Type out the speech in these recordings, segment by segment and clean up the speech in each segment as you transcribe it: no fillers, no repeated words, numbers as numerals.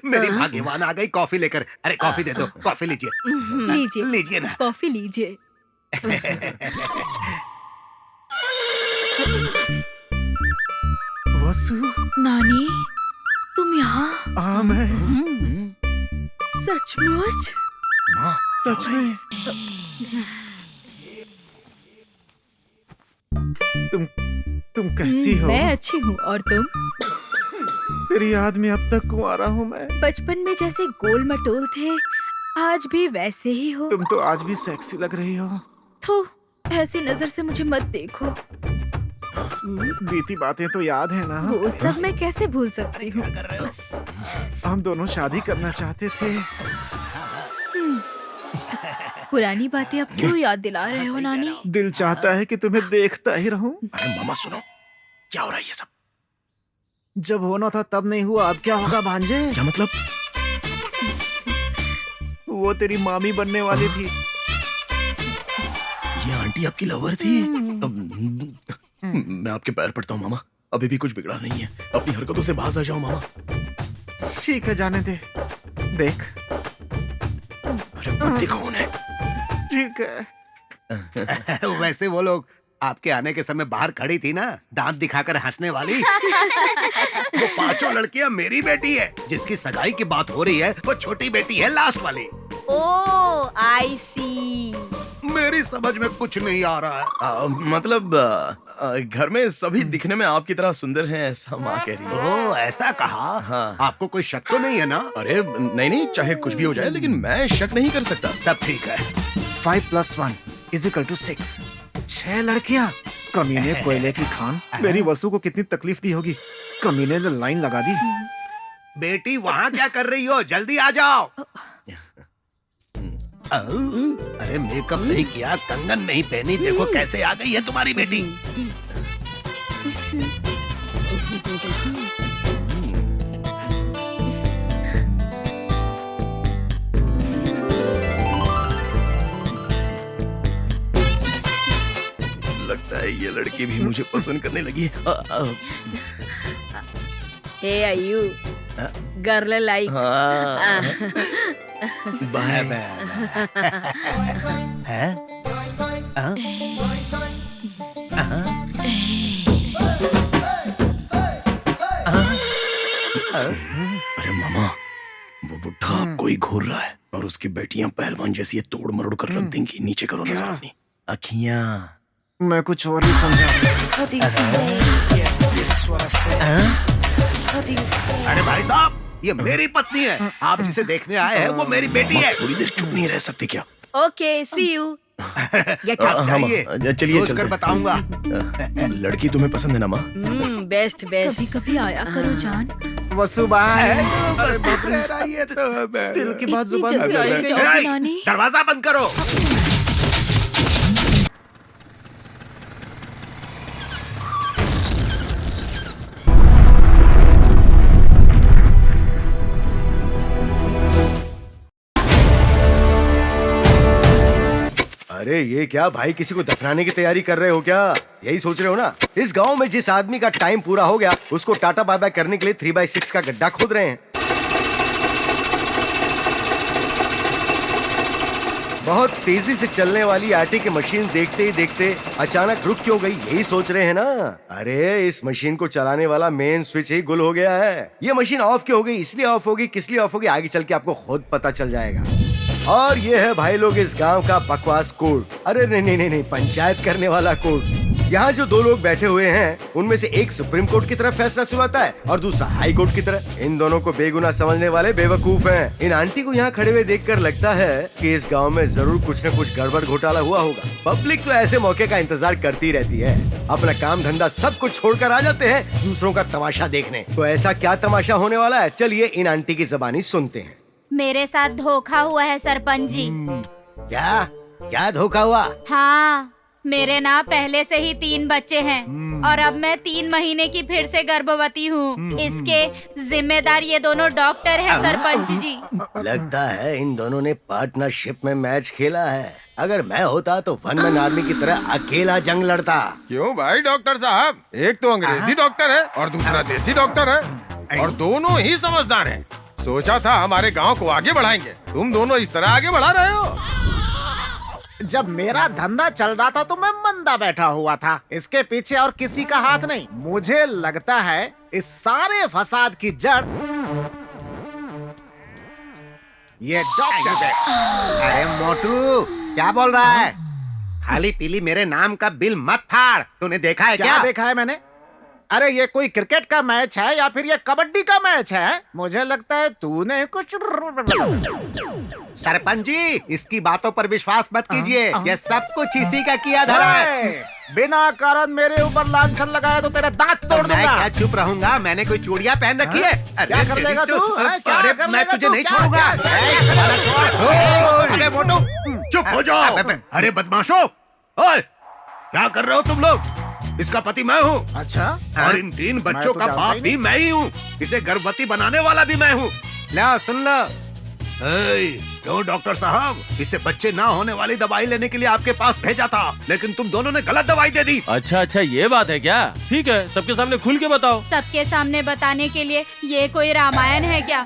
मेरी भाग्यवान आ गई कॉफी लेकर। अरे कॉफी दे दो, कॉफी लीजिए। लीजिए लीजिए ना। कॉफी लीजिए। वसु, नानी तुम यहाँ? हाँ मैं। सचमुच? माँ सच में? तुम कैसी हो? मैं अच्छी हूँ, और तुम? तेरी याद में अब तक कुंवारा हूँ मैं। बचपन में जैसे गोल मटोल थे, आज भी वैसे ही हो। तुम तो आज भी सेक्सी लग रही हो। थू, ऐसी नजर से मुझे मत देखो। बीती बातें तो याद है ना? वो सब मैं कैसे भूल सकती हूँ। हम दोनों शादी करना चाहते थे। पुरानी बातें अब क्यों याद दिला रहे हो नानी? दिल चाहता है कि तुम्हें देखता ही रहूं। अरे मामा सुनो, क्या हो रहा है ये सब? जब होना था तब नहीं हुआ, अब क्या होगा भांजे? क्या मतलब? वो तेरी मामी बनने वाली थी। ये आंटी आपकी लवर थी? मैं आपके पैर पड़ता हूँ मामा, अभी भी कुछ बिगड़ा नहीं है। अपनी हरकतों से बाज आ जाओ मामा। ठीक है जाने दे। देख। अरे मत देखो उन्हें। ठीक है। वैसे वो लोग आपके आने के समय बाहर खड़ी थी ना, दांत दिखाकर हंसने वाली। वो पांचों लड़कियां मेरी बेटी है। जिसकी सगाई की बात हो रही है वो छोटी बेटी है, लास्ट वाली। ओह आई सी। मेरी समझ में कुछ नहीं आ रहा है। मतलब घर में सभी दिखने में आपकी तरह सुंदर हैं, ऐसा माँ कह रही है। ओह ऐसा कहा? हाँ। आपको कोई शक तो नहीं है ना? अरे नहीं नहीं, चाहे कुछ भी हो जाए, लेकिन मैं शक नहीं कर सकता। तब ठीक है। 5 + 1 = 6। 6 लड़कियां। कमीने कोयले की खान। मेरी वसु को कितनी तकलीफ दी होगी। कमीने ने लाइन लगा दी। बेटी वहाँ क्या कर रही हो? जल्दी आ जाओ। अरे मेकअप नहीं किया, कंगन नहीं पहनी, देखो कैसे आ गई है तुम्हारी बेटी। लगता है ये लड़की भी मुझे पसंद करने लगी है। हे आयु, गर्ल लाइक। बाय। है? अरे मामा, वो बुढ़ा आपको ही घूर रहा है, और उसकी बेटियां पहलवान जैसी तोड़ मरोड़ कर रख देंगी। नीचे करो नजर अपनी अखियां। मैं कुछ और ही समझा। अरे भाई साहब, ये मेरी पत्नी है। आप जिसे देखने आए हैं वो मेरी बेटी है। थोड़ी देर चुप नहीं रह सकते क्या? Okay see you. गेट आप आउट। चाहिए? चलिए सोच कर बताऊंगा। लड़की तुम्हें पसंद है ना माँ? Best best. कभी कभी आया करो जान। वसु बाय। अरे बाप रे, ये तो दिल की बात इतनी जुबान पे जल्दी आ चले जाती जाओगे है। नानी? दरवाजा बंद करो। अरे ये क्या भाई, किसी को दफनाने की तैयारी कर रहे हो क्या? यही सोच रहे हो ना? इस गांव में जिस आदमी का टाइम पूरा हो गया, उसको टाटा बाय बाय करने के लिए 3/6 का गड्ढा खोद रहे हैं। बहुत तेजी से चलने वाली आटे की मशीन देखते ही देखते अचानक रुक क्यों गई, यही सोच रहे हैं ना? अरे इस मशीन को चलाने वाला मेन स्विच ही गुल हो गया है। ये मशीन ऑफ क्यों हो गई, इसलिए ऑफ होगी, किस लिए ऑफ होगी, आगे चल के आपको खुद पता चल जाएगा। और ये है भाई लोग इस गांव का बकवास कोर्ट। अरे नहीं, पंचायत करने वाला कोर्ट। यहाँ जो दो लोग बैठे हुए हैं, उनमें से एक सुप्रीम कोर्ट की तरफ फैसला सुनाता है और दूसरा हाई कोर्ट की तरफ। इन दोनों को बेगुनाह समझने वाले बेवकूफ हैं। इन आंटी को यहाँ खड़े हुए देखकर लगता है कि इस गांव में जरूर कुछ न कुछ गड़बड़ घोटाला हुआ होगा। पब्लिक तो ऐसे मौके का इंतजार करती रहती है, अपना काम धंधा सब कुछ छोड़कर आ जाते हैं दूसरों का तमाशा देखने। तो ऐसा क्या तमाशा होने वाला है, चलिए इन आंटी की जुबानी सुनते हैं। मेरे साथ धोखा हुआ है सरपंच जी। क्या धोखा हुआ? हाँ, मेरे ना पहले से ही 3 बच्चे हैं और अब मैं 3 महीने की फिर से गर्भवती हूँ। इसके जिम्मेदार ये दोनों डॉक्टर हैं सरपंच जी। लगता है इन दोनों ने पार्टनरशिप में मैच खेला है। अगर मैं होता तो वन मैन आर्मी की तरह अकेला जंग लड़ता। क्यों भाई डॉक्टर साहब, एक तो अंग्रेजी डॉक्टर है और दूसरा देसी डॉक्टर है, और दोनों ही समझदार हैं। सोचा था हमारे गांव को आगे बढ़ाएंगे, तुम दोनों इस तरह आगे बढ़ा रहे हो। जब मेरा धंधा चल रहा था तो मैं मंदा बैठा हुआ था। इसके पीछे और किसी का हाथ नहीं। मुझे लगता है इस सारे फसाद की जड़ ये डॉक्टर है। अरे मोटू, क्या बोल रहा है? खाली पीली मेरे नाम का बिल मत फाड़। तूने देखा है क्या क्या? देखा है मैंने? अरे ये कोई क्रिकेट का मैच है या फिर ये कबड्डी का मैच है? मुझे लगता है तूने कुछ। सरपंच जी, इसकी बातों पर विश्वास मत कीजिए। ये सब कुछ इसी का किया धरा है। बिना कारण मेरे ऊपर लांछन लगाया तो तेरे दांत तोड़ मैं दूंगा। क्या चुप रहूंगा? मैंने कोई चूड़ियां पहन रखी है? क्या कर लेगा तू? क्या अरे कर मैं लेगा तुझे तू? नहीं क्या- छोड़ूंगा। क्या- ए, क्या- वाला छोड़। अबे मोटू, चुप हो जाओ। अरे बदमाशो, ओए, क्या कर रहे हो तुम लोग? इसका पति मैं हूँ अच्छा, और इन 3 बच्चों तो का जानता बाप ही भी मैं ही हूँ। इसे गर्भवती बनाने वाला भी मैं हूँ। लो सुन लो। क्यों डॉक्टर साहब, इसे बच्चे ना होने वाली दवाई लेने के लिए आपके पास भेजा था, लेकिन तुम दोनों ने गलत दवाई दे दी। अच्छा अच्छा, ये बात है क्या? ठीक है, सबके सामने खुल के बताओ। सबके सामने बताने के लिए ये कोई रामायण है क्या?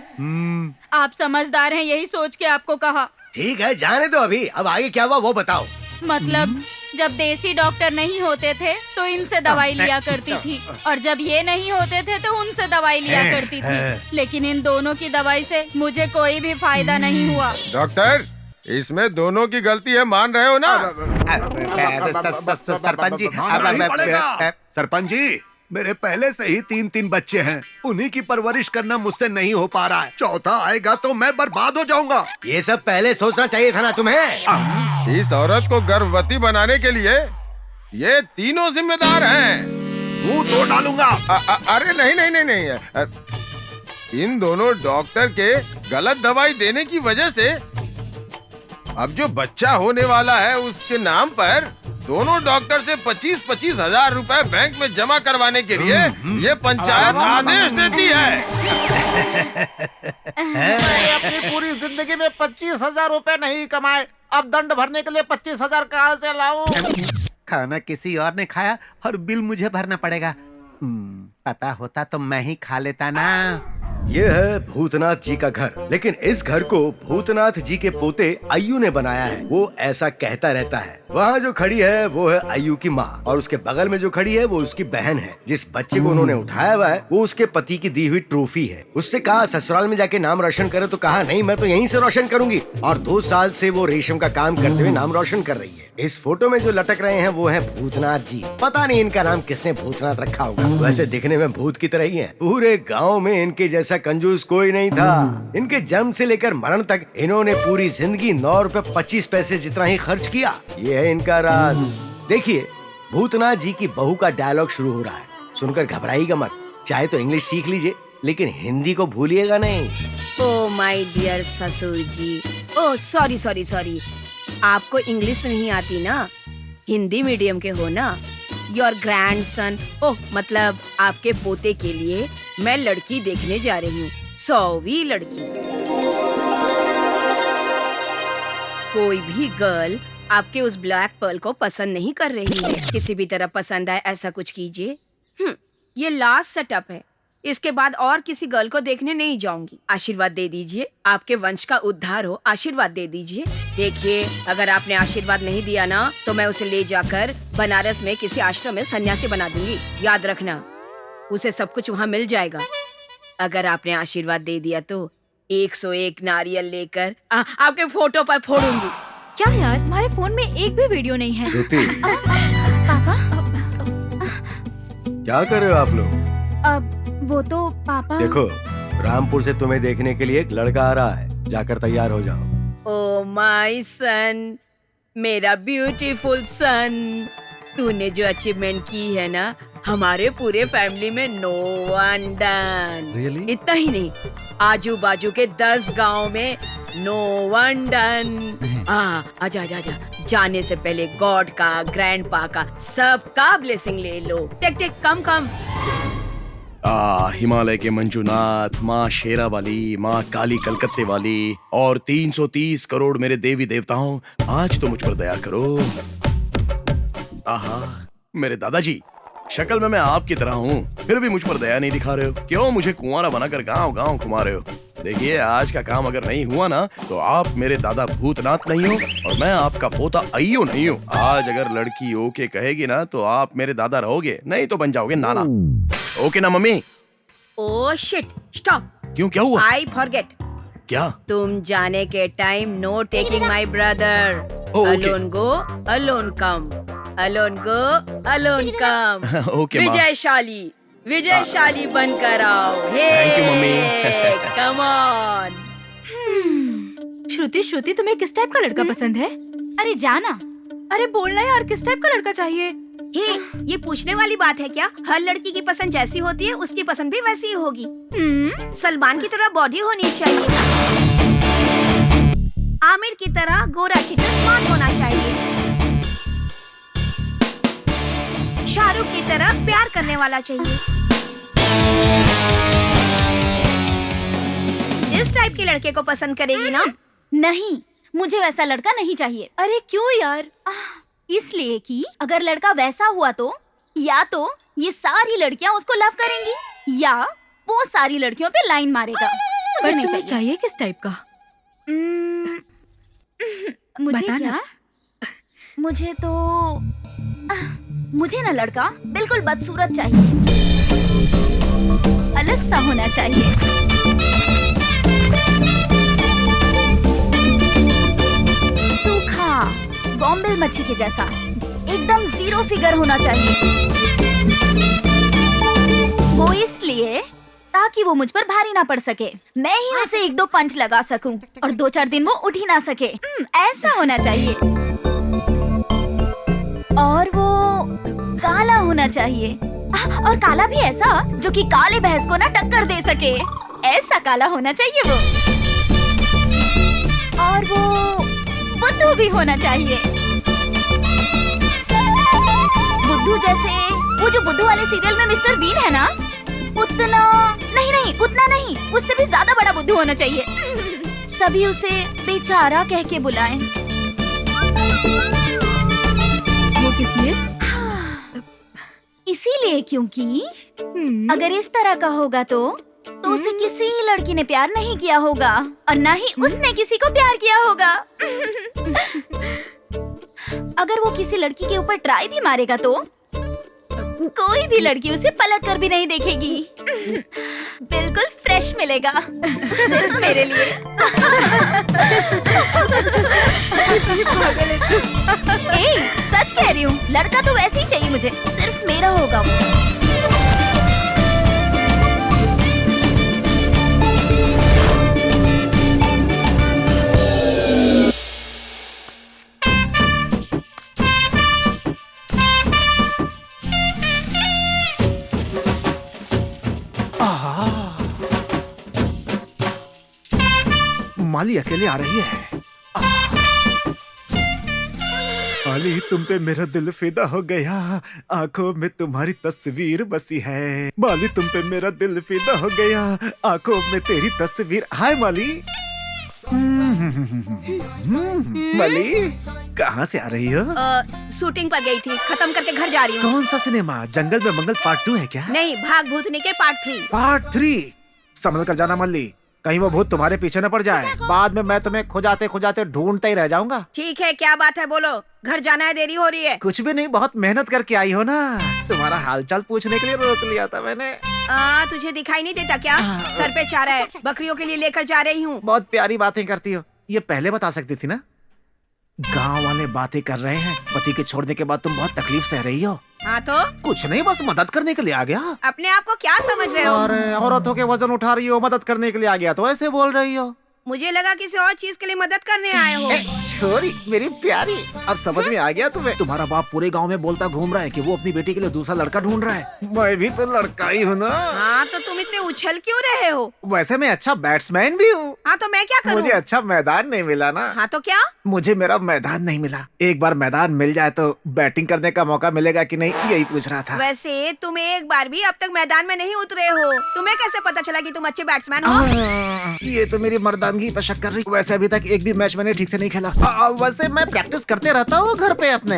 आप समझदार हैं, यही सोच के आपको कहा। ठीक है, जाने दो अभी। अब आगे क्या हुआ वो बताओ। मतलब जब देसी डॉक्टर नहीं होते थे तो इनसे दवाई लिया करती थी, और जब ये नहीं होते थे तो उनसे दवाई लिया करती थी। लेकिन इन दोनों की दवाई से मुझे कोई भी फायदा नहीं हुआ। डॉक्टर, इसमें दोनों की गलती है, मान रहे हो ना? सरपंच जी, सरपंच जी, मेरे पहले से ही 3 बच्चे हैं। उन्हीं की परवरिश करना मुझसे नहीं हो पा रहा है। चौथा आएगा तो मैं बर्बाद हो जाऊंगा। ये सब पहले सोचना चाहिए था ना तुम्हें। इस औरत को गर्भवती बनाने के लिए ये तीनों जिम्मेदार हैं। मुंह तोड़ डालूंगा। अरे नहीं नहीं नहीं नहीं, इन दोनों डॉक्टर के गलत दवाई देने की वजह से अब जो बच्चा होने वाला है उसके नाम पर दोनों डॉक्टर से 25-25 हजार रुपए बैंक में जमा करवाने के लिए ये पंचायत आदेश देती है। मैंने अपनी पूरी जिंदगी में 25,000 रुपए नहीं कमाए, अब दंड भरने के लिए 25,000 कहाँ से लाऊं? खाना किसी और ने खाया और बिल मुझे भरना पड़ेगा। पता होता तो मैं ही खा लेता ना। ये है भूतनाथ जी का घर, लेकिन इस घर को भूतनाथ जी के पोते अय्यू ने बनाया है। वो ऐसा कहता रहता है। वहाँ जो खड़ी है वो है अय्यू की माँ, और उसके बगल में जो खड़ी है वो उसकी बहन है। जिस बच्चे को उन्होंने उठाया हुआ है वो उसके पति की दी हुई ट्रॉफी है। उससे कहा ससुराल में जाके नाम रोशन करे, तो कहा नहीं, मैं तो यहीं से रोशन करूंगी। और 2 साल से वो रेशम का काम करते हुए नाम रोशन कर रही है। इस फोटो में जो लटक रहे हैं वो है भूतनाथ जी। पता नहीं इनका नाम किसने भूतनाथ रखा होगा। वैसे दिखने में भूत की तरह ही है। पूरे गाँव में इनके जैसा कंजूस कोई नहीं था। इनके जन्म से लेकर मरण तक इन्होंने पूरी जिंदगी 9 रुपए 25 पैसे जितना ही खर्च किया। ये है इनका राज। देखिए, भूतनाथ जी की बहू का डायलॉग शुरू हो रहा है। सुनकर घबराइएगा मत। चाहे तो इंग्लिश सीख लीजिए, लेकिन हिंदी को भूलिएगा नहीं। ओ माय डियर ससुर जी, ओ सॉरी सॉरी सॉरी, आपको इंग्लिश नहीं आती ना? हिंदी मीडियम के हो ना? योर ग्रैंडसन, ओह मतलब आपके पोते के लिए मैं लड़की देखने जा रही हूँ। 100वीं लड़की। कोई भी गर्ल आपके उस ब्लैक पर्ल को पसंद नहीं कर रही है। किसी भी तरह पसंद आए ऐसा कुछ कीजिए। ये लास्ट सेटअप है। इसके बाद और किसी गर्ल को देखने नहीं जाऊंगी। आशीर्वाद दे दीजिए, आपके वंश का उद्धार हो। आशीर्वाद दे दीजिए। देखिए, अगर आपने आशीर्वाद नहीं दिया ना तो मैं उसे ले जाकर बनारस में किसी आश्रम में सन्यासी बना दूंगी। याद रखना, उसे सब कुछ वहाँ मिल जाएगा। अगर आपने आशीर्वाद दे दिया तो 101 नारियल लेकर आपके फोटो पर फोड़ूंगी। क्या यार, तुम्हारे फोन में एक भी वीडियो नहीं है? श्रुति, पापा, क्या कर रहे हो आप लोग? अब वो तो पापा। देखो, रामपुर से तुम्हें देखने के लिए एक लड़का आ रहा है। जाकर तैयार हो जाओ। ओ माय सन, मेरा ब्यूटीफुल सन, तूने जो अचीवमेंट की है ना, हमारे पूरे फैमिली में नो वन डन। Really? इतना ही नहीं, आजू बाजू के 10 गांव में नो वन डन। आजा आजा आजा, जाने से पहले गॉड का, ग्रैंडपा का, सबका ब्लेसिंग ले लो। टेक टेक, कम कम। हिमालय के मंजूनाथ, माँ शेरा वाली, माँ काली कलकत्ते वाली और 330 करोड़ मेरे देवी देवताओं, आज तो मुझ पर दया करो। आहा, मेरे दादाजी, शक्ल में मैं आपकी तरह हूँ, फिर भी मुझ पर दया नहीं दिखा रहे हो। क्यों मुझे कुंवारा बनाकर गांव गांव घुमा रहे हो? देखिए, आज का काम अगर नहीं हुआ ना तो आप मेरे दादा भूतनाथ नहीं हो और मैं आपका पोता अय्यो नहीं हूँ। आज अगर लड़की ओके कहेगी ना तो आप मेरे दादा रहोगे, नहीं तो बन जाओगे नाना। ओके ना मम्मी? Oh shit, stop. क्यों, क्या हुआ? I forget. क्या? तुम जाने के time no taking my brother. Alone go alone come, alone go alone come. Okay माँ। विजयशाली बनकर आओ। Thank you, mummy. Come on. Shruti तुम्हें किस टाइप का लड़का पसंद है? अरे जाना। अरे बोलना यार, किस टाइप का लड़का चाहिए? हे, ये पूछने वाली बात है क्या? हर लड़की की पसंद जैसी होती है उसकी पसंद भी वैसी ही होगी। सलमान की तरह बॉडी होनी चाहिए, आमिर की तरह गोरा चिट्टा स्मार्ट होना चाहिए, शाहरुख की तरह प्यार करने वाला चाहिए। इस टाइप के लड़के को पसंद करेगी ना? नहीं, मुझे वैसा लड़का नहीं चाहिए। अरे क्यों यार? इसलिए कि अगर लड़का वैसा हुआ तो या तो ये सारी लड़कियां उसको लव करेंगी या वो सारी लड़कियों पे लाइन मारेगा। मुझे पर नहीं तुम्हें चाहिए। चाहिए किस टाइप का? मुझे बताना। क्या? मुझे तो मुझे ना लड़का बिल्कुल बदसूरत चाहिए, अलग सा होना चाहिए, सूखा बॉम्बे मच्छी के जैसा, एकदम जीरो फिगर होना चाहिए। वो इसलिए ताकि वो मुझ पर भारी ना पड़ सके, मैं ही उसे 1-2 पंच लगा सकूं और 2-4 दिन वो उठ ही ना सके। ऐसा होना चाहिए। और वो काला होना चाहिए, और काला भी ऐसा जो कि काले भैंस को ना टक्कर दे सके। ऐसा काला होना चाहिए वो। और वो बुद्धू भी होना चाहिए, बुद्धू जैसे वो जो बुद्धू वाले सीरियल में मिस्टर बीन है ना, उतना नहीं, उससे भी ज्यादा बड़ा बुद्धू होना चाहिए। सभी उसे बेचारा कह के बुलाएं। वो किस लिए? इसीलिए क्योंकि अगर इस तरह का होगा तो उसे किसी लड़की ने प्यार नहीं किया होगा और ना ही उसने किसी को प्यार किया होगा। अगर वो किसी लड़की के ऊपर ट्राई भी मारेगा तो कोई भी लड़की उसे पलट कर भी नहीं देखेगी। बिल्कुल फ्रेश मिलेगा सिर्फ मेरे लिए। सच कह रही हूँ, लड़का तो वैसे ही चाहिए मुझे, सिर्फ मेरा होगा वो। माली अकेले आ रही है। माली, तुम पे मेरा दिल फिदा हो गया, आंखों में तुम्हारी तस्वीर बसी है। माली, तुम पे मेरा दिल फिदा हो गया, आंखों में तेरी तस्वीर। हाय माली। माली, कहाँ से आ रही हो? शूटिंग पर गई थी, खत्म करके घर जा रही हूँ। कौन सा सिनेमा? जंगल में मंगल पार्ट 2 है क्या? नहीं, भाग भूतनी के पार्ट 3। पार्ट 3? संभल कर जाना मल्ली, कहीं वो भूत तुम्हारे पीछे न पड़ जाए। बाद में मैं तुम्हें खुजाते खुजाते ढूंढता ही रह जाऊंगा। ठीक है, क्या बात है बोलो। घर जाना है, देरी हो रही है। कुछ भी नहीं, बहुत मेहनत करके आई हो ना, तुम्हारा हालचाल पूछने के लिए रोक लिया था मैंने। तुझे दिखाई नहीं देता क्या? सर पे चारा है, बकरियों के लिए लेकर जा रही हूँ। बहुत प्यारी बातें करती हो, ये पहले बता सकती थी ना। गांव वाले बातें कर रहे हैं, पति के छोड़ने के बाद तुम बहुत तकलीफ सह रही हो। हाँ तो कुछ नहीं, बस मदद करने के लिए आ गया। अपने आप को क्या समझ रहे हो? अरे, औरतों के वजन उठा रही हो, मदद करने के लिए आ गया तो ऐसे बोल रही हो। मुझे लगा किसी और चीज के लिए मदद करने आए हो। छोरी मेरी प्यारी, अब समझ में आ गया तुम्हें। तुम्हारा बाप पूरे गांव में बोलता घूम रहा है कि वो अपनी बेटी के लिए दूसरा लड़का ढूंढ रहा है। मैं भी तो लड़का ही हूँ ना। हाँ तो तुम इतने उछल क्यों रहे हो? वैसे मैं अच्छा बैट्समैन भी हूँ। हाँ तो मैं क्या करूँ? मुझे अच्छा मैदान नहीं मिला ना। हाँ तो क्या? मुझे मेरा मैदान नहीं मिला। एक बार मैदान मिल जाए तो बैटिंग करने का मौका मिलेगा कि नहीं, यही पूछ रहा था। वैसे तुम एक बार भी अब तक मैदान में नहीं उतरे हो, तुम्हें कैसे पता चला कि तुम अच्छे बैट्समैन हो? ये तो मेरी मर्दानगी पे शक कर रही। वैसे अभी तक एक भी मैच मैंने ठीक से नहीं खेला। वैसे मैं प्रैक्टिस करते रहता हूँ घर पे अपने।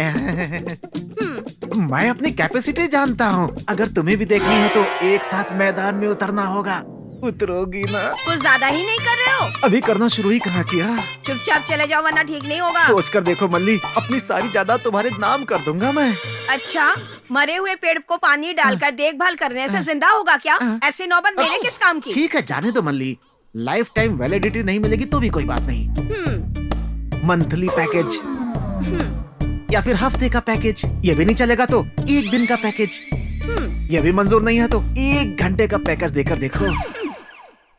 मैं अपनी कैपेसिटी जानता हूँ। अगर तुम्हें भी देखनी है तो एक साथ मैदान में उतरना होगा। उतरोगी ना? कुछ ज्यादा ही नहीं कर रहे हो? अभी करना शुरू ही कहाँ किया? चुपचाप चले जाओ वरना ठीक नहीं होगा। सोच कर देखो मल्ली, अपनी सारी जायदाद तुम्हारे नाम कर दूंगा मैं। अच्छा, मरे हुए पेड़ को पानी डालकर देखभाल करने से जिंदा होगा क्या? ऐसी नौबत मेरे किस काम की? ठीक है, जाने दो मल्ली। लाइफ टाइम वैलिडिटी नहीं मिलेगी तो भी कोई बात नहीं। मंथली पैकेज या फिर हफ्ते का पैकेज, ये भी नहीं चलेगा तो 1 दिन का पैकेज, ये भी मंजूर नहीं है तो 1 घंटे का पैकेज देकर देखो।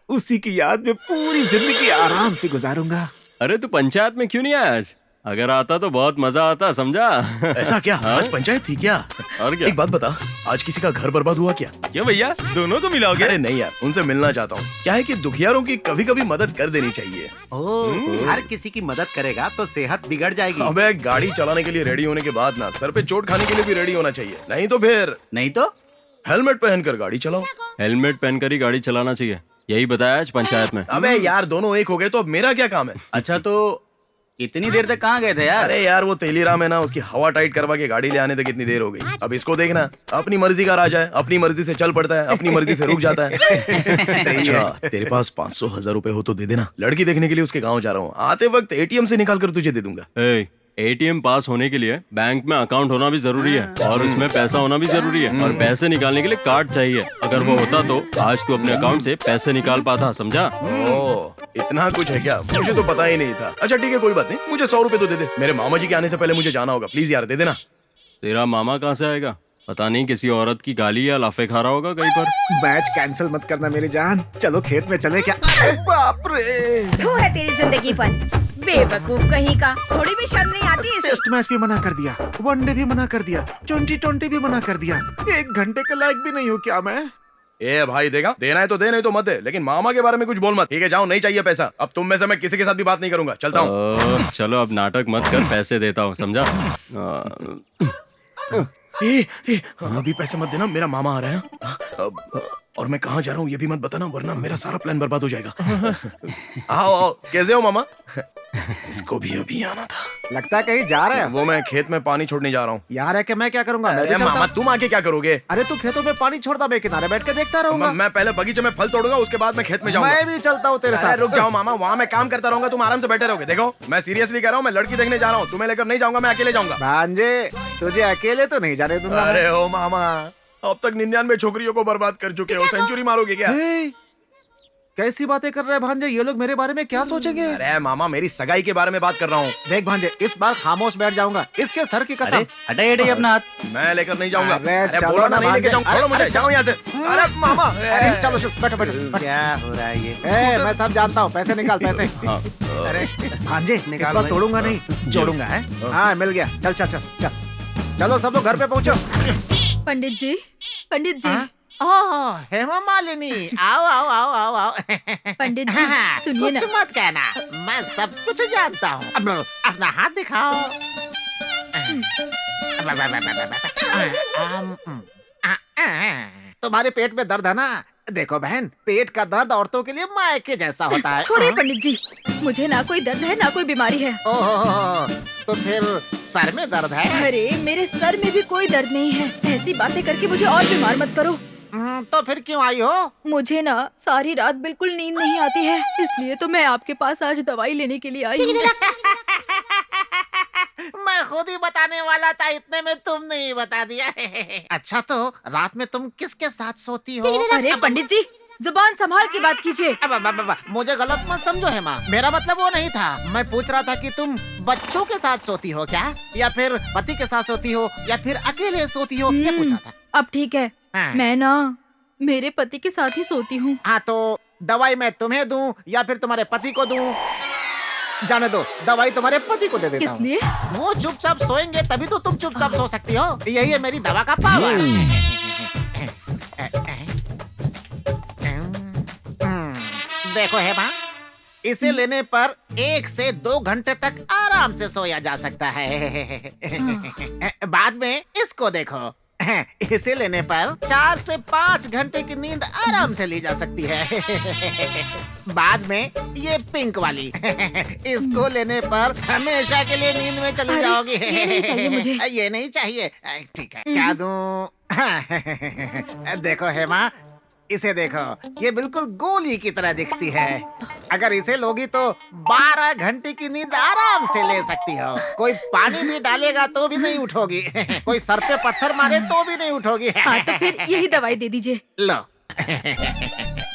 उसी की याद में पूरी जिंदगी आराम से गुजारूंगा। अरे तू पंचायत में क्यों नहीं आया आज? अगर आता तो बहुत मजा आता, समझा? ऐसा क्या? आज पंचायत थी क्या? और क्या? एक बात बता, आज किसी का घर बर्बाद हुआ क्या? क्यों भैया, दोनों को मिलाओगे? अरे नहीं यार, उनसे मिलना चाहता हूँ। क्या है कि दुखियारों की कभी कभी मदद कर देनी चाहिए। हर किसी की मदद करेगा तो सेहत बिगड़ जाएगी। अबे गाड़ी चलाने के लिए रेडी होने के बाद ना सर पे चोट खाने के लिए भी रेडी होना चाहिए, नहीं तो हेलमेट पहनकर गाड़ी चलाओ। हेलमेट पहनकर ही गाड़ी चलाना चाहिए, यही बताया आज पंचायत में। अबे यार, दोनों एक हो गए तो अब मेरा क्या काम है? अच्छा, तो इतनी देर तक कहाँ गए थे यार? अरे यार, वो तेलीराम है ना, उसकी हवा टाइट करवा के गाड़ी ले आने तक इतनी देर हो गई। अब इसको देखना, अपनी मर्जी का राजा है, अपनी मर्जी से चल पड़ता है, अपनी मर्जी से रुक जाता है। अच्छा, तेरे पास 500,000 रुपए हो तो दे देना, लड़की देखने के लिए उसके गाँव जा रहा हूँ, आते वक्त ATM से निकाल कर तुझे दे दूंगा। ATM पास होने के लिए बैंक में अकाउंट होना भी जरूरी है और उसमें पैसा होना भी जरूरी है, और पैसे निकालने के लिए कार्ड चाहिए। अगर वो होता तो आज तू अपने अकाउंट से पैसे निकाल पाता, समझा? ओह, इतना कुछ है क्या? मुझे तो पता ही नहीं था। अच्छा ठीक है, कोई बात नहीं, मुझे 100 रुपए तो दे दे। मेरे मामा जी के आने से पहले मुझे जाना होगा, प्लीज यार दे देना। तेरा मामा कहाँ से आएगा? पता नहीं, किसी औरत की गाली या लाफे खा रहा होगा कहीं पर। मैच कैंसिल मत करना मेरी जान, चलो खेत में चले क्या? बाप रे, तू है तेरी जिंदगी पर बेवकूफ कहीं का, थोड़ी भी शर्म नहीं आती इसे? टेस्ट मैच भी मना कर दिया, वनडे भी मना कर दिया, 2020 भी मना कर दिया, 1 घंटे के लायक भी नहीं हूँ क्या मैं? ए भाई, देगा देना है तो दे, नहीं तो मत दे, लेकिन मामा के बारे में कुछ बोल मत, ठीक है? जाओ, नहीं चाहिए पैसा। अब तुम में से मैं किसी के साथ भी बात नहीं करूंगा, चलता हूँ। चलो अब नाटक मत कर, पैसे देता हूँ, समझा? अभी पैसे मत देना, मेरा मामा आ रहा है। और मैं कहाँ जा रहा हूँ ये भी मत बताना, वरना मेरा सारा प्लान बर्बाद हो जाएगा। आओ आओ, कैसे हो मामा? इसको भी अभी आना था। लगता है कहीं जा रहा है। वो मैं खेत में पानी छोड़ने जा रहा हूँ। यार है कि मैं क्या करूंगा? मैं भी अरे चलता मामा, हूँ। तुम आके क्या करोगे? अरे तू खेतों में पानी छोड़ता, मैं किनारे बैठ के देखता रहूंगा। मैं पहले बगीचे में फल तोड़ूंगा, उसके बाद मैं खेत में जाऊंगा। मैं भी चलता हूँ तेरे साथ। रुक जाओ मामा, वहाँ मैं काम करता रहूंगा, तुम आराम से बैठे रहोगे। देखो, मैं सीरियसली कह रहा हूँ, मैं लड़की देखने जा रहा हूँ, तुम्हें लेकर नहीं जाऊंगा, मैं अकेले जाऊंगा। भांजे, तुझे अकेले तो नहीं जाने दूंगा। अरे ओ मामा, अब तक 99 छोकरियों को बर्बाद कर चुके हो, सेंचुरी मारोगे क्या? कैसी बातें कर रहे हैं भांजे? ये लोग मेरे बारे में क्या सोचेंगे? अरे मामा, मेरी सगाई के बारे में बात कर रहा हूँ। देख भांजे, इस बार खामोश बैठ जाऊंगा, इसके सर की कसम। हटाइए हटाइए अपना हाथ। मैं लेकर नहीं जाऊंगा। अरे चलो बोला ना नहीं लेके भांजे। जाऊँ, छोड़ो मुझे, जाओ यहाँ से। अरे मामा, अरे चलो शुभ, बैठो बैठो। क्या हो रहा है ये? मैं सब जानता हूँ, पैसे निकाल, पैसे। अरे भांजे, इस निकाल बार भाई। तोड़ूंगा नहीं, जोड़ूंगा है। हाँ, मिल गया। चल चल चल चल, चलो सब लोग घर पे पहुँचो। पंडित जी, पंडित जी, ओह, हेमा मालिनी, आओ आओ आओ आओ आओ। पंडित जी, सुनिए ना। कुछ मत कहना, मैं सब कुछ जानता हूँ। अब अपना हाथ दिखाओ। तुम्हारे पेट में दर्द है ना? देखो बहन, पेट का दर्द औरतों के लिए मायके जैसा होता है। छोड़िए पंडित जी, मुझे ना कोई दर्द है ना कोई बीमारी है। ओह, तो फिर सर में दर्द है? अरे मेरे सर में भी कोई दर्द नहीं है। ऐसी बातें करके मुझे और बीमार मत करो। तो फिर क्यों आई हो? मुझे ना सारी रात बिल्कुल नींद नहीं आती है, इसलिए तो मैं आपके पास आज दवाई लेने के लिए आई हूँ। मैं खुद ही बताने वाला था, इतने में तुमने ही बता दिया। अच्छा, तो रात में तुम किसके साथ सोती हो? अरे पंडित जी, जुबान संभाल के बात कीजिए। मुझे गलत मत समझो हेमा, मेरा मतलब वो नहीं था। मैं पूछ रहा था कि तुम बच्चों के साथ सोती हो क्या, या फिर पति के साथ सोती हो, या फिर अकेले सोती हो, ये पूछा था। अब ठीक है, हाँ। मैं ना मेरे पति के साथ ही सोती हूँ। हाँ, तो दवाई मैं तुम्हें दूं या फिर तुम्हारे पति को दूं? जाने दो, दवाई तुम्हारे पति को दे देता हूँ। किस लिए? वो चुपचाप सोएंगे तभी तो तुम चुपचाप सो सकती हो। यही है मेरी दवा का पावर। देखो हेमा, इसे लेने पर 1 से 2 घंटे तक आराम से सोया जा सकता है। बाद में इसको देखो, इसे लेने पर 4 से 5 घंटे की नींद आराम से ली जा सकती है। बाद में ये पिंक वाली, इसको लेने पर हमेशा के लिए नींद में चली अरे, जाओगी। ये नहीं चाहिए मुझे। ये नहीं चाहिए, ठीक है, क्या दूं? देखो हेमा, इसे देखो, ये बिल्कुल गोली की तरह दिखती है। अगर इसे लोगी तो 12 घंटे की नींद आराम से ले सकती हो। कोई पानी भी डालेगा तो भी नहीं उठोगी। कोई सर पे पत्थर मारे तो भी नहीं उठोगी। हाँ तो फिर यही दवाई दे दीजिए। लो,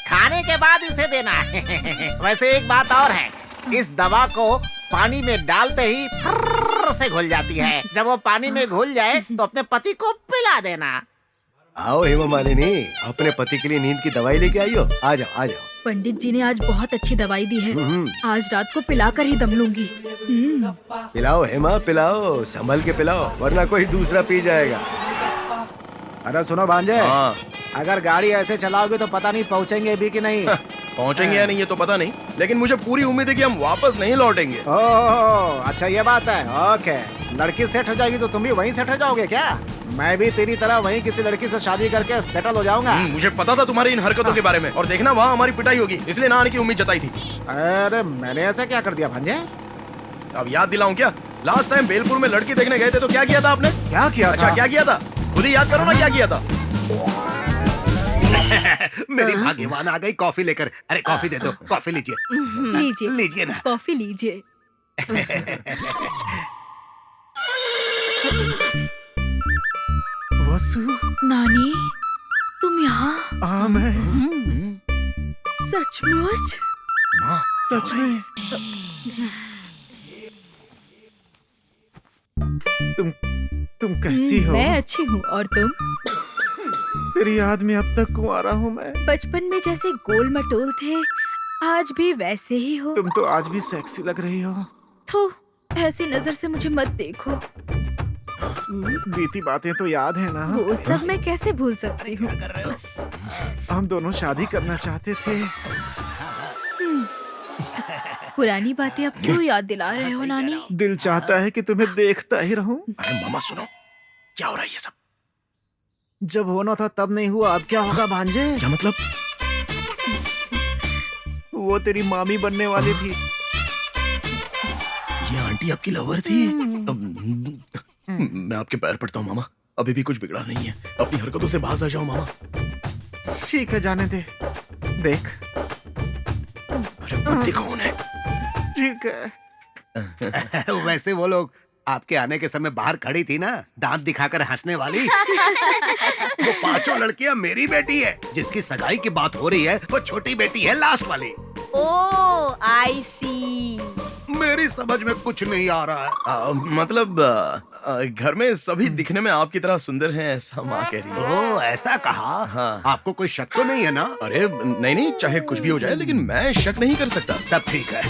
खाने के बाद इसे देना। वैसे एक बात और है, इस दवा को पानी में डालते ही फर्र से घुल जाती है। जब वो पानी में घुल जाए तो अपने पति को पिला देना। आओ हेमा मालिनी, अपने पति के लिए नींद की दवाई लेके आई हो। आ जाओ आ जाओ। पंडित जी ने आज बहुत अच्छी दवाई दी है। आज रात को पिलाकर ही दम लूंगी। पिलाओ हेमा पिलाओ, संभल के पिलाओ, वरना कोई दूसरा पी जाएगा। अरे सुनो भांजे, हाँ। अगर गाड़ी ऐसे चलाओगे तो पता नहीं पहुंचेंगे भी कि नहीं। पहुंचेंगे या नहीं ये तो पता नहीं, लेकिन मुझे पूरी उम्मीद है कि हम वापस नहीं लौटेंगे। ओह, अच्छा ये बात है। ओके, लड़की सेट हो जाएगी तो तुम भी वहीं सेट हो जाओगे क्या? मैं भी तेरी तरह वहीं किसी लड़की से शादी करके सेटल हो जाऊंगा। मुझे पता था तुम्हारी इन हरकतों के बारे में, और देखना वहाँ हमारी पिटाई होगी, इसलिए ना आने की उम्मीद जताई थी। अरे मैंने ऐसा क्या कर दिया भांजे? अब याद दिलाऊं क्या? लास्ट टाइम बेलपुर में लड़की देखने गए थे तो क्या किया था आपने? क्या किया अच्छा था? क्या किया था? खुद ही याद करो ना क्या किया था। मेरी भाग्यवान आ गई कॉफी लेकर। अरे कॉफी दे दो, कॉफी लीजिए। लीजिए लीजिए ना। कॉफी लीजिए। वसु, नानी, तुम यहाँ? हाँ मैं सचमुच? माँ, सच में। तुम कैसी हो? मैं अच्छी हूँ, और तुम? तेरी याद में अब तक कुंवारा हूँ मैं। बचपन में जैसे गोल मटोल थे, आज भी वैसे ही हो। तुम तो आज भी सेक्सी लग रही हो। थू, ऐसी नजर से मुझे मत देखो। बीती बातें तो याद है ना? वो सब मैं कैसे भूल सकती हूँ। हम दोनों शादी करना चाहते थे। पुरानी बातें अब क्यों याद दिला रहे हो नानी? दिल चाहता है कि तुम्हें देखता ही रहूं। अरे मामा सुनो, क्या हो रहा है ये सब? जब होना था तब नहीं हुआ, अब क्या होगा भांजे? क्या मतलब? वो तेरी मामी बनने वाली थी। ये आंटी आपकी लवर थी? मैं आपके पैर पड़ता हूँ मामा, अभी भी कुछ बिगड़ा नहीं है, अपनी हरकतों से बाज आ जाओ मामा। ठीक है, जाने दे। देख, अरे पति कौन है? ठीक है। वैसे वो लोग आपके आने के समय बाहर खड़ी थी ना, दांत दिखाकर हंसने वाली। वो पांचों लड़कियां मेरी बेटी है। जिसकी सगाई की बात हो रही है वो छोटी बेटी है, लास्ट वाली। ओह, आई सी। मेरी समझ में कुछ नहीं आ रहा है। मतलब घर में सभी दिखने में आपकी तरह सुंदर हैं, ऐसा माँ कह रही है। ओ, ऐसा कहा? हाँ। आपको कोई शक तो नहीं है ना? अरे नहीं नहीं, चाहे कुछ भी हो जाए, लेकिन मैं शक नहीं कर सकता। तब ठीक है।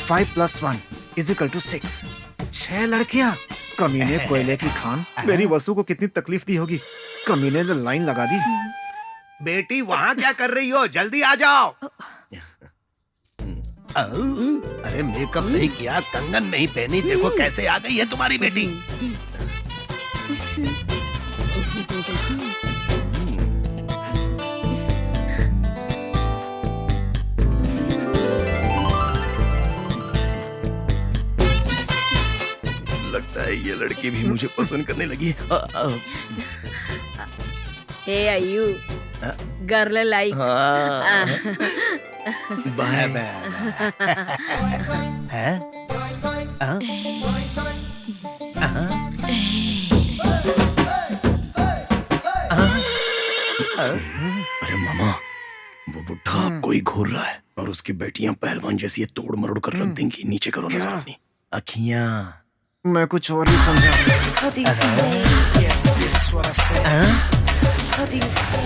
5 + 1 = 6। 6 लड़कियां। कमीने कोयले की खान। मेरी वसु को कितनी तकलीफ दी होगी। कमीने ने लाइन लगा दी। बेटी वहाँ क्या कर रही हो? जल्दी आ जाओ। अरे मेकअप नहीं किया, कंगन नहीं पहनी, देखो कैसे आ गई है तुम्हारी बेटी। लगता है ये लड़की भी मुझे पसंद करने लगी। हे आयु, गर्ल लाइक। बाय। अरे मामा, वो बुढ़ा आपको ही घूर रहा है, और उसकी बेटियां पहलवान जैसी तोड़ मरोड़ कर रख देंगी। नीचे करो नजर अपनी अखियां। मैं कुछ और ही समझा।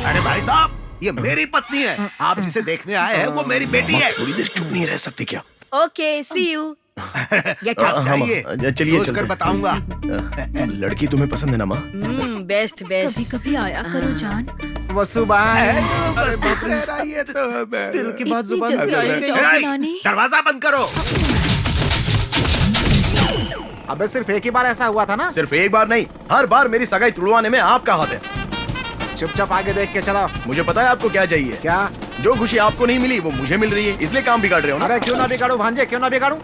अरे भाई साहब, ये मेरी पत्नी है। आप जिसे देखने आए हैं वो मेरी बेटी है। थोड़ी देर चुप नहीं रह सकते क्या? Okay, see you. गेट आप जाइए, चलिए सोच चलते कर हैं। बताऊंगा। लड़की तुम्हें पसंद है ना माँ? Best best. कभी कभी आया करो जान। वसु बाय। अरे बाप रे, ये तो दिल की बात इतनी जुबान जल्दी पे आ चले जाए। जाओगे ए, नानी? दरवाजा बंद करो। अबे सिर्फ एक ही बार ऐसा हुआ था ना? सिर्फ एक बार नहीं, हर बार मेरी सगाई तुड़वाने में आपका हाथ है। चुपचाप आगे देख के चलो। मुझे पता है आपको क्या चाहिए। क्या? जो खुशी आपको नहीं मिली वो मुझे मिल रही है, इसलिए काम बिगाड़ रहे हो ना? अरे क्यों ना बिगाड़ू भांजे, क्यों ना बिगाड़ू?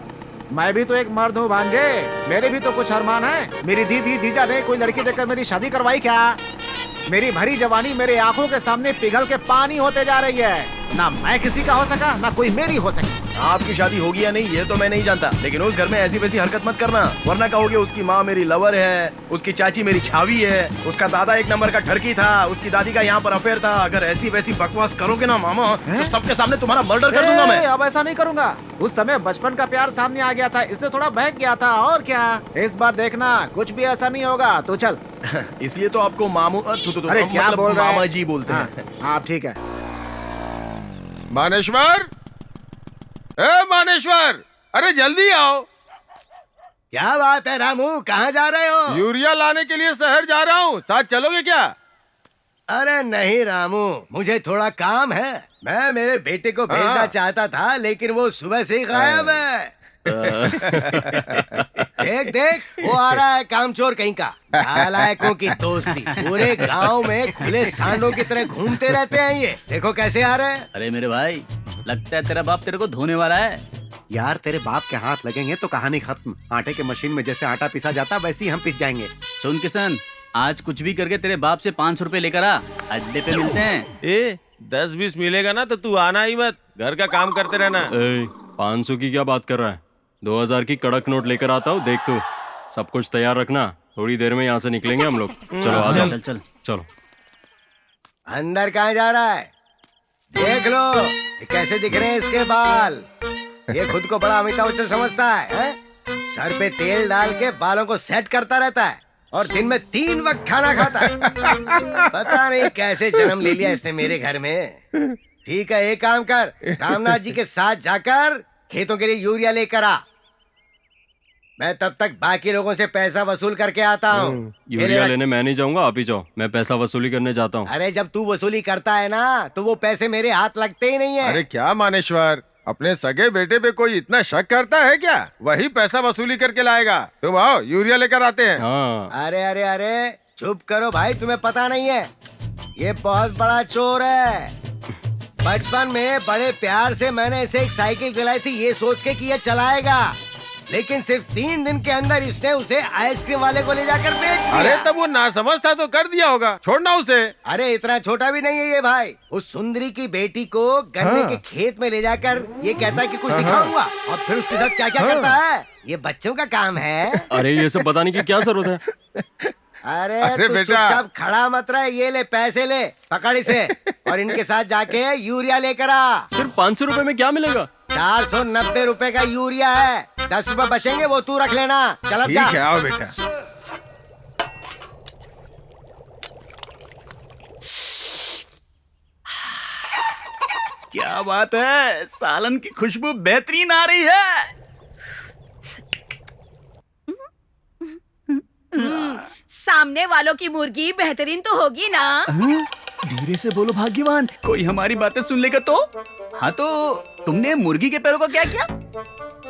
मैं भी तो एक मर्द हूँ भांजे, मेरे भी तो कुछ अरमान है। मेरी दीदी जीजा ने कोई लड़की देखकर मेरी शादी करवाई क्या? मेरी भरी जवानी मेरे आंखों के सामने पिघल के पानी होते जा रही है। ना मैं किसी का हो सका, ना कोई मेरी हो सकी। आपकी शादी होगी या नहीं ये तो मैं नहीं जानता, लेकिन उस घर में ऐसी वैसी हरकत मत करना, वरना कहोगे उसकी माँ मेरी लवर है, उसकी चाची मेरी छावी है, उसका दादा एक नंबर का ठरकी था, उसकी दादी का यहाँ पर अफेयर था। अगर ऐसी वैसी बकवास करोगे ना मामा तो सबके सामने तुम्हारा मर्डर कर दूंगा मैं। अब ऐसा नहीं करूंगा। उस समय बचपन का प्यार सामने आ गया था, इसलिए थोड़ा बहक गया था, और क्या। इस बार देखना कुछ भी ऐसा नहीं होगा, तो चल। इसलिए तो आपको मामू अरे क्या मतलब बोल रहा है? मामा जी बोलते हैं। हाँ ठीक है। मानेश्वर, ए मानेश्वर, अरे जल्दी आओ। क्या बात है रामू, कहाँ जा रहे हो? यूरिया लाने के लिए शहर जा रहा हूँ, साथ चलोगे क्या? अरे नहीं रामू, मुझे थोड़ा काम है। मैं मेरे बेटे को भेजना चाहता था, लेकिन वो सुबह से ही गायब है। देख देख, वो आ रहा है कामचोर कहीं का। नालायकों की दोस्ती, पूरे गांव में खुले सांडों की तरह घूमते रहते हैं ये। देखो कैसे आ रहे हैं। अरे मेरे भाई, लगता है तेरा बाप तेरे को धोने वाला है। यार तेरे बाप के हाथ लगेंगे तो कहानी खत्म। आटे के मशीन में जैसे आटा पिसा जाता वैसे ही हम पिस जाएंगे। सुन किशन, आज कुछ भी करके तेरे बाप से 500 रुपए लेकर आ, अड्डे पे मिलते हैं। ए 10-20 मिलेगा ना तो तू आना ही मत, घर का काम करते रहना। 500 की क्या बात कर रहा है? 2000 की कड़क नोट लेकर आता हूँ, देख तू। सब कुछ तैयार रखना, थोड़ी देर में यहाँ से निकलेंगे हम लोग। चलो आ जाओ। चल चल चलो। अंदर कहाँ जा रहा है? देख लो ये कैसे दिख रहे हैं इसके बाल। ये खुद को बड़ा अमिताभ बच्चन समझता है? सर पे तेल डाल के बालों को सेट करता रहता है और दिन में 3 वक्त खाना खाता है। पता नहीं कैसे जन्म ले लिया इसने मेरे घर में। ठीक है, एक काम कर, रामनाथ जी के साथ जाकर खेतों के लिए यूरिया लेकर आ। मैं तब तक बाकी लोगों से पैसा वसूल करके आता हूँ। यूरिया लेने मैं नहीं जाऊंगा, आप ही जाओ। मैं पैसा वसूली करने जाता हूँ। अरे जब तू वसूली करता है ना तो वो पैसे मेरे हाथ लगते ही नहीं है। अरे क्या मानेश्वर, अपने सगे बेटे पे कोई इतना शक करता है क्या? वही पैसा वसूली करके लाएगा। तुम आओ, यूरिया लेकर आते हैं। हाँ। अरे अरे अरे चुप करो भाई, तुम्हें पता नहीं है ये बहुत बड़ा चोर है। बचपन में बड़े प्यार से मैंने इसे एक साइकिल दिलाई थी, ये सोच के कि ये चलाएगा, लेकिन सिर्फ 3 दिन के अंदर इसने उसे आइसक्रीम वाले को ले जाकर बेच दिया। अरे तब वो नासमझ था तो कर दिया होगा, छोड़ना उसे। अरे इतना छोटा भी नहीं है ये भाई। उस सुंदरी की बेटी को गन्ने के खेत में ले जाकर ये कहता है कि कुछ दिखाऊंगा, और फिर उसके साथ क्या क्या करता है। ये बच्चों का काम है। अरे ये सब बताने की क्या जरूरत है? अरे तू बेटा। चुपचाप खड़ा मत रहे, ये ले पैसे ले, पकड़ इसे और इनके साथ जाके यूरिया लेकर आ। सिर्फ 500 रुपए में क्या मिलेगा? 490 रुपए का यूरिया है, 10 रुपए बचेंगे वो तू रख लेना। चल अब ठीक जा। है, आओ बेटा। क्या बात है, सालन की खुशबू बेहतरीन आ रही है। सामने वालों की मुर्गी बेहतरीन तो होगी ना। धीरे से बोलो भाग्यवान, कोई हमारी बातें सुन लेगा तो। हाँ तो तुमने मुर्गी के पैरों को क्या किया?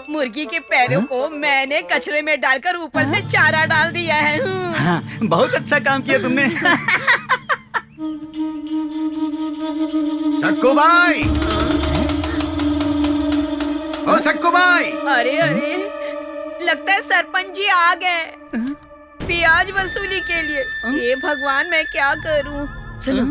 मुर्गी के पैरों को मैंने कचरे में डालकर ऊपर से चारा डाल दिया है। हाँ, बहुत अच्छा काम किया तुमने। सक्कू भाई, ओ सक्कू भाई। अरे अरे, लगता है सरपंच जी आ गए ब्याज वसूली के लिए। हे भगवान, मैं क्या करूं? चलो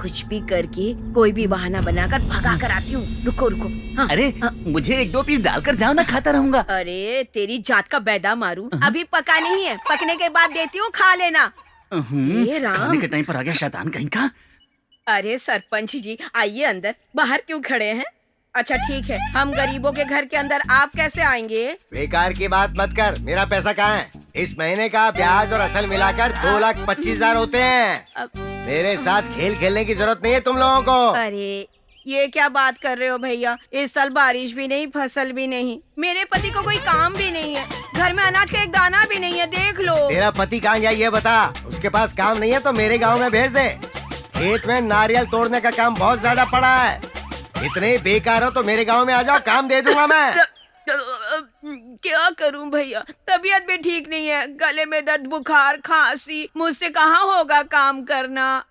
कुछ भी करके कोई भी बहाना बनाकर भगा कर आती हूँ। रुको रुको। हाँ, अरे मुझे 1-2 पीस डालकर जाओ ना, खाता रहूंगा। अरे तेरी जात का बैदा मारू, अभी पका नहीं है, पकने के बाद देती हूँ, खा लेना। हे राम, खाने के टाइम पर आ गया शैतान कहीं का। अरे सरपंच जी आइए अंदर, बाहर क्यों खड़े हैं? अच्छा ठीक है, हम गरीबों के घर के अंदर आप कैसे आएंगे? बेकार की बात मत कर, मेरा पैसा कहाँ है? इस महीने का ब्याज और असल मिलाकर 2,25,000 होते हैं। मेरे साथ खेल खेलने की जरूरत नहीं है तुम लोगों को। अरे ये क्या बात कर रहे हो भैया? इस साल बारिश भी नहीं, फसल भी नहीं, मेरे पति को कोई काम भी नहीं है, घर में अनाज का एक दाना भी नहीं है, देख लो। तेरा पति कहाँ गया ये बता। उसके पास काम नहीं है तो मेरे गाँव में भेज दे। खेत में नारियल तोड़ने का काम बहुत ज्यादा पड़ा है। इतने ही बेकार हो तो मेरे गाँव में आ जाओ, काम दे दूंगा मैं। क्या करूं भैया, तबीयत भी ठीक नहीं है, गले में दर्द, बुखार, खांसी, मुझसे कहाँ होगा काम करना।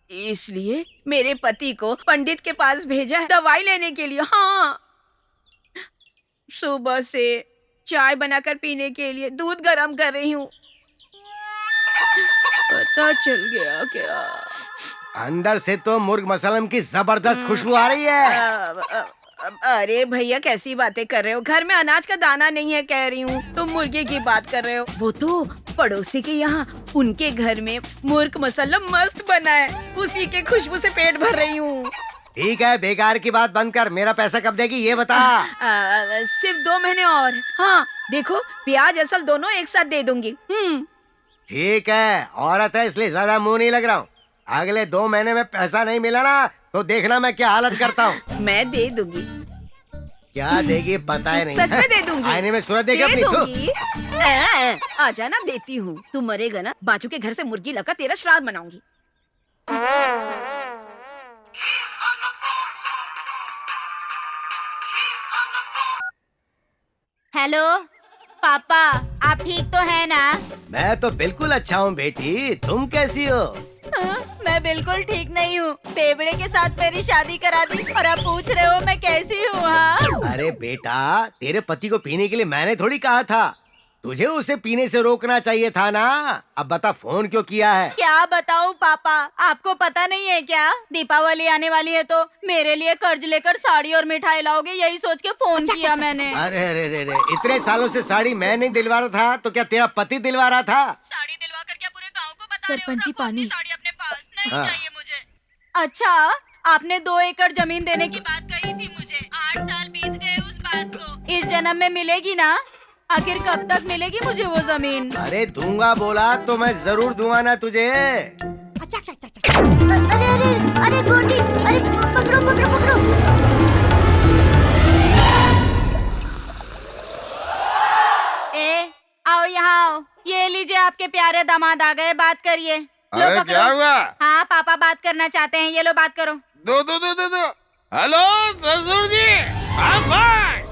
इसलिए मेरे पति को पंडित के पास भेजा है दवाई लेने के लिए। हाँ, सुबह से चाय बनाकर पीने के लिए दूध गर्म कर रही हूँ। पता चल गया क्या? अंदर से तो मुर्ग मसलम की जबरदस्त खुशबू आ रही है। अरे भैया कैसी बातें कर रहे हो? घर में अनाज का दाना नहीं है कह रही हूँ, तुम मुर्गे की बात कर रहे हो। वो तो पड़ोसी के यहाँ उनके घर में मुर्ग मसलम मस्त बना है, उसी के खुशबू से पेट भर रही हूँ। ठीक है, बेकार की बात बंद कर। मेरा पैसा कब देगी ये बता। सिर्फ 2 महीने और। हाँ देखो, ब्याज असल दोनों एक साथ दे दूंगी। ठीक है, औरत है इसलिए ज्यादा मुंह नहीं लग रहा हूँ। अगले 2 महीने में पैसा नहीं मिला ना तो देखना मैं क्या हालत करता हूँ। मैं दे दूंगी। क्या देगी पता है नहीं। सच में दे दूंगी। आईने में सूरत देगी अपनी। दूंगी। आ जाना, देती हूँ। तू मरेगा ना, बाजू के घर से मुर्गी लाकर तेरा श्राद्ध मनाऊंगी। हेलो पापा, आप ठीक तो है ना? मैं तो बिल्कुल अच्छा हूँ बेटी, तुम कैसी हो? मैं बिल्कुल ठीक नहीं हूँ। बेवड़े के साथ मेरी शादी करा दी और आप पूछ रहे हो मैं कैसी हूँ? हाँ? अरे बेटा, तेरे पति को पीने के लिए मैंने थोड़ी कहा था, तुझे उसे पीने से रोकना चाहिए था ना। अब बता फोन क्यों किया है? क्या बताऊँ पापा, आपको पता नहीं है क्या? दीपावली आने वाली है तो मेरे लिए कर्ज लेकर साड़ी और मिठाई लाओगे, यही सोच के फोन किया मैंने। अरे अरे अरे, इतने सालों से साड़ी मैं नहीं दिलवा रहा था तो क्या तेरा पति दिलवा रहा था? साड़ी दिलवा कर क्या पूरे गाँव को बता रहे हो? सरपंच जी, रखो अपनी पानी। साड़ी अपने पास, नहीं चाहिए मुझे। अच्छा, आपने 2 एकड़ जमीन देने की बात कही थी मुझे। 8 साल बीत गए उस बात को। इस जन्म में मिलेगी ना? आखिर कब तक मिलेगी मुझे वो जमीन? अरे दूंगा बोला तो मैं जरूर दूंगा ना तुझे। अरे अरे अरे गोटी, अरे पकड़ो पकड़ो पकड़ो। आओ यहाँ आओ। ये लीजिए, आपके प्यारे दामाद आ गए, बात करिए। लो अरे पकड़ो। क्या हुआ? हाँ पापा बात करना चाहते हैं, ये लो बात करो। दो दो दो दो दो। हेलो ससुर जी, I'm fine.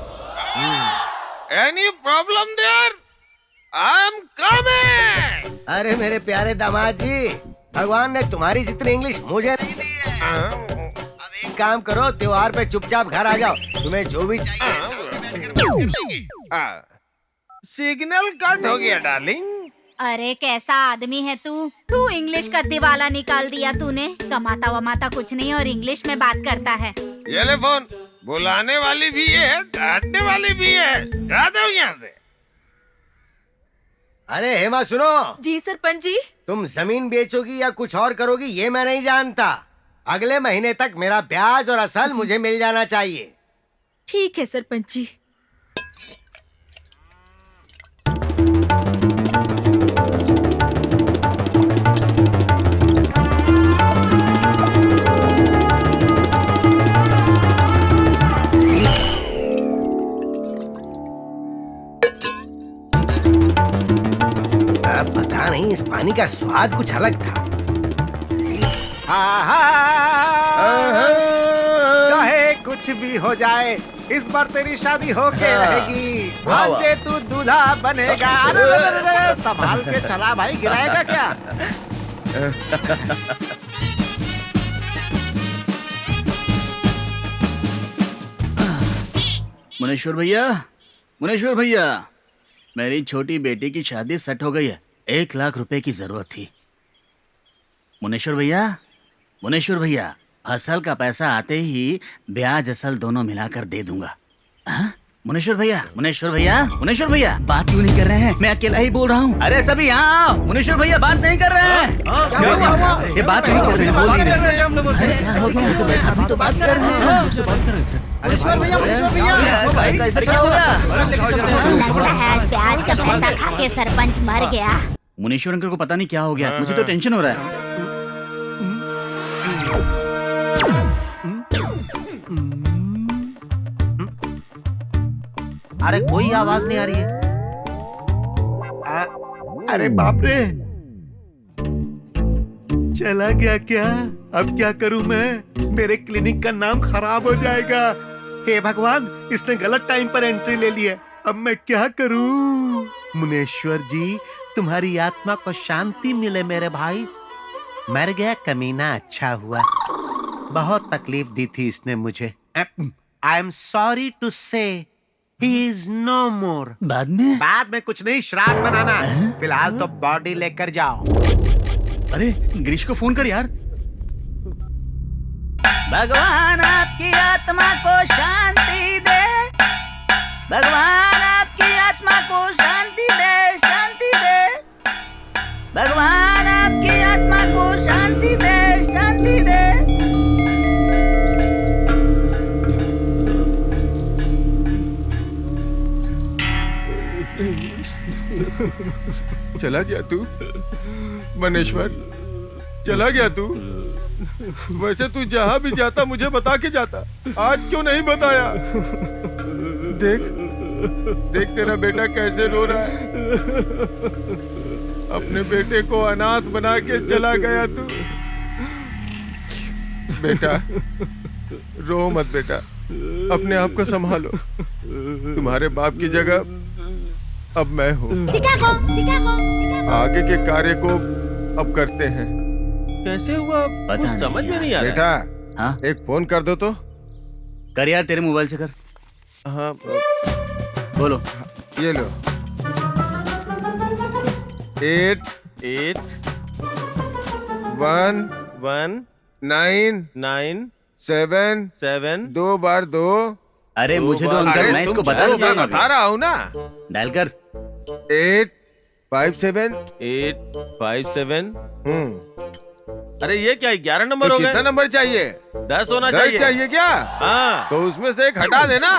Any problem there? I'm coming. अरे मेरे प्यारे दामाद जी, भगवान ने तुम्हारी जितनी इंग्लिश मुझे नहीं दी है। अब एक काम करो, त्योहार पे चुपचाप घर आ जाओ, तुम्हें जो भी चाहिए सामने बैठकर बात कर लेंगे। सिग्नल कट हो गया डार्लिंग। अरे कैसा आदमी है तू इंग्लिश का दिवाला निकाल दिया तूने। कमाता वमाता कुछ नहीं और इंग्लिश में बात करता है। ये ले फोन, बुलाने वाली भी है, डांटने वाली भी है। जा दो यहाँ से। अरे हेमा सुनो। जी सरपंच जी। तुम जमीन बेचोगी या कुछ और करोगी ये मैं नहीं जानता। अगले महीने तक मेरा ब्याज और असल मुझे मिल जाना चाहिए। ठीक है सरपंच जी। पता नहीं, इस पानी का स्वाद कुछ अलग था। चाहे कुछ भी हो जाए, इस बार तेरी शादी होके रहेगी। भांजे तू दूल्हा बनेगा। अरे, संभाल के चला भाई, गिराएगा क्या? मुनेश्वर भैया, मुनेश्वर भैया, मेरी छोटी बेटी की शादी सेट हो गई है। 1 लाख रुपए की जरूरत थी। मुनेश्वर भैया, मुनेश्वर भैया, फसल का पैसा आते ही ब्याज असल दोनों मिलाकर दे दूंगा। हाँ? मुनेश्वर भैया, मुनेश्वर भैया, मुनेश्वर भैया, बात क्यों नहीं कर रहे हैं? मैं अकेला ही बोल रहा हूँ। अरे सभी यहाँ आओ। मुनेश्वर भैया बात नहीं कर रहे हैं। ये बात नहीं कर रहे हैं, बोल नहीं रहे। हम लोगों से क्या हो गया? अभी तो बात कर रहे हैं। मुझसे बात कर रहे थे। मुनेश्वर भैया, कैसे क्या हो गया? लग रहा है आज ब्याज का पैसा खा के सरपंच मर गया। मुनेश्वर अंकल को पता नहीं क्या हो गया, मुझे तो टेंशन हो रहा है। अरे कोई आवाज नहीं आ रही है। अरे बाप रे, चला गया क्या? अब क्या करूं मैं? मेरे क्लिनिक का नाम खराब हो जाएगा। हे भगवान, इसने गलत टाइम पर एंट्री ले ली है। अब मैं क्या करूं? मुनेश्वर जी, तुम्हारी आत्मा को शांति मिले मेरे भाई। मर गया कमीना, अच्छा हुआ। बहुत तकलीफ दी थी इसने मुझे। आई एम सॉरी टू से he is no more। बाद में कुछ नहीं, श्राद्ध बनाना। फिलहाल तो बॉडी लेकर जाओ। अरे गिरीश को फोन कर यार। भगवान आपकी आत्मा को शांति दे, भगवान आपकी आत्मा को शांति दे, शांति दे, भगवान आपकी आत्मा को शांति दे, शांति दे। चला गया तू मनेश्वर, चला गया तू। वैसे तू जहाँ भी जाता मुझे बता के जाता, आज क्यों नहीं बताया? देख देख तेरा बेटा कैसे रो रहा है। अपने बेटे को अनाथ बना के चला गया तू। बेटा रो मत बेटा, अपने आप को संभालो। तुम्हारे बाप की जगह अब मैं हूँ। आगे के कार्य को अब करते हैं। कैसे हुआ कुछ समझ में नहीं आ रहा। बेटा हाँ एक फोन कर दो तो। कर यार, तेरे मोबाइल से कर। हाँ बोलो। ये लो। 8 1 1 9 9 7 7 2 बार 2। अरे मुझे तो अंकल, मैं इसको बता मैं दूंगा। बता रहा हूँ ना। डायल कर। 8 5 7। 8 5 7। अरे ये क्या 11 नंबर तो हो गए? कितना नंबर चाहिए? 10 होना 10 चाहिए क्या? हाँ तो उसमें से एक हटा देना।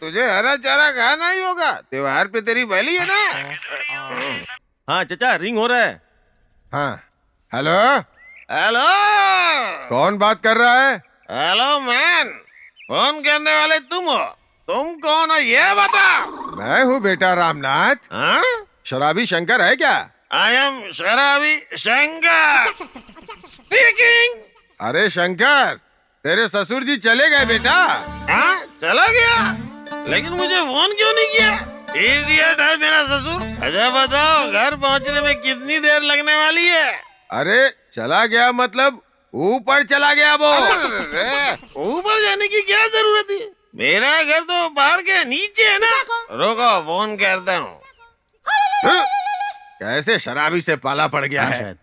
तुझे हरा चारा खाना ही होगा, त्योहार पे तेरी पहली है ना। हाँ चाचा, रिंग हो रहा है। हाँ हेलो हेलो, कौन बात कर रहा है? हेलो मैन, फोन करने वाले तुम हो? तुम कौन हो ये बता। मैं हूँ बेटा रामनाथ। हाँ? शराबी शंकर है क्या? आई एम शराबी शंकर स्पीकिंग। अरे शंकर, तेरे ससुर जी चले गए बेटा। हाँ चला गया, लेकिन मुझे फोन क्यों नहीं किया? इडियट है मेरा ससुर। अच्छा बताओ, घर पहुंचने में कितनी देर लगने वाली है? अरे चला गया मतलब ऊपर चला गया वो। ऊपर जाने की क्या जरूरत है? मेरा घर तो पहाड़ के नीचे है ना। रुको फोन करता हूँ। कैसे शराबी से पाला पड़ गया है।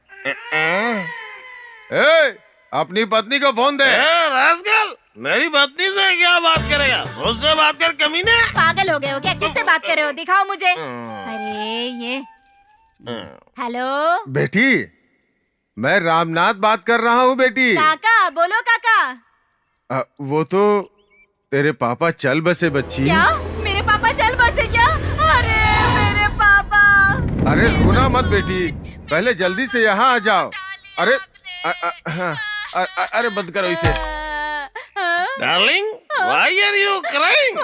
अपनी पत्नी को फोन दे। रास्कल, मेरी पत्नी से क्या बात करेगा? मुझसे बात कर कमीने। पागल हो गए हो क्या? किससे बात कर रहे हो? दिखाओ मुझे। अरे ये हेलो बेटी, मैं रामनाथ बात कर रहा हूँ बेटी। काका, बोलो काका। वो तो तेरे पापा चल बसे बच्ची। क्या मेरे पापा चल बसे क्या? अरे मेरे पापा। अरे रोना मत बेटी, पहले जल्दी से यहाँ आ जाओ। अरे अरे बंद करो इसे। Darling, why are you crying?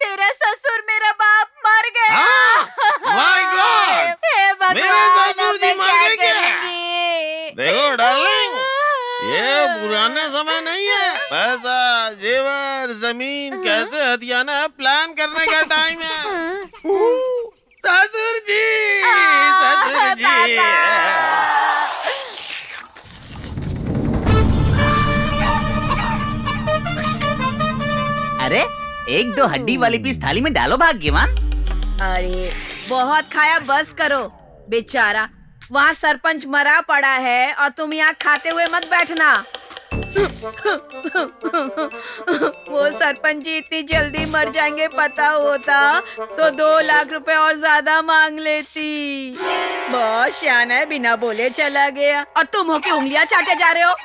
तेरा ससुर मेरा बाप मर गया। माय गॉड, हे भगवान, मेरे ससुर जी अब मैं मर गए क्या क्या? करूंगी? देखो डार्लिंग, ये पुराने समय नहीं है। पैसा, जेवर, जमीन कैसे हथियाना है, प्लान करने का टाइम है। ससुर जी, ससुर जी। अरे एक दो हड्डी वाली पीस थाली में डालो भाग्यवान। अरे बहुत खाया, बस करो। बेचारा वहाँ सरपंच मरा पड़ा है और तुम यहाँ खाते हुए मत बैठना। वो सरपंच जी इतनी जल्दी मर जाएंगे पता होता तो 2 लाख रुपए और ज्यादा मांग लेती। बहुत शान है, बिना बोले चला गया और तुम हो कि उंगलियां चाटे जा रहे हो।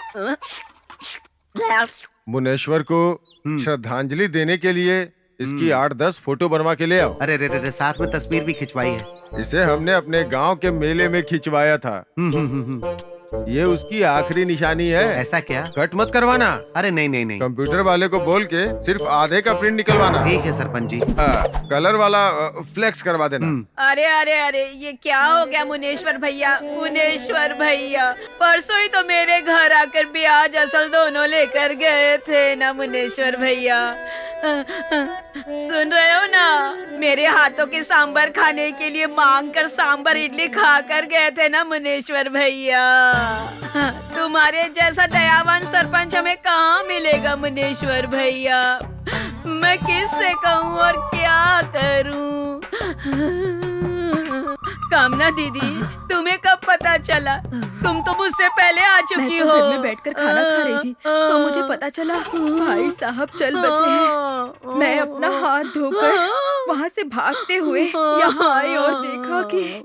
मुनेश्वर को श्रद्धांजलि देने के लिए इसकी 8-10 फोटो बनवा के ले आओ। अरे रे रे रे, साथ में तस्वीर भी खिंचवाई है। इसे हमने अपने गांव के मेले में खिंचवाया था। ये उसकी आखिरी निशानी है। ऐसा क्या? कट मत करवाना। अरे नहीं नहीं नहीं, कंप्यूटर वाले को बोल के सिर्फ आधे का प्रिंट निकलवाना। ठीक है सरपंच जी। कलर वाला फ्लेक्स करवा देना। अरे अरे अरे, ये क्या हो गया मुनेश्वर भैया? मुनेश्वर भैया परसों ही तो मेरे घर आकर ब्याज असल दोनों लेकर गए थे ना मुनेश्वर भैया। सुन रहे हो ना? मेरे हाथों के सांबर खाने के लिए मांग कर सांबर इडली खाकर गए थे ना मुनेश्वर भैया। तुम्हारे जैसा दयावान सरपंच हमें कहाँ मिलेगा मुनेश्वर भैया। मैं किससे कहूँ और क्या करूँ? कामना दीदी, तुम्हें कब पता चला? तुम तो मुझसे पहले आ चुकी मैं तो हो। घर में बैठकर खाना खा रही थी तो मुझे पता चला भाई साहब चल बसे हैं। मैं अपना हाथ धोकर वहाँ से भागते हुए यहाँ आई और देखा कि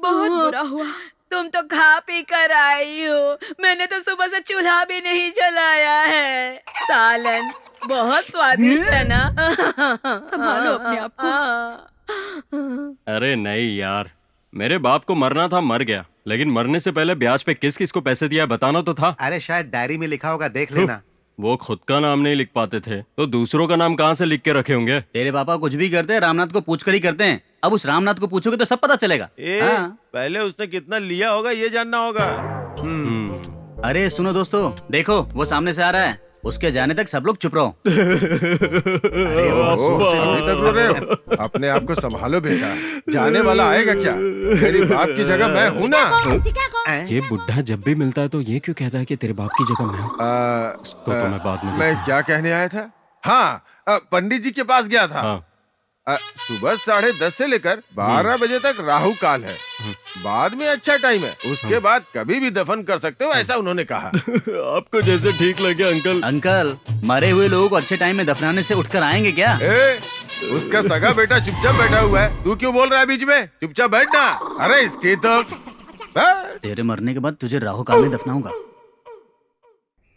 बहुत बुरा हुआ। तुम तो खा पी कर आई हो। मैंने तो सुबह से चूल्हा भी नहीं जलाया है। सालन बहुत स्वादिष्ट है ना? संभालो अपने आप को। अरे नहीं यार, मेरे बाप को मरना था मर गया, लेकिन मरने से पहले ब्याज पे किस किस को पैसे दिया बताना तो था। अरे शायद डायरी में लिखा होगा, देख लेना। वो खुद का नाम नहीं लिख पाते थे तो दूसरों का नाम कहाँ से लिख के रखे होंगे? तेरे पापा कुछ भी करते हैं रामनाथ को पूछ कर ही करते हैं। अब उस रामनाथ को पूछोगे तो सब पता चलेगा। हाँ। पहले उसने कितना लिया होगा ये जानना होगा। अरे सुनो दोस्तों, देखो वो सामने से आ रहा है। उसके जाने तक सब लोग चुप रहो। अभी तक रो रहे हो? अपने आप को संभालो बेटा, जाने वाला आएगा क्या? मेरी बाप की जगह मैं हूँ ना। ये बुढ़ा जब भी मिलता है तो ये क्यों कहता है कि तेरे बाप की जगह मैं हूँ? इसको तो मैं बाद में मैं क्या कहने आया था? हाँ, पंडित जी के पास गया था। हाँ। सुबह 10:30 से लेकर 12 बजे तक राहु काल है। बाद में अच्छा टाइम है, उसके बाद कभी भी दफन कर सकते हो, ऐसा उन्होंने कहा। आपको जैसे ठीक लगे अंकल। अंकल, मरे हुए लोगों को अच्छे टाइम में दफनाने से उठकर आएंगे क्या? उसका सगा बेटा चुपचाप बैठा हुआ है, तू क्यों बोल रहा है बीच में? चुपचाप बैठना। अरे इसके तो तेरे मरने के बाद तुझे राहु काल में दफनाऊंगा।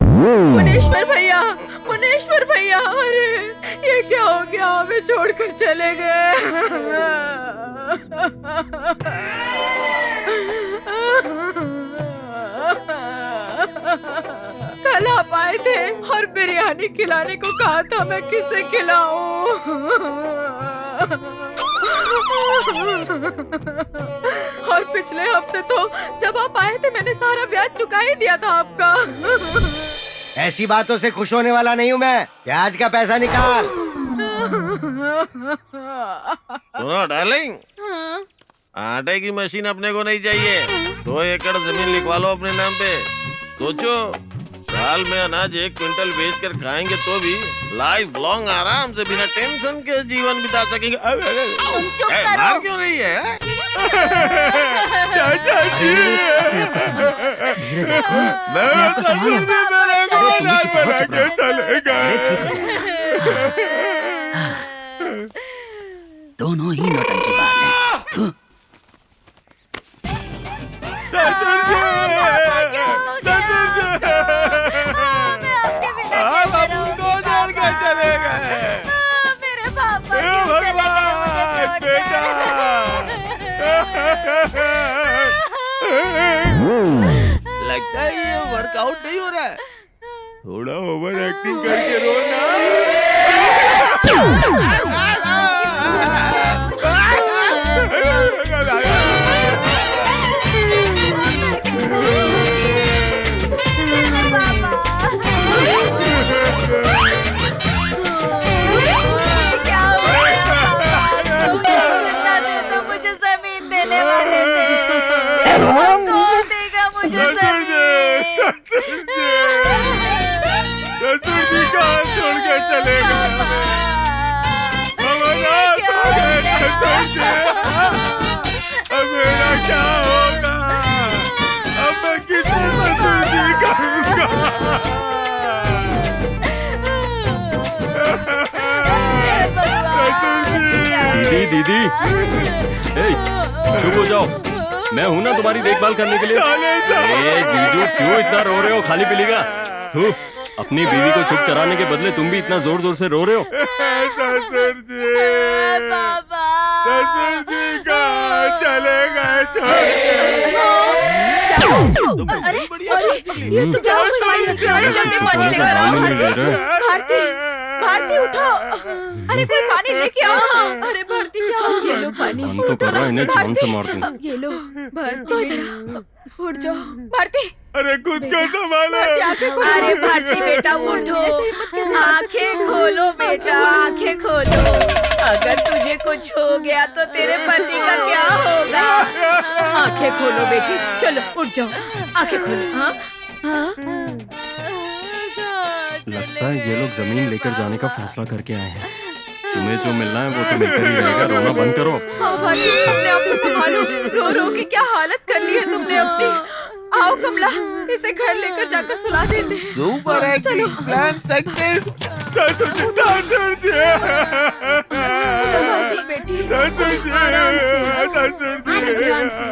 मुनेश्वर भैया, मुनेश्वर भैया, अरे ये क्या हो गया? हमें छोड़कर चले गए। कल आप आए थे और बिरयानी खिलाने को कहा था, मैं किसे खिलाऊं? और पिछले हफ्ते तो जब आप आए थे मैंने सारा ब्याज चुका ही दिया था आपका। ऐसी बातों से खुश होने वाला नहीं हूँ मैं। ब्याज का पैसा निकाल। सुनो डार्लिंग, आटे की मशीन अपने को नहीं चाहिए। 2 एकड़ जमीन लिखवा लो अपने नाम पे। सोचो, साल में अनाज 1 क्विंटल बेच कर खाएंगे तो भी लाइफ लॉन्ग आराम से बिना टेंशन के जीवन बिता सकेंगे। चुप करो। मार क्यों रही है? चाचा जी, धीरज रखो, अपने आप को संभालो। अरे तुम भी चुप रहो, चुप रहो। अरे ठीक हो जाएगा। दोनों ही नौटंकी बात है। थू। मेरे पापा क्यों चले गए मुझे लगता है ये वर्कआउट नहीं हो रहा है। थोड़ा ओवर एक्टिंग करके रोना। मुझे जमीन देने वाले थे। कौन देगा मुझे जमीन? ससुर जी कहाँ छोड़ के चले गए? अब मेरा क्या होगा? अब मैं किसे ससुर जी कहूँगा? दीदी दीदी, ए, चुप हो जाओ, मैं हूँ ना तुम्हारी देखभाल करने के लिए। ए जीजू, क्यों इतना रो रहे हो? खाली पीलीगा। तू अपनी बीवी को चुप कराने के बदले तुम भी इतना जोर जोर से रो रहे हो। ससुर जी, ससुर जी कहाँ चले गए छोड़ के? अरे ये तो जाओ जल्दी पानी लेकर आओ। भारती, भारती उठो। अरे कोई पानी लेके आओ। अरे भारती क्या हो गया? लो पानी। मन तो कर रहा है इन्हें जान से मार दूं। ये लो भारती, उठ जाओ भारती। अरे खुद को संभालो। अरे भारती बेटा उठो, आंखें खोलो बेटा, आंखें खोलो। अगर तुझे कुछ हो गया तो तेरे पति का क्या होगा? आंखें खोलो बेटी, चलो उठ जाओ, आंखें खोलो। हाँ लगता है ये लोग जमीन लेकर जाने का फैसला करके आए हैं। तुम्हें जो मिलना है वो तो मिलकर ही रहेगा, रोना बंद करो। हाँ भाई, अपने आप को संभालो। रो रो के क्या हालत कर ली है तुमने अपनी। आओ कमला, इसे घर लेकर जाकर सुला देते हैं। Super acting plan success. संभाल बेटी, आराम से, ध्यान से।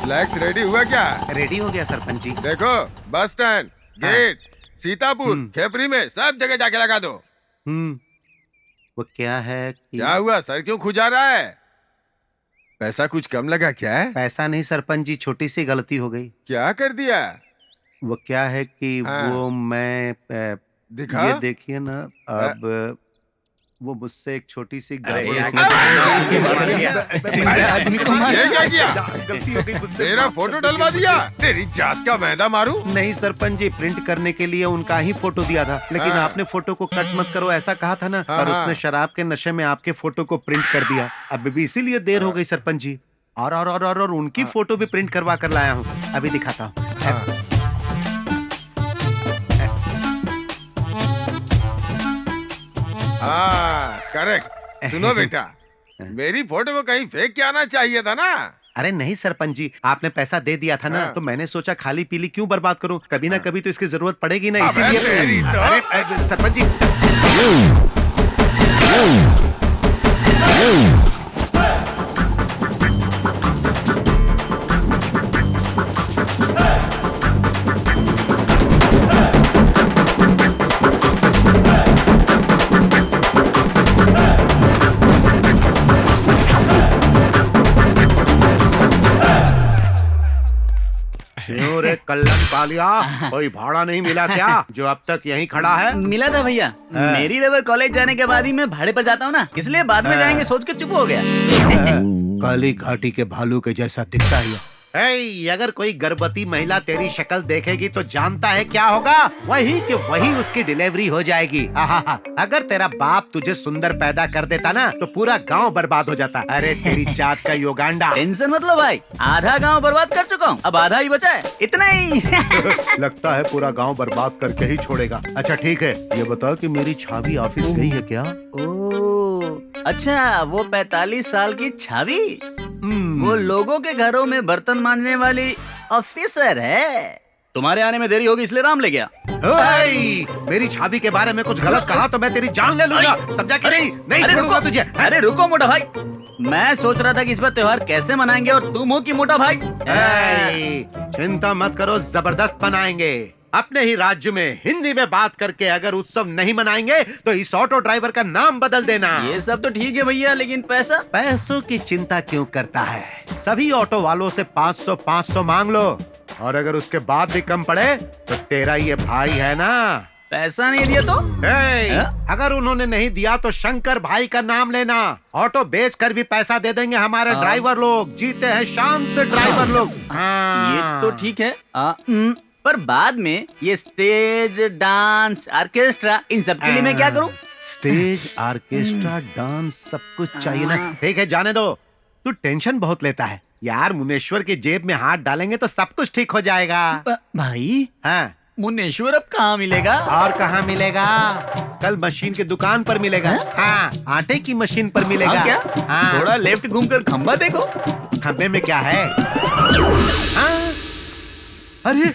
फ्लैक्स रेडी हुआ क्या? रेडी हो गया सरपंच जी। देखो, बस स्टैंड, गेट, सीतापुर, खेपरी में सब जगह जाके लगा दो। वो क्या है कि... क्या हुआ, सर क्यों खुजा रहा है? पैसा कुछ कम लगा क्या है? पैसा नहीं सरपंच जी, छोटी सी गलती हो गई। क्या कर दिया? वो क्या है कि वो मैं दिखा? ये देखिए ना, अब वो मुझसे एक छोटी सी गलती हो गई मुझसे। तेरा फोटो डलवा दिया? तेरी जात का मैदा मारू? नहीं सरपंच जी, प्रिंट करने के लिए उनका ही फोटो दिया था, लेकिन आपने फोटो को कट मत करो ऐसा कहा था ना, पर उसने शराब के नशे में आपके फोटो को प्रिंट कर दिया। अब भी इसीलिए देर हो गई सरपंच जी। और उनकी फोटो भी प्रिंट करवा कर लाया हूँ, अभी दिखाता हूँ। हाँ करेक्ट। सुनो बेटा, मेरी फोटो को कहीं फेंक के आना चाहिए था ना। अरे नहीं सरपंच जी, आपने पैसा दे दिया था ना, तो मैंने सोचा खाली पीली क्यों बर्बाद करूं, कभी ना कभी तो इसकी जरूरत पड़ेगी ना, इसीलिए। अरे सरपंच जी, कल्लन पालिया, कोई भाड़ा नहीं मिला क्या जो अब तक यहीं खड़ा है? मिला था भैया, मेरी लेबर कॉलेज जाने के बाद ही मैं भाड़े पर जाता हूँ ना, इसलिए बाद में जाएंगे सोच के चुप हो गया। काली घाटी के भालू के जैसा दिखता है। अगर कोई गर्भवती महिला तेरी शक्ल देखेगी तो जानता है क्या होगा? वही कि वही उसकी डिलीवरी हो जाएगी। अगर तेरा बाप तुझे सुंदर पैदा कर देता ना तो पूरा गांव बर्बाद हो जाता। अरे तेरी जात का योगांडा। टेंशन मत लो भाई, आधा गांव बर्बाद कर चुका हूँ, अब आधा ही बचा है, इतना ही। लगता है पूरा गांव बर्बाद करके ही छोड़ेगा। अच्छा ठीक है, ये बताओ कि मेरी छावी ऑफिस गई है क्या? अच्छा, वो 45 साल की छावी, वो लोगों के घरों में बर्तन मांजने वाली ऑफिसर है। तुम्हारे आने में देरी होगी इसलिए राम ले गया। मेरी छावी के बारे में कुछ गलत कहा तो मैं तेरी जान ले लूंगा, समझा कि नहीं? नहीं छोड़ूंगा तुझे। अरे रुको मोटा भाई, मैं सोच रहा था कि इस बार त्योहार कैसे मनाएंगे और तुम हो कि मोटा भाई। चिंता मत करो, जबरदस्त मनाएंगे। अपने ही राज्य में हिंदी में बात करके अगर उत्सव नहीं मनाएंगे तो इस ऑटो ड्राइवर का नाम बदल देना। ये सब तो ठीक है भैया, लेकिन पैसा? पैसों की चिंता क्यों करता है? सभी ऑटो वालों से 500 मांग लो, और अगर उसके बाद भी कम पड़े तो तेरा ये भाई है ना। पैसा नहीं दिया तो? अगर उन्होंने नहीं दिया तो शंकर भाई का नाम लेना, ऑटो बेच कर भी पैसा दे देंगे हमारे ड्राइवर लोग। जीते हैं शाम से ड्राइवर लोग। ये तो ठीक है, पर बाद में ये स्टेज, डांस, ऑर्केस्ट्रा, इन सब के लिए मैं क्या करूं? स्टेज, ऑर्केस्ट्रा, डांस सब कुछ चाहिए ना। ठीक है, जाने दो, तू टेंशन बहुत लेता है यार। मुनेश्वर की जेब में हाथ डालेंगे तो सब कुछ ठीक हो जाएगा। भाई हाँ, मुनेश्वर अब कहाँ मिलेगा? और कहाँ मिलेगा? कल मशीन की दुकान पर मिलेगा। हाँ, आटे की मशीन पर मिलेगा। क्या? हाँ। थोड़ा लेफ्ट घूमकर खंबा देखो, खंबे में क्या है? हाँ? अरे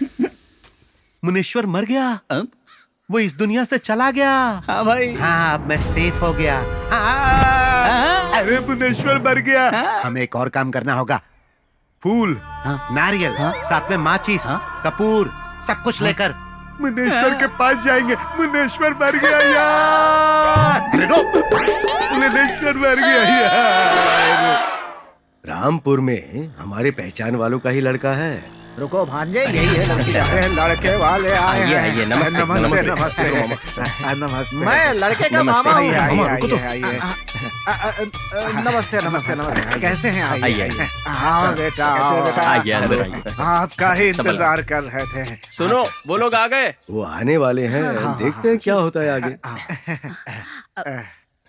मुनेश्वर मर गया। वो इस दुनिया से चला गया। हाँ भाई। हाँ, अब मैं सेफ हो गया। अरे मुनेश्वर मर गया। हमें एक और काम करना होगा। फूल, नारियल, साथ में माचिस, कपूर, सब कुछ लेकर मुनेश्वर के पास जाएंगे। मुनेश्वर मर गया यार। मुनेश्वर मर गया यार। रामपुर में हमारे पहचान वालों का ही लड़का है। रुको भांजे, यही है लड़की। लड़के वाले आए हैं। नमस्ते नमस्ते नमस्ते नमस्ते। मैं लड़के का मामा हूँ। नमस्ते नमस्ते नमस्ते। कैसे हैं? आइए। हाँ बेटा, आपका ही इंतजार कर रहे थे। सुनो, वो लोग आ गए। वो आने वाले हैं, देखते हैं क्या होता है आगे।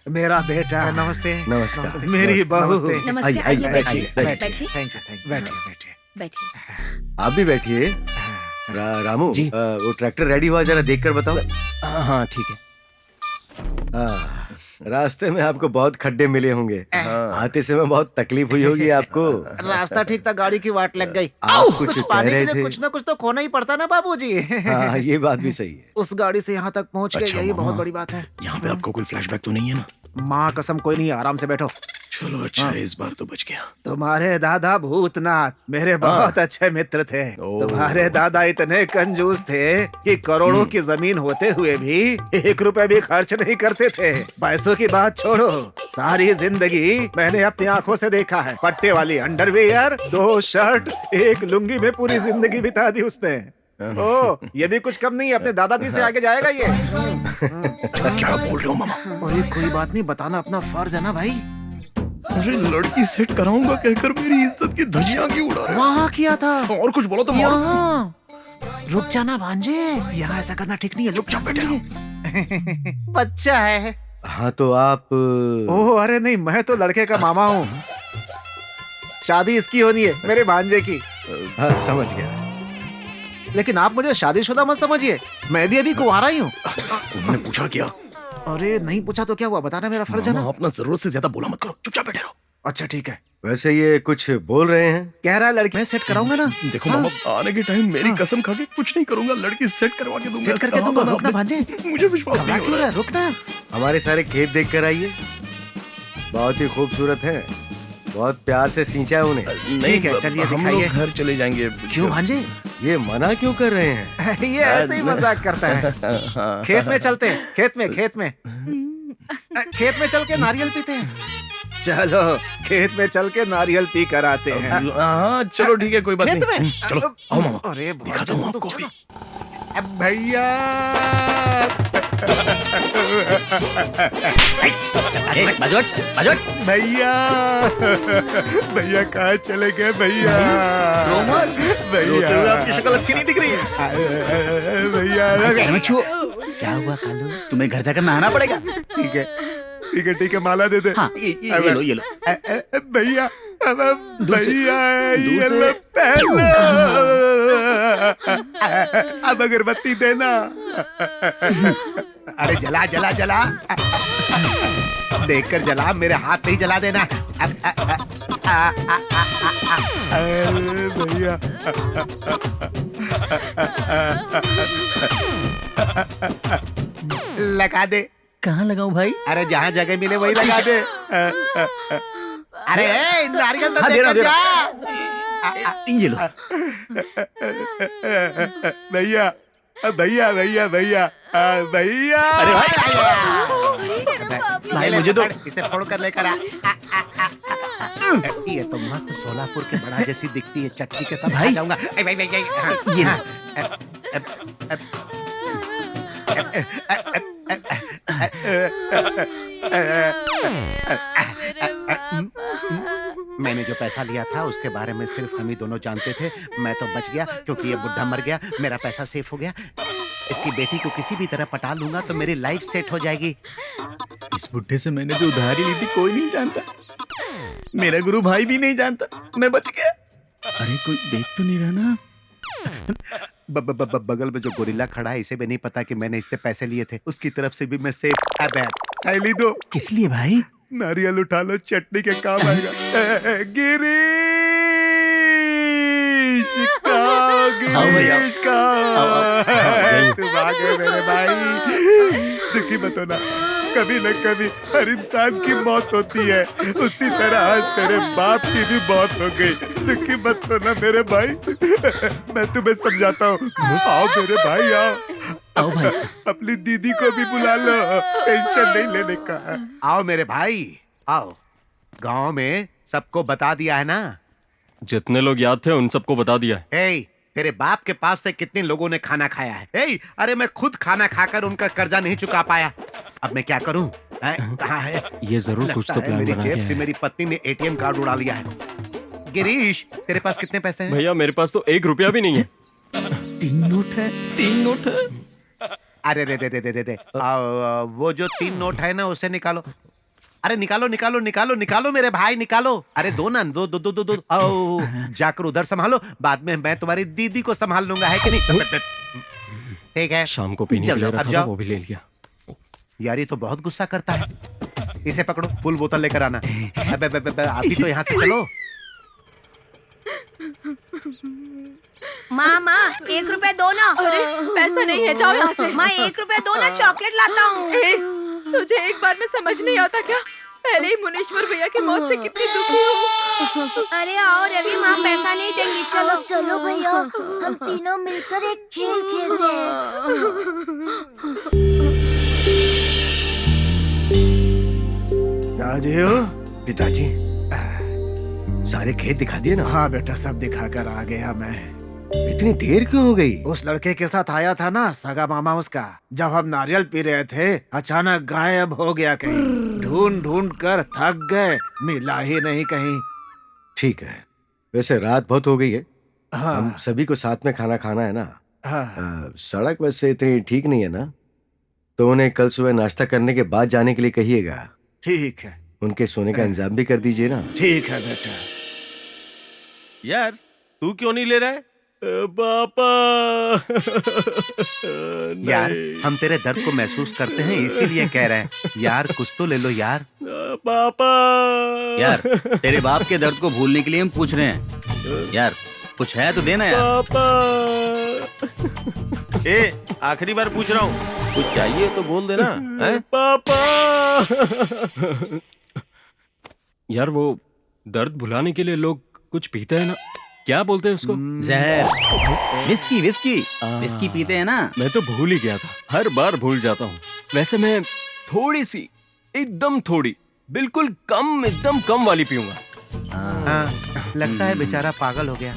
मेरा बेटा। नमस्ते। नमस्कार। मेरी बहू। नमस्ते, आइए बैठिए, बैठिए, थैंक यू। बैठिए बैठिए। बैठिए। आप भी बैठिए। रामू जी। वो ट्रैक्टर रेडी हुआ, जरा देख कर बताओ। हाँ ठीक है। रास्ते में आपको बहुत खड्डे मिले होंगे, आते समय बहुत तकलीफ हुई होगी आपको। रास्ता ठीक था, गाड़ी की वाट लग गई। आप कुछ कुछ कह पाने के रहे लिए थे। कुछ ना कुछ तो खोना ही पड़ता ना बाबूजी। हाँ, ये बात भी सही है। उस गाड़ी से यहाँ तक पहुँच गए, अच्छा, यही मामा। बहुत बड़ी बात है। यहाँ पे आपको कोई फ्लैशबैक तो नहीं है ना? माँ कसम कोई नहीं, आराम से बैठो। चलो अच्छा है, इस बार तो बच गया। तुम्हारे दादा भूतनाथ मेरे बहुत अच्छे मित्र थे। ओह। तुम्हारे दादा इतने कंजूस थे कि करोड़ों की जमीन होते हुए भी 1 रुपए भी खर्च नहीं करते थे। पैसों की बात छोड़ो, सारी जिंदगी मैंने अपनी आंखों से देखा है। पट्टे वाली अंडरवियर, 2 शर्ट, 1 लुंगी में पूरी जिंदगी बिता दी उसने। ओ, ये भी कुछ कम नहीं है, अपने दादाजी से आगे जाएगा ये। क्या बोल रहे हो मामा? अरे कोई बात नहीं, बताना अपना फर्ज है ना भाई। अरे लड़की सेट कराऊंगा कहकर मेरी इज्जत की धज्जियां क्यों उड़ा रहे हो? वहाँ किया था, और कुछ बोलो तो मारो। यहाँ रुक जाना भांजे, यहाँ ऐसा करना ठीक नहीं है। रुक जा बेटे। बच्चा है। हाँ तो आप ओह अरे नहीं, मैं तो लड़के का मामा हूँ। शादी इसकी होनी है, मेरे भांजे की। हाँ, समझ गया। लेकिन आप मुझे शादीशुदा मत समझिए, मैं भी अभी कुंवारा ही हूँ। तुमने पूछा क्या? अरे नहीं पूछा तो क्या हुआ, बताना मेरा फर्ज है मामा, ना। अपना जरूरत से ज्यादा बोला मत करो, चुपचाप बैठे रहो। अच्छा ठीक है। वैसे ये कुछ बोल रहे हैं। कह रहा है लड़की मैं सेट कराऊंगा ना। देखो हाँ। मामा, आने के टाइम मेरी कसम खा के कुछ नहीं करूंगा, लड़की सेट करवा के दूंगा। सेट करके दूंगा, रुकना भांजे। मुझे विश्वास घबरा नहीं क्यों हो रहा रहा। है, रुकना। हमारे सारे खेत देख कर आइए, बहुत ही खूबसूरत है। बहुत प्यार से सींचा है उन्हें। ठीक है, चलिए हम लोग दिखाइए। घर चले जाएंगे। क्यों भांजे? ये मना क्यों कर रहे हैं? ये ऐसे ही मजाक करता है। खेत में चलते हैं, खेत में चल के नारियल पीते हैं। चलो खेत में चल के नारियल पी कर आते हैं। हाँ चलो ठीक है, कोई बात खेत नहीं। में? चलो आओ मामा, अरे दिखाता हूँ आपको अभी। भैया भैया भैया कहाँ चले गए भैया? भैया आपकी शक्ल अच्छी नहीं दिख रही है। भैया क्या हुआ कालू? तुम्हें घर जाकर नहाना पड़ेगा। ठीक है ठीक है ठीक है, माला दे दे। हाँ ये लो ये लो। भैया भैया दूर ये से- लो पहलो। अब अगरबत्ती देना। अरे जला जला जला, देखकर जला, मेरे हाथ नहीं जला देना। अरे भैया लगा दे। कहाँ लगाऊं भाई? अरे जहाँ जगह मिले वही लगा दे। अरे नारियल तो हाँ, दे रहा, देकर दे जा। ये लो। भैया भैया भैया भैया भैया। भाई, मुझे दो। इसे फोड़ कर लेकर आ। ये तो मस्त सोलापुर के बड़ा जैसी दिखती है, चटनी के साथ भाई। खा जाऊंगा। भाई भाई भाई ये हाँ। मैंने जो पैसा लिया था उसके बारे में सिर्फ हम ही दोनों जानते थे। मैं तो बच गया क्योंकि ये बुढ़ा मर गया, मेरा पैसा सेफ हो गया। इसकी बेटी को किसी भी तरह पटा लूंगा तो मेरी लाइफ सेट हो जाएगी। इस बुढ़े से मैंने जो उधारी ली थी कोई नहीं जानता, मेरा गुरु भाई भी नहीं जानता, मैं बच गया। अरे कोई देख तो नहीं रहा ना? बगल में जो गोरिल्ला खड़ा है इसे भी नहीं पता कि मैंने इससे पैसे लिए थे। उसकी तरफ से भी मैं सेफ। थैली दो, किस लिए भाई? नारियल उठा लो, चटनी के काम आएगा। गिरीश का, गिरीश का। तुम आ गए मेरे भाई। दुखी मत होना, कभी न कभी हर इंसान की मौत होती है, उसी तरह आज तेरे बाप की भी मौत हो गई। दुखी मत होना मेरे भाई, मैं तुम्हें समझाता हूँ। आओ मेरे भाई आओ। आओ भाई। अपनी दीदी को भी बुला लो, टेंशन नहीं लेने का। आओ मेरे भाई आओ। गांव में सबको बता दिया है ना? जितने लोग याद थे उन सबको बता दिया है। ए, तेरे बाप के पास से कितने लोगों ने खाना खाया है? ए, अरे मैं खुद खाना खाकर उनका कर्जा नहीं चुका पाया। अब मैं क्या करूं? कहाँ है? ये जरूर कुछ लगता तो है प्लान मेरी बना जेब के से है। मेरी पत्नी ने एटीएम कार्ड उड़ा लिया है। गिरीश तेरे पास कितने पैसे हैं? भैया मेरे पास तो 1 रुपया भी नहीं है। 3 नोट है, 3 नोट है। अरे दे दे दे दे दे दे। वो जो 3 नोट है ना उसे निकालो। अरे निकालो निकालो निकालो निकालो मेरे भाई निकालो। अरे दो ना, दो दो दो दो दो। आओ जाकर उधर संभालो, बाद में मैं तुम्हारी दीदी को संभाल लूंगा, है कि नहीं? ठीक है, शाम को पीने के लिए अब रखा था, जाओ। वो भी ले लिया। यार ये तो बहुत गुस्सा करता है। इसे पकड़ो, फुल बोतल लेकर आना। अबे आप ही तो यहाँ से चलो। माँ 1 रुपए दो ना। अरे पैसा नहीं है, जाओ यहाँ से। माँ 1 रुपए दो ना, चॉकलेट लाता हूँ। तुझे एक बार में समझ नहीं आता क्या? पहले ही मुनीश्वर भैया की मौत से कितनी दुखी हूँ। अरे आओ रवि, माँ पैसा नहीं देंगी, चलो। चलो भैया, हम तीनों मिलकर एक खेल खेलते हैं। राजीव, पिताजी, सारे खेत दिखा दिए ना? हाँ बेटा, सब दिखाकर आ गया मैं। इतनी देर क्यों हो गई? उस लड़के के साथ आया था ना, सगा मामा उसका। जब हम नारियल पी रहे थे, अचानक गायब हो गया कहीं। ढूंढ ढूंढ कर थक गए, मिला ही नहीं कहीं। ठीक है, वैसे रात बहुत हो गई है। हाँ, हम सभी को साथ में खाना खाना है ना। हाँ, सड़क वैसे इतनी ठीक नहीं है ना, तो उन्हें कल सुबह नाश्ता करने के बाद जाने के लिए कहिएगा। ठीक है, उनके सोने का इंतजाम भी कर दीजिए ना। ठीक है बेटा। यार तू क्यों नहीं ले रहा है? पापा। यार हम तेरे दर्द को महसूस करते हैं, इसीलिए कह रहे हैं। यार कुछ तो ले लो यार। पापा। यार तेरे बाप के दर्द को भूलने के लिए हम पूछ रहे हैं। यार कुछ है तो देना यार। पापा। ए, आखिरी बार पूछ रहा हूँ, कुछ चाहिए तो बोल देना। हैं? पापा। यार वो दर्द भुलाने के लिए लोग कुछ पीते हैं ना, क्या बोलते हैं उसको? जहर। विस्की विस्की विस्की पीते हैं ना। मैं तो भूल ही गया था, हर बार भूल जाता हूँ। वैसे मैं थोड़ी सी, एकदम थोड़ी, बिल्कुल कम, एकदम कम वाली पीऊंगा। हाँ, लगता है बेचारा पागल हो गया।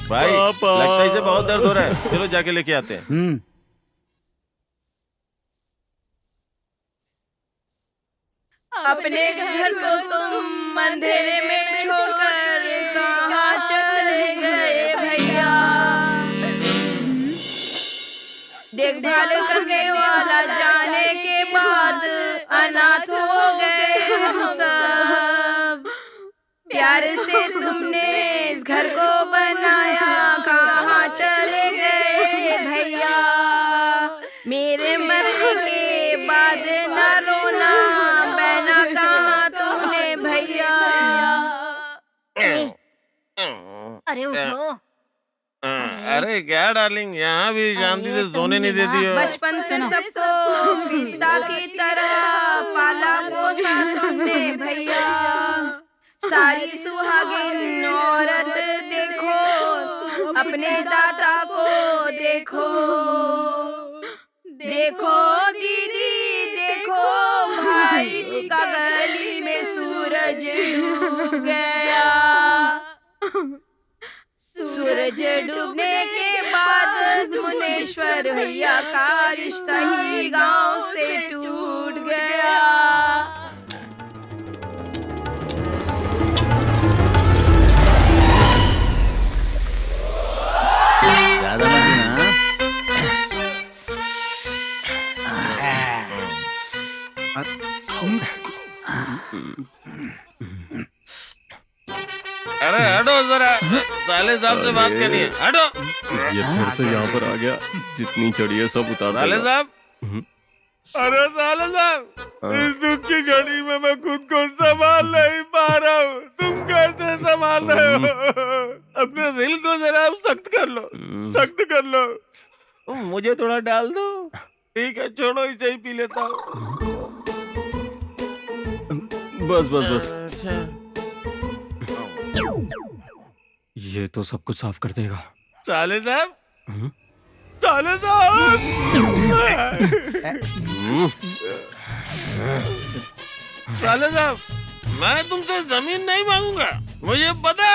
भाई पापा। लगता है इसे बहुत दर्द हो रहा है, चलो जाके लेके आते हैं। अपने घर को तुम अंधेरे में छोड़कर कहाँ चले गए भैया? देखभाल करने वाला जाने के बाद अनाथ हो गए हम सब। प्यार से तुमने इस घर को बनाया, कहाँ चले गए भैया? मेरे मरने के बाद न रोना, बहना कहाँ तुमने भैया? अरे उठो। अरे क्या डार्लिंग, यहाँ भी शांति से सोने नहीं देती हो। बचपन से सबको पिता की तरह पाला पोसा तुमने भैया। सारी सुहागिन औरत देखो, अपने दादा को देखो। देखो दीदी देखो, भाई का गली में सूरज डूब गया। सूरज डूबने के बाद मुनेश्वर भैया का रिश्ता ही गांव से टूट गया। ज्यादा मत पीना। अरे हटो जरा, साले साहब से बात करनी है, हटो। ये फिर से यहाँ पर आ गया, जितनी चढ़ी है सब उतार साले देगा। साहब, अरे साले साहब, इस दुख की घड़ी में मैं खुद को संभाल नहीं पा रहा हूँ, तुम कैसे संभाल रहे हो? अपने दिल को जरा सख्त कर लो, सख्त कर लो। मुझे थोड़ा डाल दो। ठीक है, छोड़ो, इसे ही पी लेता हूँ। बस बस बस, ये तो सब कुछ साफ कर देगा। साले साहब, साले साहब, साले साहब, मैं तुमसे जमीन नहीं मांगूंगा। मुझे पता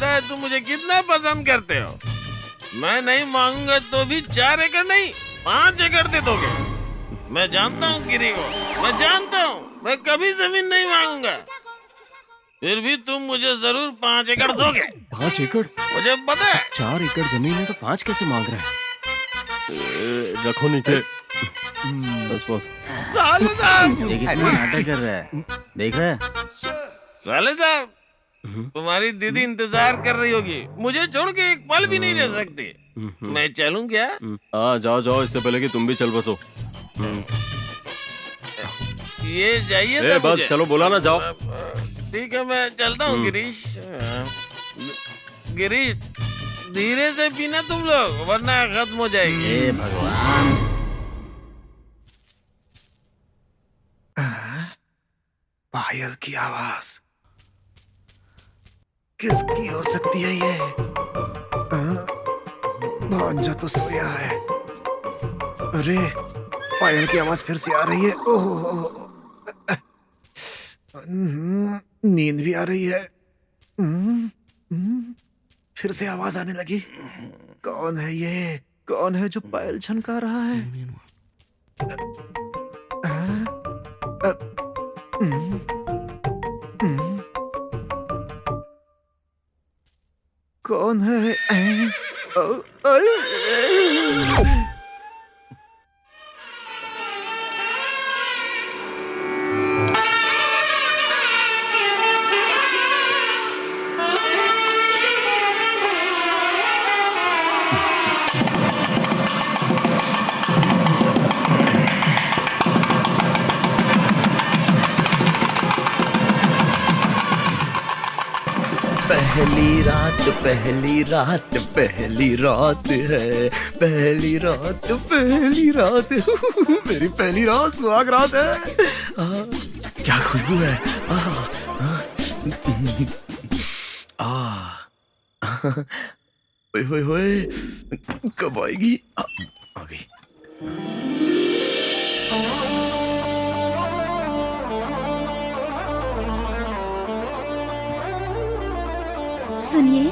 है तुम मुझे कितना पसंद करते हो। मैं नहीं मांगूंगा तो भी 4 एकड़ नहीं 5 एकड़ दे दोगे। मैं जानता हूँ गिरी को, मैं जानता हूँ, मैं कभी जमीन नहीं मांगूंगा। फिर भी तुम मुझे जरूर 5 एकड़ दोगे। 5 एकड़? मुझे पता है। 4 एकड़ जमीन है तो 5 कैसे मांग रहा है? रखो नीचे। बस बहुत। साले साहब, ये कितना नाटक कर रहा है, देख रहा है? साले साहब, तुम्हारी दीदी इंतजार कर रही होगी, मुझे छोड़ के एक पल भी नहीं रह सकती। मैं चलूं क्या? हाँ जाओ जाओ, इससे पहले कि तुम भी चल बसो। ये चाहिए ए, था बस मुझे। चलो, बोला ना जाओ। ठीक है, मैं चलता हूँ गिरीश। गिरीश, धीरे से पीना तुम लोग, वरना खत्म हो जाएगी। हे भगवान। पायल की आवाज किसकी हो सकती है ये? भांजा तो सोया है। अरे पायल की आवाज फिर से आ रही है। ओह, नींद भी आ रही है। फिर से आवाज आने लगी। कौन है ये? कौन है जो पायल झनका रहा है? कौन है? पहली रात पहली रात पहली रात है, पहली रात पहली रात मेरी पहली रात सुहाग रात है। क्या खुशबू है। ओए होए होए, कब आएगी? आ गई। सुनिए,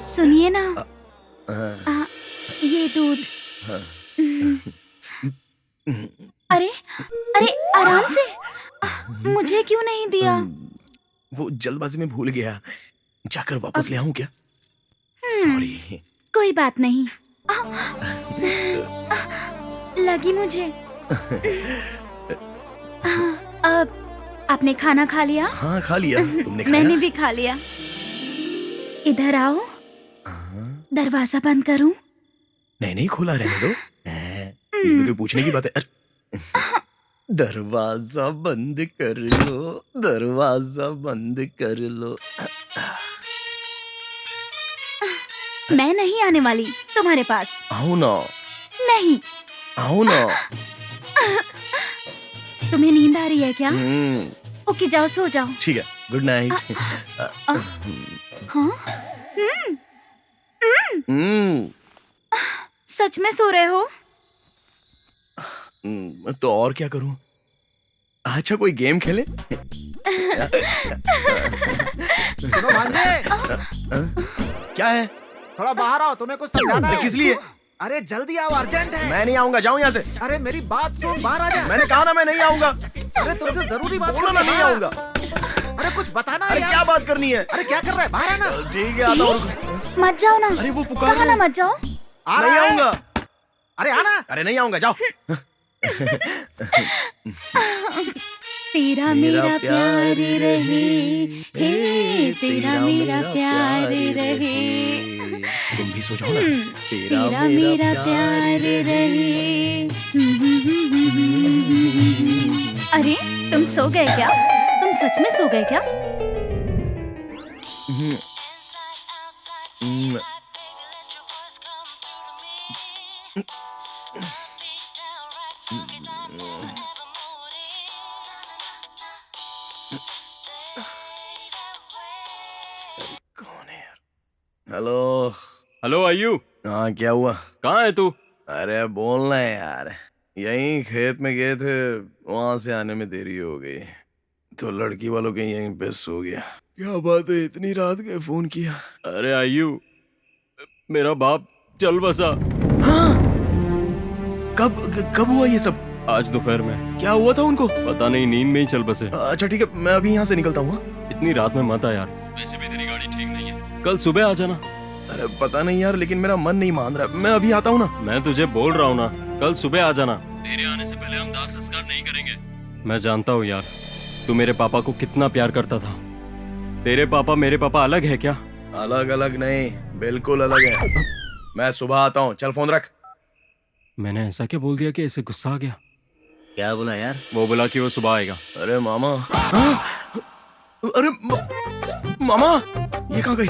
सुनिए ना, ये दूध। अरे अरे, आराम से, मुझे क्यों नहीं दिया? वो जल्दबाजी में भूल गया, जाकर वापस ले आऊं क्या? सॉरी। कोई बात नहीं, लगी मुझे। अब आपने खाना खा लिया? हाँ खा लिया, तुमने खाया? मैंने भी खा लिया। इधर आओ, दरवाजा बंद करूं? नहीं नहीं, खुला रहने दो। ये भी कोई पूछने की बात है? दरवाजा बंद कर लो, दरवाजा बंद कर लो। मैं नहीं आने वाली तुम्हारे पास। आओ ना। नहीं। आओ ना। तुम्हें नींद आ रही है क्या? ओके, जाओ सो जाओ। ठीक है, गुड नाइट। हाँ? सच में सो रहे हो? तो और क्या करूं? अच्छा कोई गेम खेले? सुनो भांजे, क्या है? थोड़ा बाहर आओ, तुम्हें कुछ समझाना है। किस लिए? अरे जल्दी आओ, अर्जेंट है। मैं नहीं आऊंगा, जाओ यहाँ से। अरे मेरी बात सुन, बाहर आ जा। मैंने कहा ना मैं नहीं आऊंगा। अरे तुमसे जरूरी बात बोलो ना, करनी है, नहीं बाहर आ। आऊंगा। अरे कुछ बताना है अरे यार। क्या बात करनी है? अरे क्या कर रहा है, बाहर आना। ठीक है, आता हूँ। मत जाओ ना। अरे वो पुकार कहा ना मत जाओ। नहीं आऊंगा। अरे आना। अरे नहीं आऊंगा, जाओ। तेरा मेरा प्यार रहे, हे तेरा मेरा प्यार रहे, तुम भी सो जाओ ना। तेरा मेरा प्यार रहे। अरे तुम सो गए क्या? तुम सच में सो गए क्या? कौन है यार? हेलो। हेलो आयु। हाँ क्या हुआ? कहाँ है तू? अरे बोलना है यार। यहीं खेत में गए थे, वहां से आने में देरी हो गई तो लड़की वालों के यहीं पे सो गया। क्या बात है, इतनी रात के फोन किया? अरे आयु, मेरा बाप चल बसा। हाँ? कब हुआ ये सब? आज दोपहर में। क्या हुआ था उनको? पता नहीं, नींद में ही चल बसे। अच्छा ठीक है, मैं अभी यहाँ से निकलता हूँ। इतनी रात में मत आ यार, वैसे भी तेरी गाड़ी ठीक नहीं है, कल सुबह आ जाना। अरे पता नहीं यार, लेकिन मेरा मन नहीं मान रहा। मैं अभी आता हूँ ना। मैं तुझे बोल रहा हूँ ना, कल सुबह आ जाना। तेरे आने से पहले हम दाह संस्कार नहीं करेंगे। मैं जानता हूँ यार, तू मेरे पापा को कितना प्यार करता था। तेरे पापा मेरे पापा अलग है क्या? अलग अलग नहीं, बिल्कुल अलग है। मैं सुबह आता हूँ, चल फोन रख। मैंने ऐसा क्या बोल दिया कि इसे गुस्सा आ गया? क्या बोला यार? वो बोला कि वो सुबह आएगा। अरे मामा, अरे मामा, ये कहाँ गई?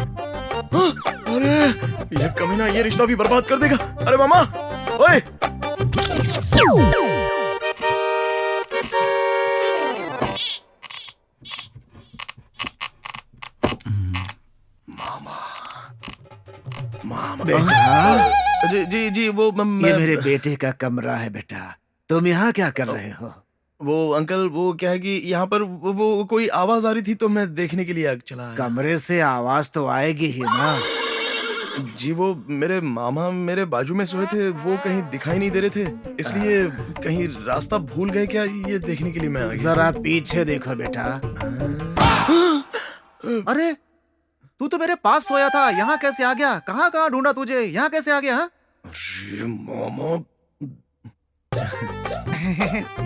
अरे ये कमीना ये रिश्ता भी बर्बाद कर देगा। अरे मामा, ओए! मामा, बेटा, जी जी वो ये मेरे बेटे का कमरा है बेटा। तुम यहाँ क्या कर रहे हो? वो अंकल, वो क्या है कि यहाँ पर वो कोई आवाज आ रही थी तो मैं देखने के लिए चला आया। कमरे से आवाज तो आएगी ही ना। जी वो मेरे मामा मेरे बाजू में सोए थे, वो कहीं दिखाई नहीं दे रहे थे, इसलिए कहीं रास्ता भूल गए क्या, ये देखने के लिए मैं आ गया। जरा पीछे देखो बेटा। अरे तू तो मेरे पास सोया था, यहाँ कैसे आ गया? कहाँ कहाँ ढूंढा तुझे, यहाँ कैसे आ गया? अरे मामा,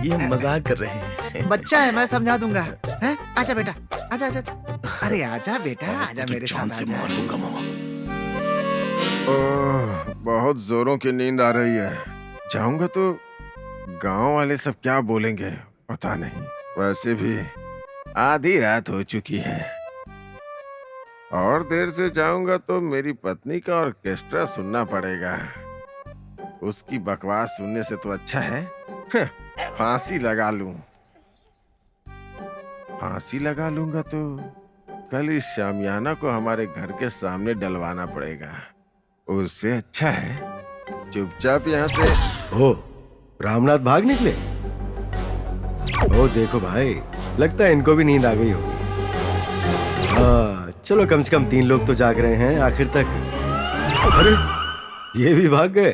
ये मजाक कर रहे हैं। बच्चा है, मैं समझा दूंगा। हैं? आजा बेटा, आजा आजा आजा। अरे आजा बेटा, आजा मेरे जान साथ से आजा। मार दूंगा मामा। बहुत जोरों की नींद आ रही है। जाऊंगा तो गांव वाले सब क्या बोलेंगे पता नहीं। वैसे भी आधी रात हो चुकी है, और देर से जाऊंगा तो मेरी पत्नी का ऑर्केस्ट्रा सुनना पड़ेगा। उसकी बकवास सुनने से तो अच्छा है फांसी लगा लूं। फांसी लगा लूंगा तो कल इस शामियाना को हमारे घर के सामने डलवाना पड़ेगा। उससे अच्छा है चुपचाप यहाँ से। ओ, रामनाथ भाग निकले? ओ देखो भाई, लगता है इनको भी नींद आ गई होगी। चलो कम से कम 3 लोग तो जाग रहे हैं आखिर तक। अरे ये भी भाग गए।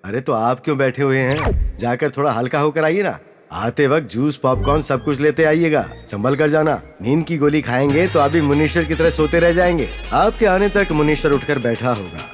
अरे तो आप क्यों बैठे हुए हैं? जाकर थोड़ा हल्का होकर आइए ना। आते वक्त जूस पॉपकॉर्न सब कुछ लेते आइएगा। संभल कर जाना, नींद की गोली खाएंगे तो आप भी मुनीश्वर की तरह सोते रह जाएंगे। आपके आने तक मुनीश्वर उठकर बैठा होगा।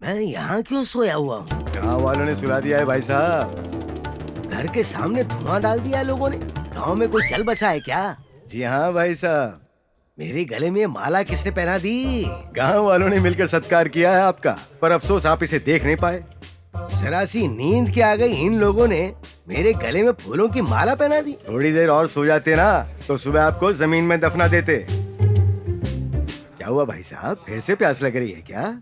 मैं यहाँ क्यों सोया हुआ हूँ? गाँव वालों ने सुला दिया है भाई साहब। घर के सामने धुआं डाल दिया है लोगों ने। गांव में कोई चल बसा है क्या? जी हाँ भाई साहब। मेरे गले में माला किसने पहना दी? गाँव वालों ने मिलकर सत्कार किया है आपका, पर अफसोस आप इसे देख नहीं पाए। जरा सी नींद के आ गई इन लोगों ने मेरे गले में फूलों की माला पहना दी। थोड़ी देर और सो जाते ना तो सुबह आपको जमीन में दफना देते। क्या हुआ भाई साहब, फिर से प्यास लग रही है क्या?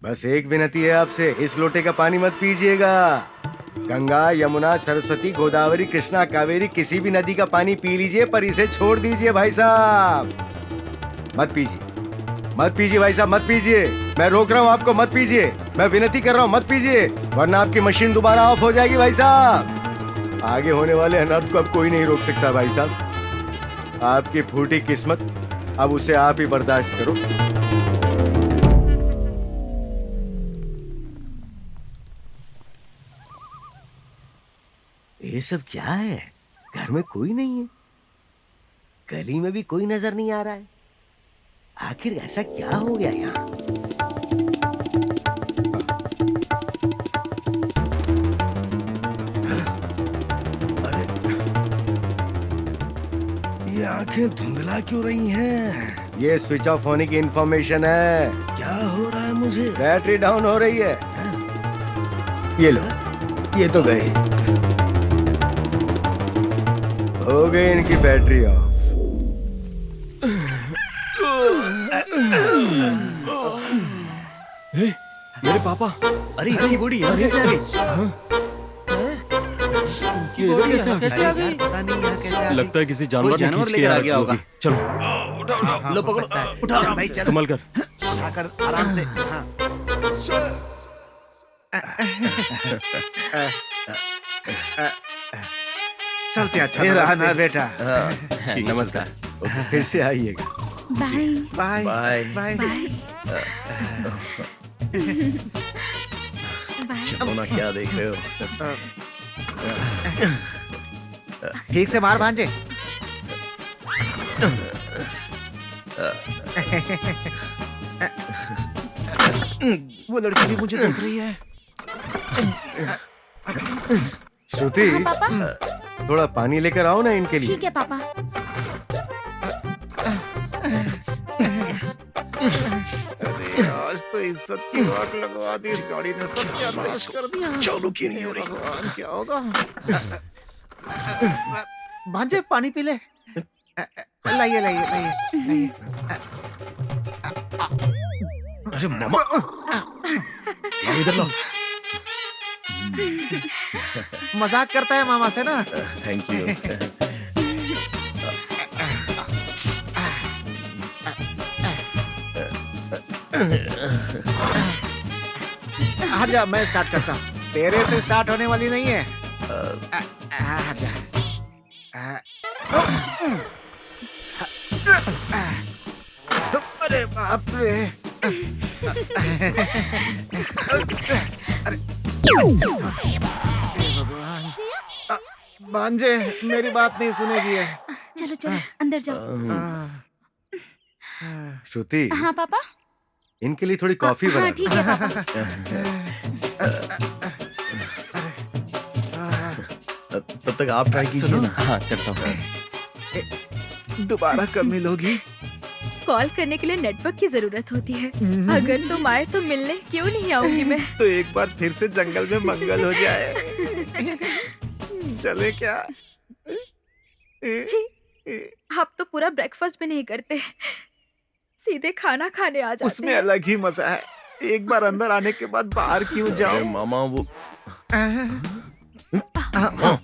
बस एक विनती है आपसे, इस लोटे का पानी मत पीजिएगा। गंगा, यमुना, सरस्वती, गोदावरी, कृष्णा, कावेरी किसी भी नदी का पानी पी लीजिए, पर इसे छोड़ दीजिए भाई साहब। मत पीजिए, मत पीजिए भाई साहब, मत पीजिए। मैं रोक रहा हूँ आपको, मत पीजिए। मैं विनती कर रहा हूँ, मत पीजिए, वरना आपकी मशीन दोबारा ऑफ हो जाएगी भाई साहब। आगे होने वाले अनर्थ को अब कोई नहीं रोक सकता भाई साहब। आपकी फूटी किस्मत, अब उसे आप ही बर्दाश्त करो। ये सब क्या है? घर में कोई नहीं है, गली में भी कोई नजर नहीं आ रहा है। आखिर ऐसा क्या हो गया यहाँ? अरे ये आंखें धुंधला क्यों रही हैं? ये स्विच ऑफ होने की इंफॉर्मेशन है। क्या हो रहा है मुझे? बैटरी डाउन हो रही है। ये लो, ये तो गए। हो गई इनकी बैटरी ऑफ। मेरे पापा, अरे इतनी बूढ़ी यहाँ कैसे आ गई? ये इधर कैसे आ गई? कैसे आ गई? पता नहीं यहाँ कैसे आ गई। लगता है किसी जानवर ने जानवर खींच के लेकर आ यहाँ गया रखी होगा। होगी। चलो लो पकड़ो, उठा भाई, चल संभल कर। उठाकर आराम से। हाँ। चलते अच्छा फिर आना बेटा। नमस्कार। फिर से आइएगा। Bye bye bye. बाय। चलो ना, क्या देख रहे हो? ठीक से मार भांजे। वो लड़की भी मुझे देख रही है। श्रुति, थोड़ा पानी लेकर आओ ना इनके लिए। ठीक है पापा। अरे आज तो इज्जत की वाट लगवा दी इस गाड़ी ने, सब सत्यानाश कर दिया। चालू क्यों नहीं हो रही? भगवान क्या होगा? भांजे पानी पी ले। लाइए लाइए लाइए लाइए। अरे मामा, लाओ इधर लाओ। मजाक करता है मामा से ना। Thank you. हट जा, मैं स्टार्ट करता हूँ। तेरे से स्टार्ट होने वाली नहीं है। हट जा। अरे बाप रे। भगवान, भांजे मेरी बात नहीं सुनेगी है। चलो चलो अंदर जाओ। श्रुति, हाँ पापा। इनके लिए थोड़ी कॉफी हाँ बना। ठीक है पापा। तब तक आप ट्राई कीजिए ना। हाँ करता हूँ। दोबारा कब मिलोगी? कॉल करने के लिए नेटवर्क की जरूरत होती है। अगर तुम आए तो मिलने क्यों नहीं आऊंगी मैं। तो एक बार फिर से जंगल में मंगल हो जाए। चले क्या? छी, आप तो पूरा ब्रेकफास्ट भी नहीं करते, सीधे खाना खाने आ जाते उसमें हैं। अलग ही मजा है। एक बार अंदर आने के बाद बाहर क्यों अरे जाओ? मामा, वो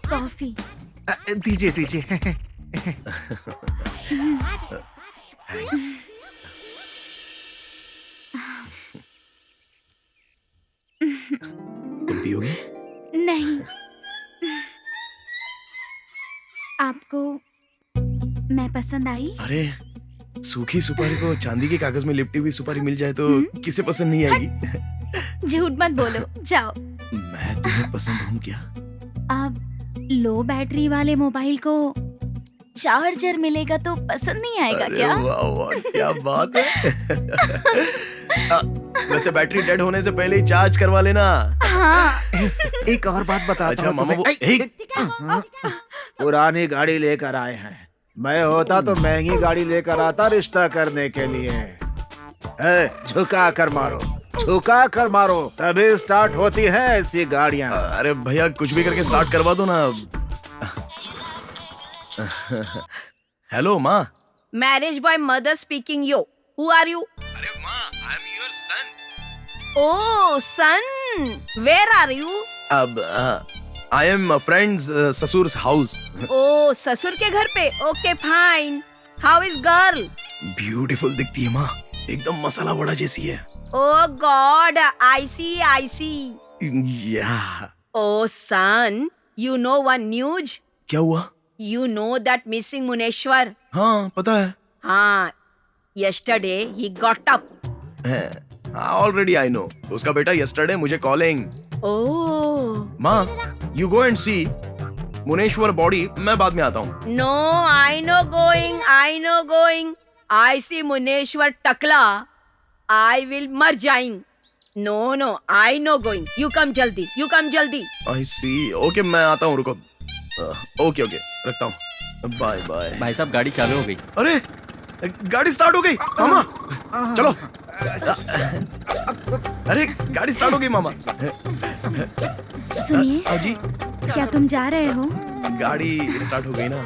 कॉफी। दीजिए दीजिए। तुम पियोगे? नहीं, आपको मैं पसंद आई? अरे सूखी सुपारी को चांदी के कागज में लिपटी हुई सुपारी मिल जाए तो किसे पसंद नहीं आएगी? झूठ मत बोलो, जाओ। मैं तुम्हें पसंद हूँ क्या? अब लो बैटरी वाले मोबाइल को चार्जर मिलेगा तो पसंद नहीं आएगा अरे क्या? वाह वाह, क्या बात है। वैसे बैटरी डेड होने से पहले ही चार्ज करवा लेना। हाँ। एक और बात बताता अच्छा हूँ मामा, वो तुम्हें। पुरानी गाड़ी लेकर आए हैं। मैं होता तो महंगी गाड़ी लेकर आता रिश्ता करने के लिए। झुका कर मारो, झुका कर मारो, तभी स्टार्ट होती है ऐसी गाड़ियाँ। अरे भैया कुछ भी करके स्टार्ट करवा दो ना। हेलो माँ। Marriage boy mother speaking. Yo, who are you? अरे माँ, I am your son. Oh, son, where are you? अब आई एम फ्रेंड्स ससुर's हाउस। Oh, ससुर के घर पे। Okay, fine. How is girl? Beautiful दिखती है माँ, एकदम मसाला वड़ा जैसी है। Oh God, I see. या Oh son, you know one news? क्या हुआ? You know that missing Muneshwar? हाँ पता है। हाँ, yesterday he got up. Already I know. उसका बेटा यस्टरडे मुझे कॉलिंग। Oh. माँ you go and see Muneshwar body, मैं बाद में आता हूँ। No, I know going. I see Muneshwar Takla. I will मर जाइंग। No, I know going. You come जल्दी. आई सी। ओके मैं आता हूँ, रुको। ओके रखता हूँ। Bye bye. भाई साहब गाड़ी चालू हो गई। अरे गाड़ी स्टार्ट हो गई मामा, चलो। अरे गाड़ी स्टार्ट हो गई मामा। सुनिए, हाँ जी, क्या तुम जा रहे हो? गाड़ी स्टार्ट हो गई ना।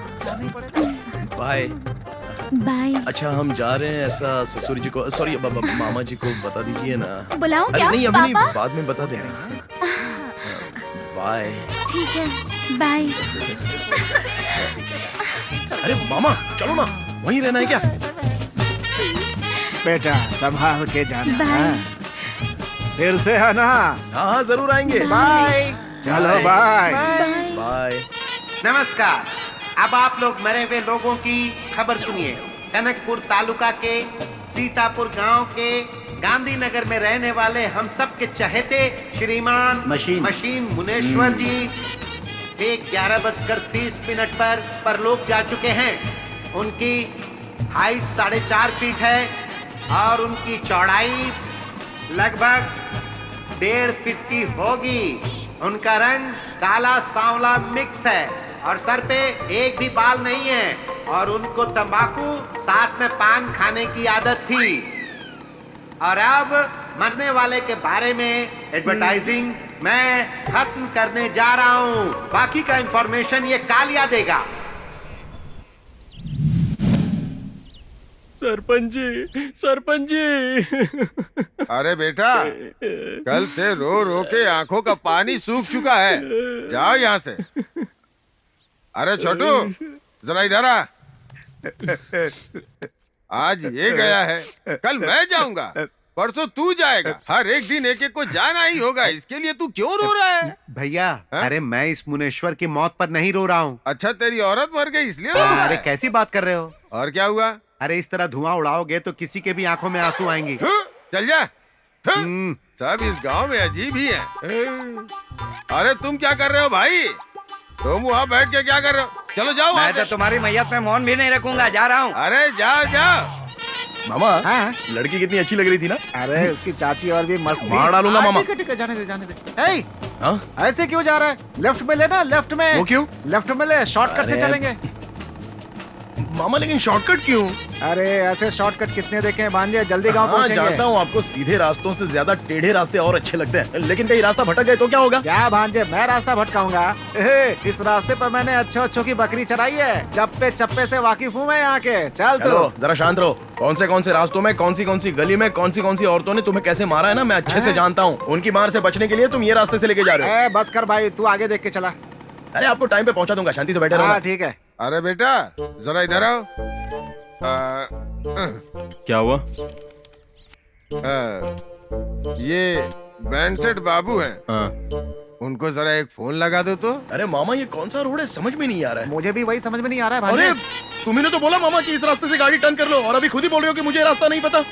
बाय। बाय। अच्छा हम जा रहे हैं, ऐसा ससुर जी को, सॉरी मामा जी को बता दीजिए ना। बुलाऊं अरे क्या? नहीं, अभी नहीं, पापा? बाद में बता देंगे। बाय। ठीक है, बाय। अरे मामा चलो ना, वहीं रहना है क्या? बेटा संभाल के जाना। बाय। हाँ। फिर से आना। हाँ जरूर आएंगे। बाय। चलो बाय। बाय। नमस्कार। अब आप लोग मरे हुए लोगों की खबर सुनिए। टनकपुर तालुका के सीतापुर गांव के गांधीनगर में रहने वाले हम सब के चहेते श्रीमान मशीन मुनेश्वर जी ठीक 11:30 पर परलोक जा चुके हैं। उनकी हाइट 4.5 फीट है और उनकी चौड़ाई लगभग 1.5 फीट की होगी। उनका रंग काला सांवला मिक्स है और सर पे एक भी बाल नहीं है और उनको तंबाकू साथ में पान खाने की आदत थी। और अब मरने वाले के बारे में एडवर्टाइजिंग मैं खत्म करने जा रहा हूँ। बाकी का इंफॉर्मेशन ये कालिया देगा। सरपंच जी। अरे बेटा, कल से रो रो के आंखों का पानी सूख चुका है। जाओ यहाँ से। अरे छोटू, जरा इधर आ। आज ये गया है, कल मैं जाऊंगा, परसों तू जाएगा। हर एक दिन एक एक को जाना ही होगा। इसके लिए तू क्यों रो रहा है? भैया अरे मैं इस मुनेश्वर की मौत पर नहीं रो रहा हूँ। अच्छा तेरी औरत मर गई इसलिए रो रहा अरे है? कैसी बात कर रहे हो? और क्या हुआ? अरे इस तरह धुआं उड़ाओगे तो किसी के भी आंखों में आंसू आएंगे। चल जा। सब इस गांव में अजीब ही है। अरे तुम क्या कर रहे हो भाई? तुम वहाँ बैठ के क्या कर रहे हो? चलो जाओ। मैं तो तुम्हारी मैयत पे मौन भी नहीं रखूंगा, जा रहा हूँ। अरे जाओ जाओ। मामा हाँ? लड़की कितनी अच्छी लग रही थी ना। अरे उसकी चाची और भी मस्त थी। मार डालूंगा मामा। ठीक है, जाने दे। ए, हाँ? ऐसे क्यों जा रहा है? लेफ्ट में लेना, लेफ्ट में। वो क्यों? लेफ्ट में ले, शॉर्टकट से अरे, चलेंगे। मामा लेकिन शॉर्टकट क्यों? अरे ऐसे शॉर्टकट कितने देखे हैं भांजे, जल्दी गांव हाँ पहुंचेंगे। जानता हूँ, आपको सीधे रास्तों से ज्यादा टेढ़े रास्ते और अच्छे लगते हैं, लेकिन कहीं रास्ता भटक गए तो क्या होगा? क्या भांजे, मैं रास्ता भटकाऊंगा? इस रास्ते पर मैंने अच्छों की बकरी चराई है। चप्पे चप्पे से वाकिफ हूँ मैं यहाँ के। चल चलो जरा शांत रहो। कौन से रास्तों में, कौन सी गली में, कौन सी औरतों ने तुम्हें कैसे मारा है ना, मैं अच्छे से जानता हूँ। उनकी मार से बचने के लिए तुम ये रास्ते से लेके जा रहे हो। बस कर भाई, तू आगे देख के चला। अरे आपको टाइम पे पहुंचा दूंगा, शांति से बैठे रहो। ठीक है। अरे बेटा जरा इधर आओ। क्या हुआ? ये बैंड सेट बाबू हैं। हाँ। उनको जरा एक फोन लगा दो तो। अरे मामा ये कौन सा रोड है, समझ में नहीं आ रहा है। मुझे भी वही समझ में नहीं आ रहा है भांजे। अरे तुम्ही ने तो बोला मामा कि इस रास्ते से गाड़ी टर्न कर लो, और अभी खुद ही बोल रहे हो कि मुझे रास्ता नहीं पता।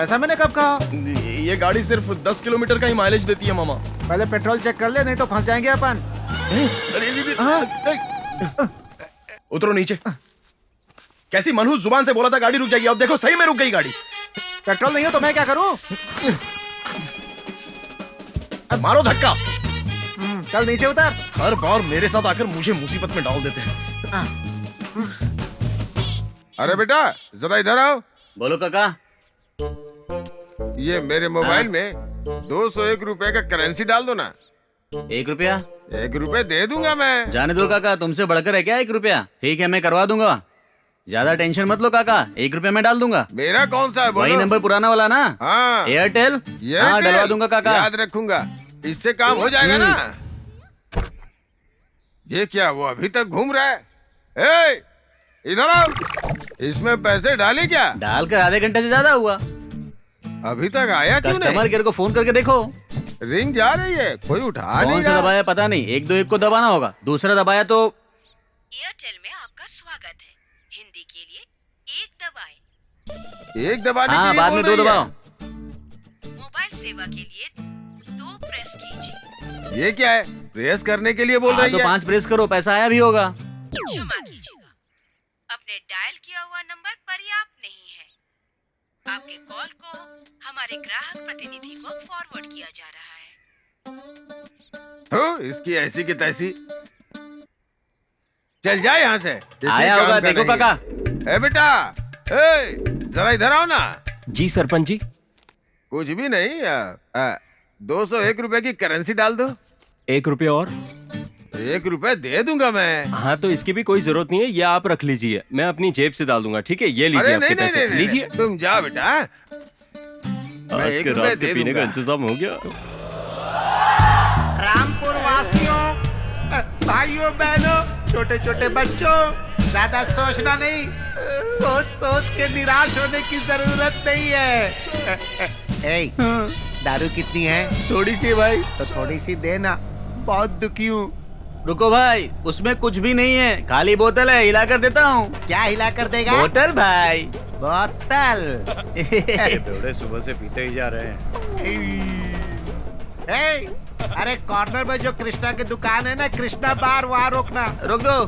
ऐसा मैंने कब कहा? ये गाड़ी सिर्फ 10 किलोमीटर का ही माइलेज देती है मामा। पहले पेट्रोल चेक कर ले, नहीं तो फंस जाएंगे अपन। उतरो नीचे। कैसी मनहूस जुबान से बोला था गाड़ी रुक जाएगी, अब देखो सही में रुक गई गाड़ी। पेट्रोल नहीं हो तो मैं क्या करूं? मारो धक्का। चल नीचे उतर। हर बार मेरे साथ आकर मुझे मुसीबत में डाल देते हैं। अरे बेटा जरा इधर आओ। बोलो काका। ये मेरे मोबाइल में 201 रुपए का करेंसी डाल दो ना। 1 रुपया? 1 रुपए दे दूंगा मैं। जाने दो काका, तुमसे बढ़कर है क्या 1 रुपया? ठीक है मैं करवा दूंगा, ज्यादा टेंशन मत लो काका। 1 रुपया मैं डाल दूंगा। मेरा कौन सा है बोलो? वही नंबर पुराना वाला ना। हाँ एयरटेल। हाँ डलवा दूंगा काका। याद रखूंगा, इससे काम हो जाएगा ना। ये क्या वो अभी तक घूम रहा है? ए, इधर आओ। इसमें पैसे डाले क्या? डालकर आधे घंटे से ज्यादा हुआ। अभी तक आया क्यों नहीं? कस्टमर केयर को फोन करके देखो। रिंग जा रही है, कोई उठा नहीं कौन सा रहा। दबाया पता नहीं, 121 को दबाना होगा, दूसरा दबाया तो। एयरटेल में आपका स्वागत है, हिंदी के लिए 1 दबाएं। 1 दबाने के हाँ लिए बाद में बोल 2 रही है। दबाओ। मोबाइल सेवा के लिए 2 प्रेस कीजिए। ये क्या है? प्रेस करने के लिए बोल हाँ रही तो है। 5 प्रेस करो, पैसा आया भी होगा। क्षमा कीजिएगा, अपने डायल किया हुआ नंबर पर्याप्त नहीं है। आपके कॉल को हमारे ग्राहक प्रतिनिधि को फॉरवर्ड किया जा रहा है। तो इसकी ऐसी की तैसी। चल जाए यहाँ से। किसी आया काम होगा, का देखो नहीं है। काका। ए बेटा जरा इधर आओ ना। जी सरपंच जी। कुछ भी नहीं, 201 रुपए की करेंसी डाल दो। 1 रुपया और? 1 रुपए दे दूंगा मैं। हाँ तो इसकी भी कोई जरूरत नहीं है, ये आप रख लीजिए, मैं अपनी जेब से डाल दूंगा। ठीक है, ये लीजिए आपके पैसे, लीजिए। तुम जाओ बेटा, आज के रात के पीने का इंतजाम हो गया। रामपुर वासियों, भाइयों बहनों, छोटे छोटे बच्चों, ज्यादा सोचना नहीं, सोच सोच के निराश होने की जरूरत नहीं है। दारू कितनी है? थोड़ी सी भाई। तो थोड़ी सी देना, बहुत दुखी हूँ। रुको भाई, उसमें कुछ भी नहीं है, खाली बोतल है, हिला कर देता हूँ। क्या हिला कर देगा? बोतल भाई, बोतल। बेवड़े सुबह से पीते ही जा रहे हैं। अरे कॉर्नर में जो कृष्णा की दुकान है ना, कृष्णा बार, वहाँ रोकना। रोक दो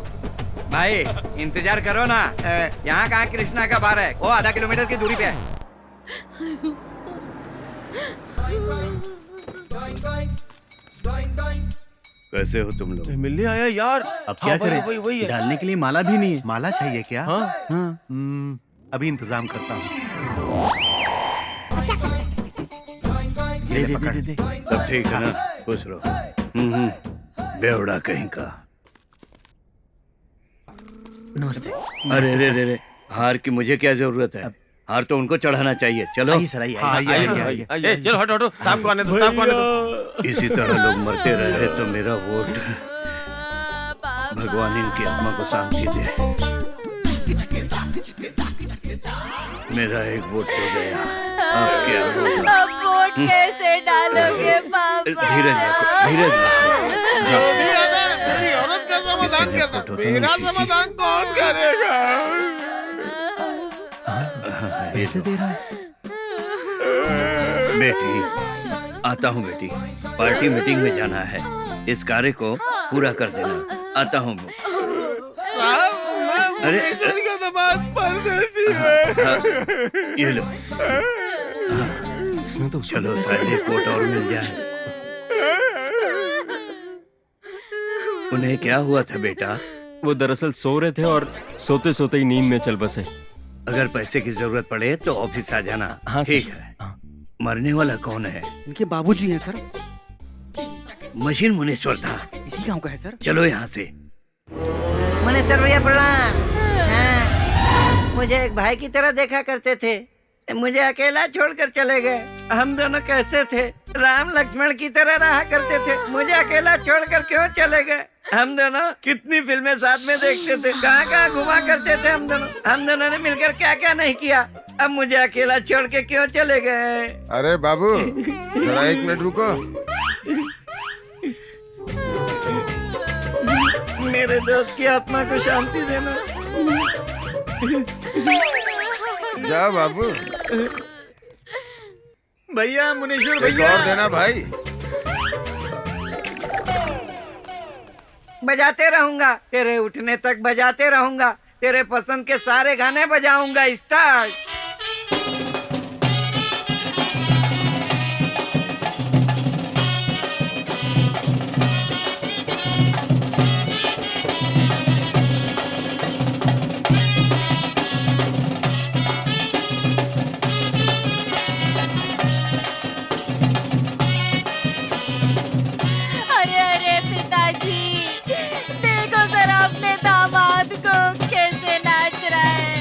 भाई, इंतजार करो ना। यहाँ कहाँ कृष्णा का बार है, वो आधा किलोमीटर की दूरी पे है। कैसे हो तुम लोग? मिलने आया यार। अब क्या करें? वही डालने के लिए माला भी नहीं है। माला चाहिए क्या? हाँ। अभी इंतजाम करता हूँ। दे दे दे दे। सब ठीक है ना? खुश रहो। बेवड़ा कहीं का। नमस्ते। अरे रे रे रे, हार की मुझे क्या जरूरत है? हार तो उनको चढ़ाना चाहिए। चलो आइए सर, आइए। चलो हटो हटो, शाम को आने दो, शाम को आने दो। इसी तरह लोग मरते रहे तो मेरा वोट, भगवान इनकी आत्मा को शांति दे। मेरा एक वोट तो गया, अब क्या होगा? अब वोट कैसे डालोगे पापा? धीरज रखो, धीरज रखो। मेरी औरत का समाधान करना, मेरा समाधान कौन करेगा? ऐसे दे रहा है। बेटी, आता हूँ बेटी, पार्टी मीटिंग में जाना है, इस कार्य को पूरा कर देना। आता हूँ। अरे ये लो। इसमें तो चलो शायद एक वोट और मिल जाए। उन्हें क्या हुआ था बेटा? वो दरअसल सो रहे थे और सोते सोते ही नींद में चल बसे। अगर पैसे की जरूरत पड़े तो ऑफिस आ जाना। हाँ ठीक है। मरने वाला कौन है? इनके बाबूजी हैं सर। मशीन मुनेश्वर था, इसी गांव का है सर। चलो यहाँ से। मुनेश्वर भैया प्रणाम। हाँ, मुझे एक भाई की तरह देखा करते थे, मुझे अकेला छोड़कर चले गए। हम दोनों कैसे थे? राम लक्ष्मण की तरह रहा करते थे, मुझे अकेला छोड़कर क्यों चले गए? हम दोनों कितनी फिल्में साथ में देखते थे, कहाँ कहाँ घुमा करते थे हम दोनों ने मिलकर क्या क्या नहीं किया। अब मुझे अकेला छोड़ के क्यों चले गए? अरे बाबू, जरा 1 मिनट रुको। मेरे दोस्त की आत्मा को शांति देना। जा बाबू। भैया, मुनेश्वर एक भैया। और देना भाई। बजाते रहूंगा, तेरे उठने तक बजाते रहूंगा, तेरे पसंद के सारे गाने बजाऊंगा। स्टार्ट। अरे अरे पिताजी, देखो जरा अपने दामाद को कैसे नाच रहा है।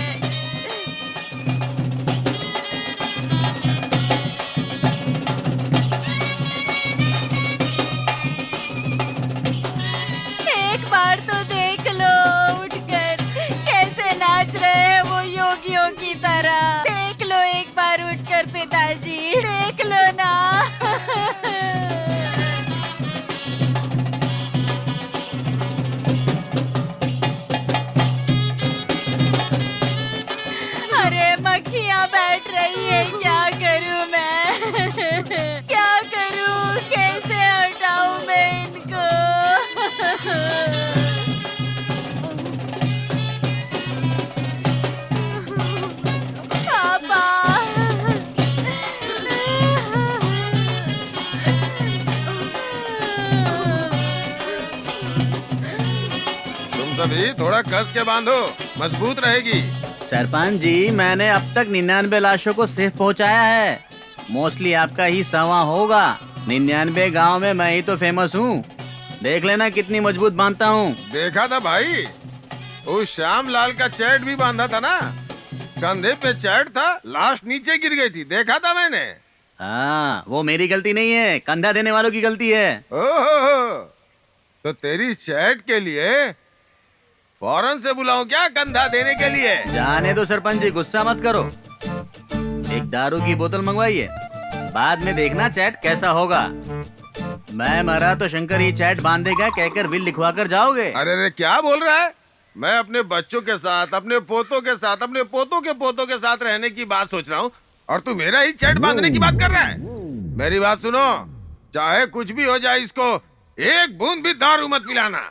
एक बार तो देख लो उठकर कैसे नाच रहे हैं वो योगियों की तरह। देख लो एक बार उठकर पिताजी, देख लो ना। अरे मक्खियाँ बैठ रही है, क्या करूँ मैं? क्या करूँ? कैसे हटाऊँ मैं इनको? पापा। तुम सभी थोड़ा कस के बांधो, मजबूत रहेगी। सरपंच जी, मैंने अब तक 99 लाशों को सेफ पहुंचाया है। मोस्टली आपका ही 100वां होगा। 99 गांव में मैं ही तो फेमस हूँ। देख लेना कितनी मजबूत बांधता हूँ। देखा था भाई, उस श्याम लाल का चैट भी बांधा था ना, कंधे पे चैट था, लाश नीचे गिर गई थी, देखा था मैंने। हाँ, वो मेरी गलती नहीं है, कंधा देने वालों की गलती है। ओहो, तो तेरी चैट के लिए फौरन से बुलाऊं क्या कंधा देने के लिए? जाने दो सरपंच जी, गुस्सा मत करो। एक दारू की बोतल मंगवाइए, बाद में देखना चैट कैसा होगा। मैं मरा तो शंकर ही चैट बांधेगा कहकर बिल लिखवा कर जाओगे। अरे अरे क्या बोल रहा है? मैं अपने बच्चों के साथ, अपने पोतों के साथ, अपने पोतों के साथ रहने की बात सोच रहा हूँ और तू मेरा ही चैट बांधने की बात कर रहा है। मेरी बात सुनो, चाहे कुछ भी हो जाए, इसको एक बूंद भी दारू मत पिलाना।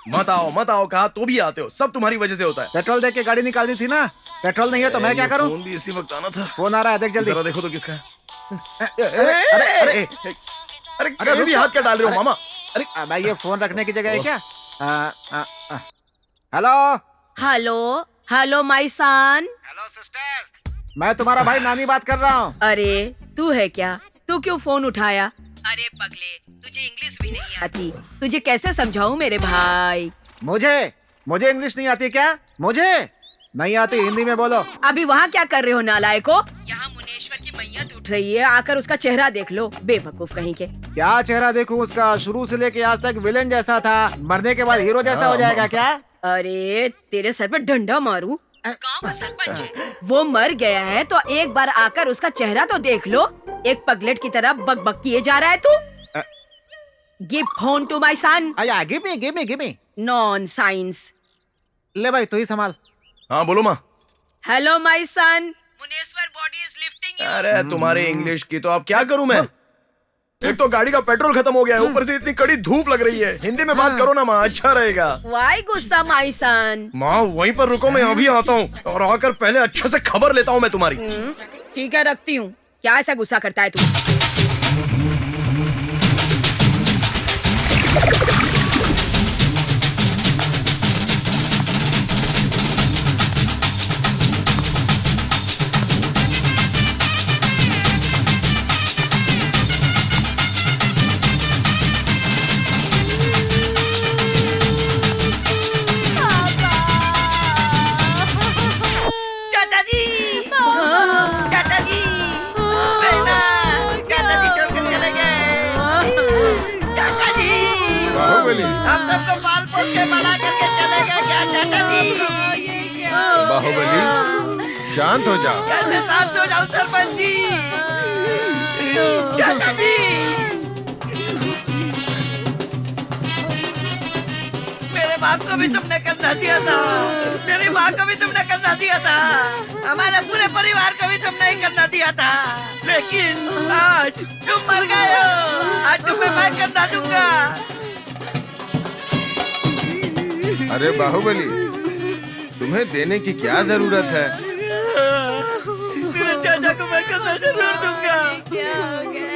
मत आओ, कहा तो भी आते हो, सब तुम्हारी वजह से होता है। पेट्रोल देके गाड़ी निकाल दी थी ना, पेट्रोल नहीं है तो मैं क्या करूं? फोन भी इसी वक्त आना था। फोन आ रहा है, देख जल्दी। जरा देखो तो किसका है। अरे अरे भी हाथ क्या डाल रहे हो मामा? अरे भाई, ये फोन रखने की जगह है क्या? हेलो हेलो माई सन। हेलो सिस्टर, मैं तुम्हारा भाई नानी बात कर रहा हूँ। अरे तू है क्या? तू क्यों फोन उठाया? अरे पगले, तुझे इंग्लिश भी नहीं आती, तुझे कैसे समझाऊं मेरे भाई? मुझे इंग्लिश नहीं आती क्या? मुझे नहीं आती, हिंदी में बोलो। अभी वहाँ क्या कर रहे हो नालायको? यहाँ मुनेश्वर की मैयत उठ रही है, आकर उसका चेहरा देख लो, बेवकूफ कहीं के। क्या चेहरा देखूं उसका? शुरू से लेके आज तक विलेन जैसा था, मरने के बाद हीरो जैसा हो जाएगा क्या? अरे तेरे सर पे डंडा मारूं? गाँव का सरपंच है, वो मर गया है तो एक बार आकर उसका चेहरा तो देख लो। एक पगलेट की तरह बक बक किए जा रहा है तू। Give phone to my son. Give me. Non science. ले भाई, तू ही संभाल। हाँ बोलो माँ। Hello my son, Muneshwar body is lifting you. अरे तुम्हारे इंग्लिश की तो अब क्या करूं मैं? एक तो गाड़ी का पेट्रोल खत्म हो गया है, ऊपर से इतनी कड़ी धूप लग रही है। हिंदी में बात करो ना माँ, अच्छा रहेगा। वाई गुस्सा माय सन? माँ वहीं पर रुको, मैं अभी आता हूँ और आकर पहले अच्छे से खबर लेता हूँ मैं तुम्हारी। ठीक है, रखती हूँ। क्या ऐसा गुस्सा करता है तू? चाचा जी, चाचा जी, छोड़कर चले गए। चाचा जी, बाहुबली, हम सबको पाल पोस के बड़ा करके चले गए क्या चाचा जी? बाहुबली शांत हो जाओ। कैसे शांत हो जाऊं सरपंच जी? चाचा जी, मेरे बाप को भी तुमने करना दिया था, मेरी माँ को भी तुमने करना दिया था, हमारे पूरे परिवार को भी तुमने ही करना दिया था, लेकिन आज तुम मर गए हो। आज तुम्हें मैं करना दूंगा। अरे बाहुबली, तुम्हें देने की क्या जरूरत है? मेरे चाचा को मैं करना जरूर दूंगा। क्या हो गया?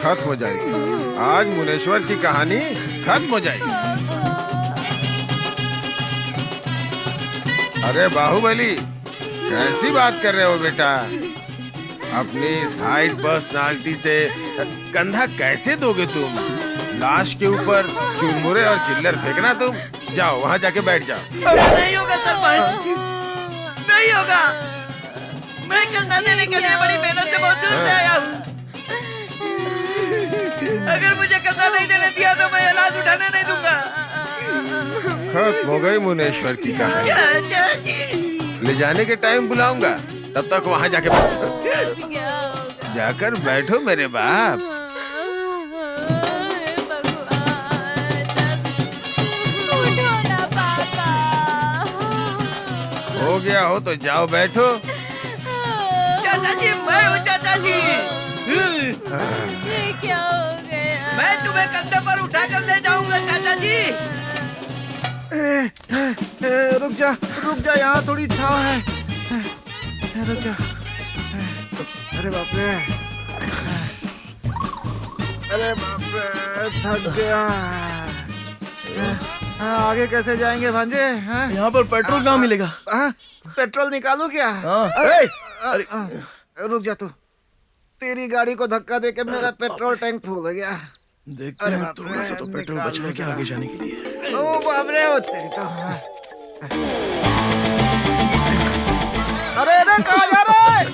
खत्म हो जाएगी आज मुनेश्वर की कहानी, खत्म हो जाएगी। अरे बाहुबली, कैसी बात कर रहे हो बेटा? अपनी हाइट पर्सनालिटी से कंधा कैसे दोगे तुम? लाश के ऊपर चुरमुरे और चिल्लर फेंकना तुम? जाओ वहाँ जाके बैठ जाओ। नहीं होगा सरपंच, नहीं होगा। मैं कंधा देने के लिए बड़ी मेहनत से बहुत दूर से आया हूँ। अगर मुझे कंधा नहीं देने दिया तो मैं ये लाश उठाने नहीं दूंगा। खत्म हो गई मुनेश्वर की कहानी। चाचा जी, ले जाने के टाइम बुलाऊंगा, तब तक वहाँ जाके जाकर बैठो मेरे बाप। हो गया हो तो जाओ बैठो। चाचा जी, मैं हूँ चाचा जी। ये क्या हो गया? मैं तुम्हें कंधे पर उठाकर ले जाऊंगा चाचा जी। रुक जा, यहाँ थोड़ी छांव है। रुक जा। अरे बाप रे, थक गया। आगे कैसे जाएंगे भांजे? हाँ? यहाँ पर पेट्रोल कहाँ मिलेगा? हाँ? पेट्रोल निकालूं क्या? हाँ। रुक जा तू। तेरी गाड़ी को धक्का देके मेरा पेट्रोल टैंक फूल गया। देखते हैं थोड़ा सा तो पेट्रोल बचा है क्या आगे जाने के लिए। ओ बाप रे, ओ तेरी तो। अरे रे, कहाँ जा रहा है?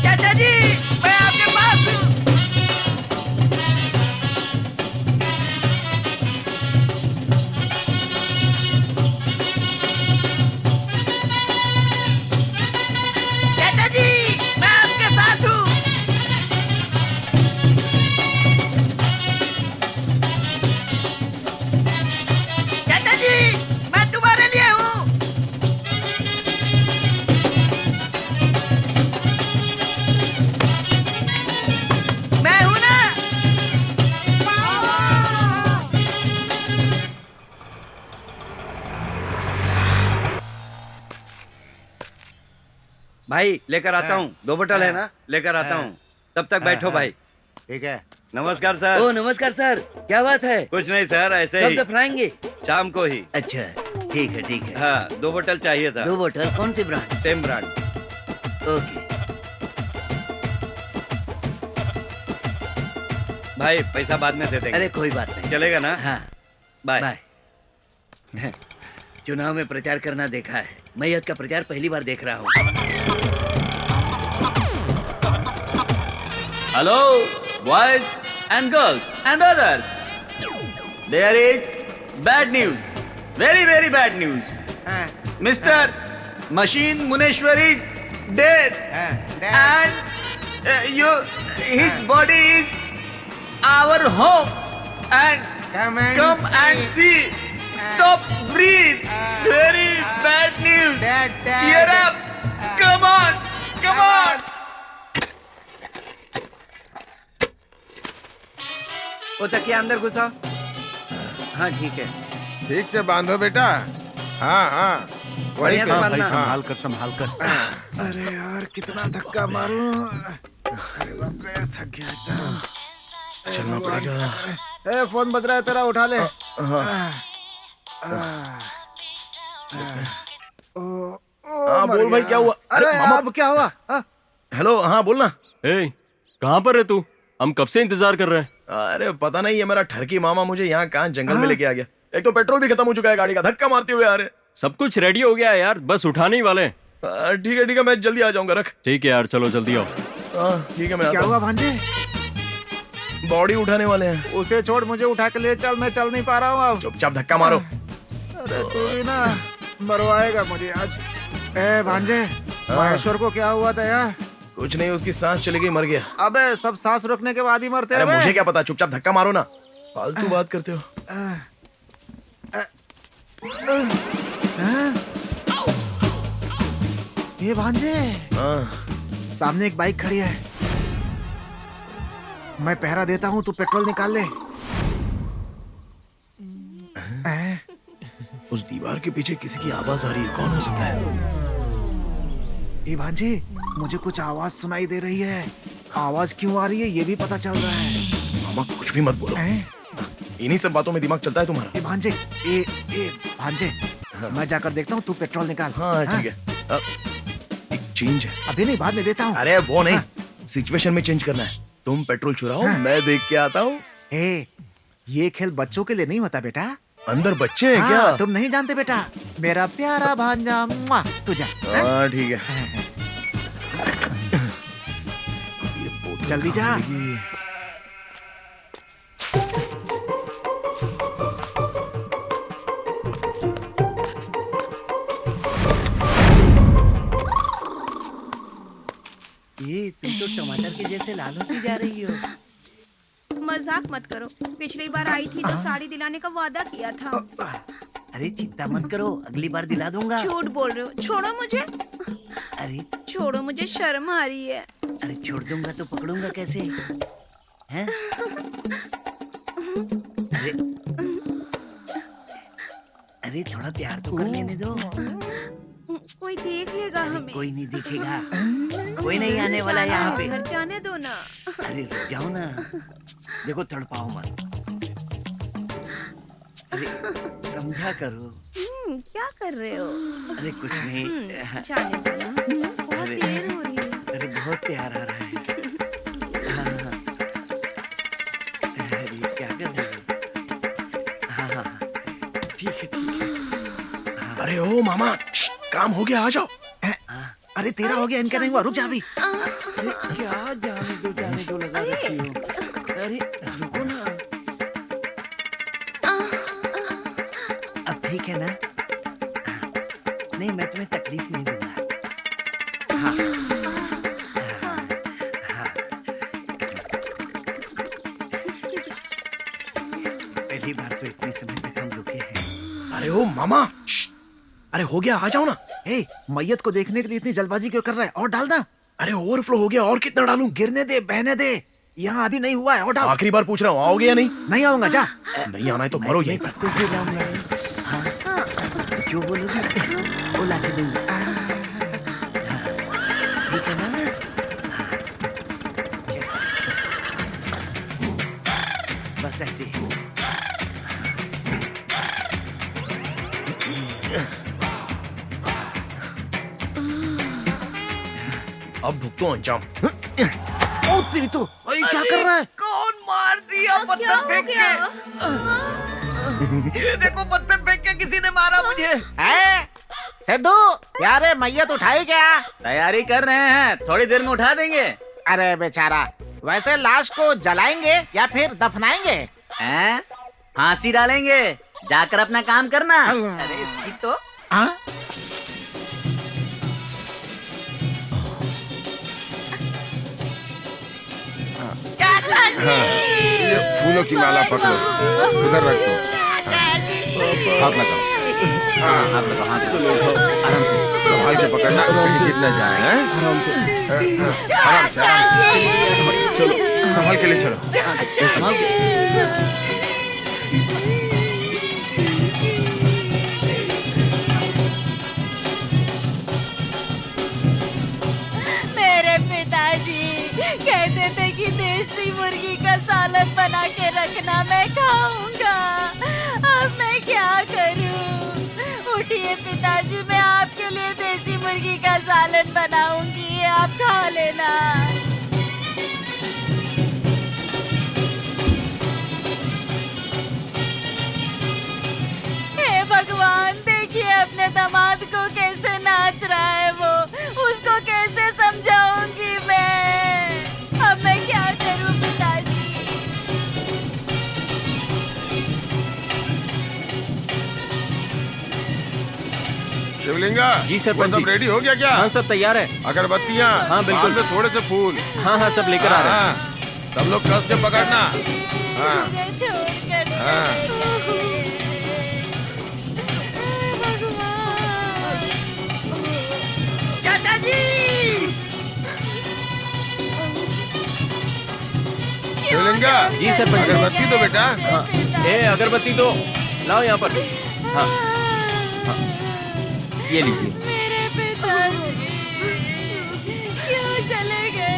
चाचा जी, मैं आपके पास हूँ। चाचा जी, मैं आपके साथ हूँ। चाचा जी, मैं तुम्हारे लिए हूँ। मैं हूँ ना। भाई लेकर आता हूँ, 2 बोतल है ना, लेकर आता हूँ। तब तक बैठो भाई। ठीक है। नमस्कार सर। ओ नमस्कार सर, क्या बात है? कुछ नहीं सर, ऐसे कब ही दफनाएंगे? शाम को ही। अच्छा, ठीक है ठीक है। हाँ, 2 बोतल चाहिए था। 2 बोतल कौन सी ब्रांड? Same brand. ओके। भाई पैसा बाद में दे देंगे। अरे कोई बात नहीं। चलेगा ना? हाँ, बाय। बाय। चुनाव में प्रचार करना देखा है, मैयत का प्रचार पहली बार देख रहा हूँ। Hello, boys and girls and others. There is bad news. Very, very bad news. Mr. Machine Muneshwar is dead. And his body is our home. And come and see. Stop, breathe. Very bad news. Cheer up. Come on. Come on. वो तकिया अंदर घुसाओ। हाँ ठीक है। ठीक से बांधो बेटा। हाँ हाँ, वही बढ़िया से पे। बांधना। संभाल कर। अरे यार, कितना धक्का मारूं। अरे बाप रे, थक गया एकदम। चलना पड़ेगा। ए, फोन बज रहा है तेरा, उठा ले। हाँ बोल भाई, क्या हुआ? अरे मामा। अब क्या हुआ? हाँ? हेलो, हाँ बोलना। ए, कहाँ पर है तू? हम कब से इंतजार कर रहे हैं। अरे पता नहीं, ये मेरा ठरकी मामा मुझे यहाँ कहाँ जंगल में लेके आ गया। एक तो पेट्रोल भी खत्म हो चुका है गाड़ी का, धक्का मारते हुए आ रहे। सब कुछ रेडी हो गया है यार, बस उठाने ही वाले हैं। ठीक है, मैं जल्दी आ जाऊंगा, रख। ठीक है यार, चलो जल्दी आओ। ठीक है, मैं क्या हुआ भांजे? बॉडी उठाने वाले हैं। उसे छोड़, मुझे उठा के ले चल, मैं चल नहीं पा रहा हूँ अब। चुपचाप धक्का मारो। अरे तू भी ना मरवाएगा मुझे आज। ए भांजे, महेश्वर को क्या हुआ था यार? कुछ नहीं, उसकी सांस चली गई, मर गया। अबे सब सांस रोकने के बाद ही मरते हैं। अरे मुझे क्या पता, चुपचाप धक्का मारो ना, फालतू बात करते हो। ये भांजे, सामने एक बाइक खड़ी है, मैं पहरा देता हूँ, तू पेट्रोल निकाल ले। उस दीवार के पीछे किसी की आवाज आ रही है, कौन हो सकता है? ये भांजे, मुझे कुछ आवाज सुनाई दे रही है। आवाज क्यों आ रही है ये भी पता चल रहा है। मामा कुछ भी मत बोलो, इन्हीं सब बातों में दिमाग चलता है तुम्हारा। ये भांजे, ए भांजे, मैं जाकर देखता हूँ, तू पेट्रोल निकाल। हाँ ठीक है। एक चेंज है। अभी नहीं, बाद में देता हूँ। अरे वो नहीं, सिचुएशन में चेंज करना है। तुम पेट्रोल चुराओ, मैं देख के आता हूँ। ये खेल बच्चों के लिए नहीं होता बेटा। अंदर बच्चे हैं क्या? तुम नहीं जानते बेटा, मेरा प्यारा भांजा, तू जा। हाँ ठीक है, जल्दी जा। ये तुम तो टमाटर के जैसे लाल होती जा रही हो। मजाक मत करो, पिछली बार आई थी तो साड़ी दिलाने का वादा किया था। अरे चिंता मत करो, अगली बार दिला दूंगा। झूठ बोल रहे हो, छोड़ो मुझे। अरे छोड़ो मुझे, शर्म आ रही है। अरे छोड़ दूंगा तो पकड़ूंगा कैसे? हैं? अरे थोड़ा प्यार तो कर लेने दो। कोई देख लेगा हमें। कोई नहीं देखेगा, कोई नहीं आने वाला यहाँ पे। घर जाने दो ना। अरे रुक जाओ ना, देखो तड़पाओ मत। अरे समझा करो। क्या कर रहे हो? अरे कुछ नहीं। जाने दो ना, बहुत देर हो रही है। अरे बहुत प्यार आ रहा है। हाँ, अरे क्या कर रहे हो? हाँ, ठीक है। अरे ओ मामा, काम हो गया, आ जाओ। अरे तेरा हो गया, इनका नहीं हुआ, रुक जा अभी। क्या जाने दो लगा रखी हो। अरे रुको ना। अब ठीक है ना? नहीं, मैं तुम्हें तकलीफ नहीं दूंगा। हाँ, हाँ। पहली बार तो इतने समय तक हम रुके हैं। अरे ओ मामा, अरे हो गया, आ जाओ ना। ए, मैयत को देखने के लिए इतनी जल्दबाजी क्यों कर रहा है? और डाल ना। अरे ओवरफ्लो हो गया, और कितना डालूं? गिरने दे, बहने दे। यहाँ अभी नहीं हुआ है, और डाल। आखिरी बार पूछ रहा हूँ, आओगे या नहीं? नहीं आऊंगा, जा। नहीं आना है तो मरो यहीं पर। जो बोलोगे वो ला के दूंगा। ठीक है ना? बस ऐसे ही। अब भुगतो अंजाम। ओ तेरी तो, ओए क्या कर रहा है? कौन मार दिया पत्थर फेंक के? ये देखो, पत्थर फेंक के किसी ने मारा मुझे। सिद्धू, यारे मैयत उठाई क्या? तैयारी कर रहे हैं, थोड़ी देर में उठा देंगे। अरे बेचारा, वैसे लाश को जलाएंगे या फिर दफनाएंगे? हैं? फांसी डालेंगे, जाकर अपना काम करना। अरे इसकी तो ये फूलों की माला पकड़ो, उधर रख दो। हाथ लगाओ। हाँ, हाथ लगाओ, हाथ लगाओ। आराम से संभाल के पकड़ना, कहीं गिर न जाए। हैं? आराम से, आराम से। चलो, संभाल के ले चलो। संभाल के। मेरे पिताजी कहते थे कि देसी मुर्गी का सालन बना के रखना, मैं खाऊंगा। अब मैं क्या करूं? उठिए पिताजी, मैं आपके लिए देसी मुर्गी का सालन बनाऊंगी, आप खा लेना। हे भगवान, देखिए अपने दामाद को कैसे नाच रहा है वो, उसको कैसे समझाऊंगी मैं? अब मैं क्या करूं पिताजी? शिवलिंगा जी सर, वो सब रेडी हो गया क्या? हाँ सब तैयार है। अगरबत्तियाँ, हाँ, बिल्कुल। बाद में थोड़े से फूल। हाँ हाँ सब लेकर आ रहे हैं। हाँ, सब लोग कस से पकड़ना। हाँ, मुझे छोड़कर हाँ। चाचा जी! शिवलिंगा जी सर, अगरबत्ती दो बेटा। हाँ, ए अगरबत्ती दो, लाओ यहाँ पर। हाँ, हाँ, ये लीजिए। मेरे पिताजी क्यों चले गए?